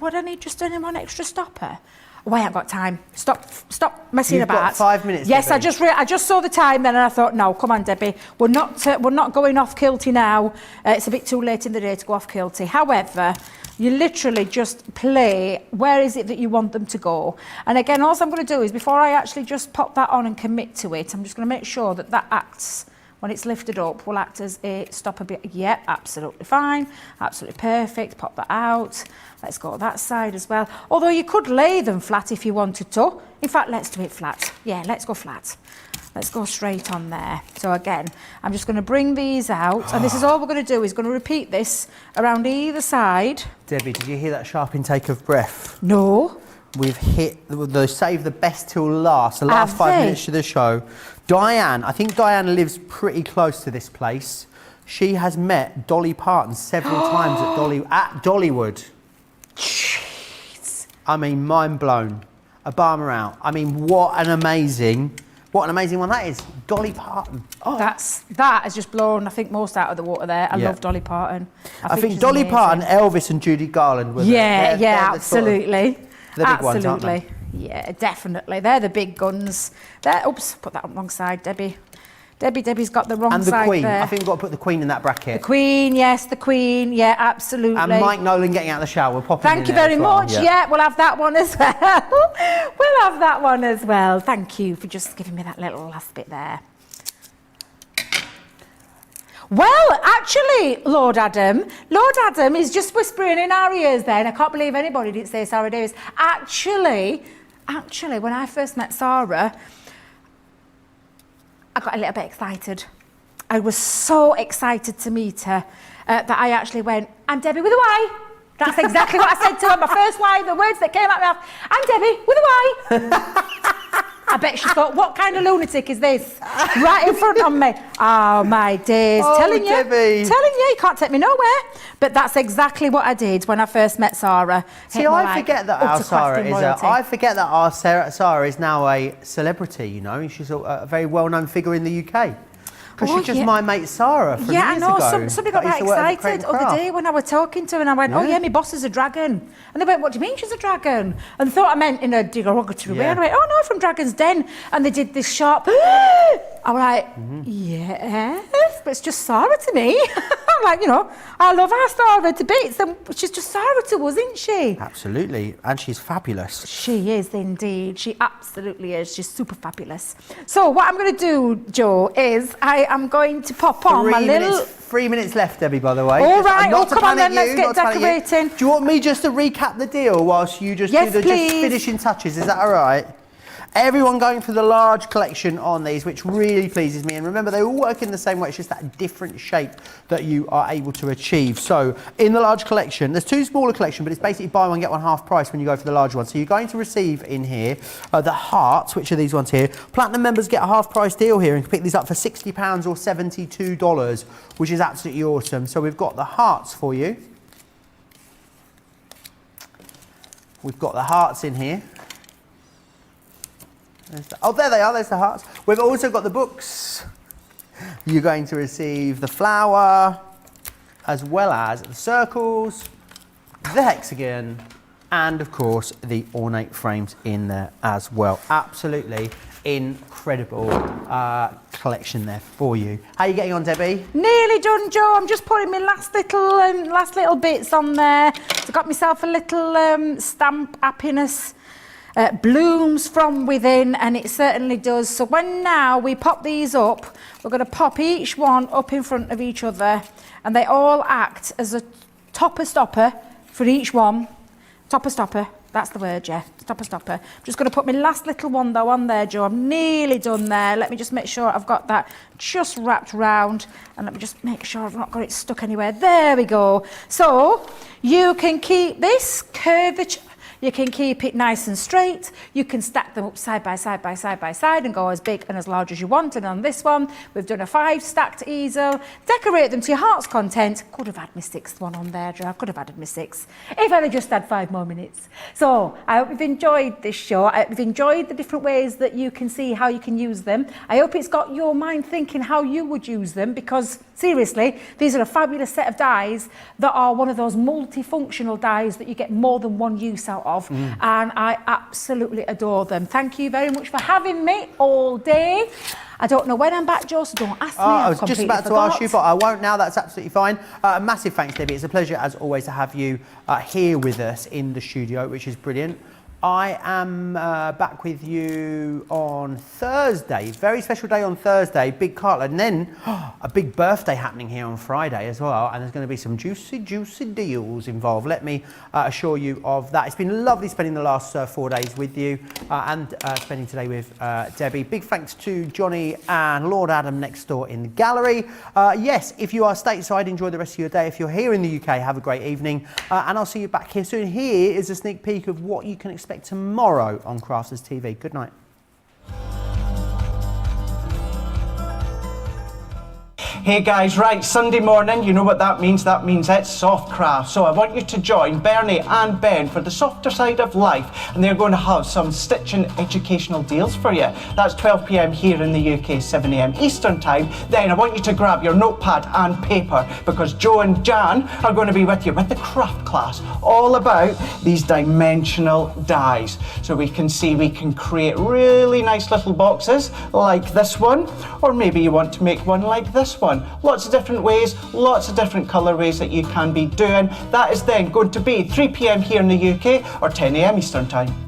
Would I need just one extra stopper? Oh, I haven't got time. Stop messing about. You've got 5 minutes. Yes, Debbie. I just saw the time then, and I thought, no, come on, Debbie, we're not going off kilty now. It's a bit too late in the day to go off kilty. However, you literally just play where is it that you want them to go. And again, all I'm going to do is before I actually just pop that on and commit to it, I'm just going to make sure that acts, when it's lifted up, will act as a stopper bit. Yep, absolutely fine, absolutely perfect. Pop that out. Let's go that side as well. Although you could lay them flat if you wanted to. In fact, let's do it flat. Yeah, let's go flat. Let's go straight on there. So again, I'm just going to bring these out, and this is all we're going to do, is going to repeat this around either side. Debbie, did you hear that sharp intake of breath? No. We've hit the save the best till last, the last 5 minutes of the show. Diane, I think Diane lives pretty close to this place. She has met Dolly Parton several times at Dollywood. Jeez. I mean, mind blown. Obama out. I mean, what an amazing one that is. Dolly Parton. Oh, that has just blown, I think, most out of the water there. I love Dolly Parton. I think Dolly Parton, Elvis and Judy Garland were they're absolutely. The big ones, aren't they? Yeah, definitely. They're the big guns. Oops, put that on the wrong side, Debbie. Debbie's got the wrong side there. And the Queen. I think we've got to put the Queen in that bracket. The Queen, yes, the Queen. Yeah, absolutely. And Mike Nolan getting out of the shower. Thank you very much. Yeah, we'll have that one as well. We'll have that one as well. Thank you for just giving me that little last bit there. Well, actually, Lord Adam is just whispering in our ears there, and I can't believe anybody didn't say Sarah Davis. Actually, when I first met Sarah, I got a little bit excited. I was so excited to meet her that I actually went, I'm Debbie with a Y. That's exactly what I said to her. My first Y, the words that came out of my mouth, I'm Debbie with a Y. I bet she thought, what kind of lunatic is this? Right in front of me. Oh, my days. Telling you, you can't take me nowhere. But that's exactly what I did when I first met Sarah. See, I forget that our Sarah is now a celebrity, you know. She's a very well-known figure in the UK. Because she's just my mate Sarah from years ago. Yeah, I know. Somebody got that excited the other day when I was talking to her, and I went, oh yeah, my boss is a dragon. And they went, what do you mean she's a dragon? And thought I meant in a derogatory way. And I went, oh no, from Dragon's Den. And they did this sharp, I was like, yes, but it's just Sarah to me. I'm like, you know, I love our Sarah to bits. And she's just Sarah to us, isn't she? Absolutely. And she's fabulous. She is indeed. She absolutely is. She's super fabulous. So what I'm going to do, Joe, is I'm going to pop on my little... 3 minutes left, Debbie, by the way. All right, come on then, let's get decorating. Do you want me just to recap the deal whilst you just do the just finishing touches? Is that all right? Everyone going for the large collection on these, which really pleases me. And remember, they all work in the same way. It's just that different shape that you are able to achieve. So in the large collection, there's 2 smaller collection, but it's basically buy one, get one half price when you go for the large one. So you're going to receive in here the hearts, which are these ones here. Platinum members get a half price deal here and can pick these up for £60 or $72, which is absolutely awesome. So we've got the hearts for you. We've got the hearts in here. Oh, there they are, there's the hearts. We've also got the books. You're going to receive the flower, as well as the circles, the hexagon, and of course the ornate frames in there as well. Absolutely incredible collection there for you. How are you getting on, Debbie? Nearly done, Joe. I'm just putting my last little bits on there. So got myself a little stamp happiness. Blooms from within, and it certainly does. So when now we pop these up, we're going to pop each one up in front of each other, and they all act as a topper stopper for each one. Topper stopper, that's the word, yeah. Topper stopper. I'm just going to put my last little one though on there, Joe. I'm nearly done there. Let me just make sure I've got that just wrapped round, and let me just make sure I've not got it stuck anywhere. There we go. So you can keep this curvature. You can keep it nice and straight. You can stack them up side by side by side by side and go as big and as large as you want. And on this one, we've done a 5 stacked easel. Decorate them to your heart's content. Could have had my 6th one on there, Joe. I could have added my 6th if I'd have just had 5 more minutes. So I hope you've enjoyed this show. I hope you've enjoyed the different ways that you can see how you can use them. I hope it's got your mind thinking how you would use them, because seriously, these are a fabulous set of dies that are one of those multifunctional dies that you get more than one use out of, and I absolutely adore them. Thank you very much for having me all day. I don't know when I'm back, Joe, so don't ask me. I was just about to ask you, but I won't now. That's absolutely fine. A massive thanks, Debbie. It's a pleasure, as always, to have you here with us in the studio, which is brilliant. I am back with you on Thursday. Very special day on Thursday, big Cartlet, and then a big birthday happening here on Friday as well. And there's going to be some juicy, juicy deals involved. Let me assure you of that. It's been lovely spending the last 4 days with you and spending today with Debbie. Big thanks to Johnny and Lord Adam next door in the gallery. Yes, if you are stateside, enjoy the rest of your day. If you're here in the UK, have a great evening. And I'll see you back here soon. Here is a sneak peek of what you can expect tomorrow on Crafters TV. Good night. Hey guys, right, Sunday morning, you know what that means? That means it's Soft Craft. So I want you to join Bernie and Ben for the softer side of life, and they're going to have some stitching educational deals for you. That's 12 p.m. here in the UK, 7 a.m. Eastern Time. Then I want you to grab your notepad and paper, because Joe and Jan are going to be with you with the craft class, all about these dimensional dies. So we can see we can create really nice little boxes like this one, or maybe you want to make one like this one. Lots of different ways, lots of different colourways that you can be doing. That is then going to be 3 p.m. here in the UK or 10 a.m. Eastern Time.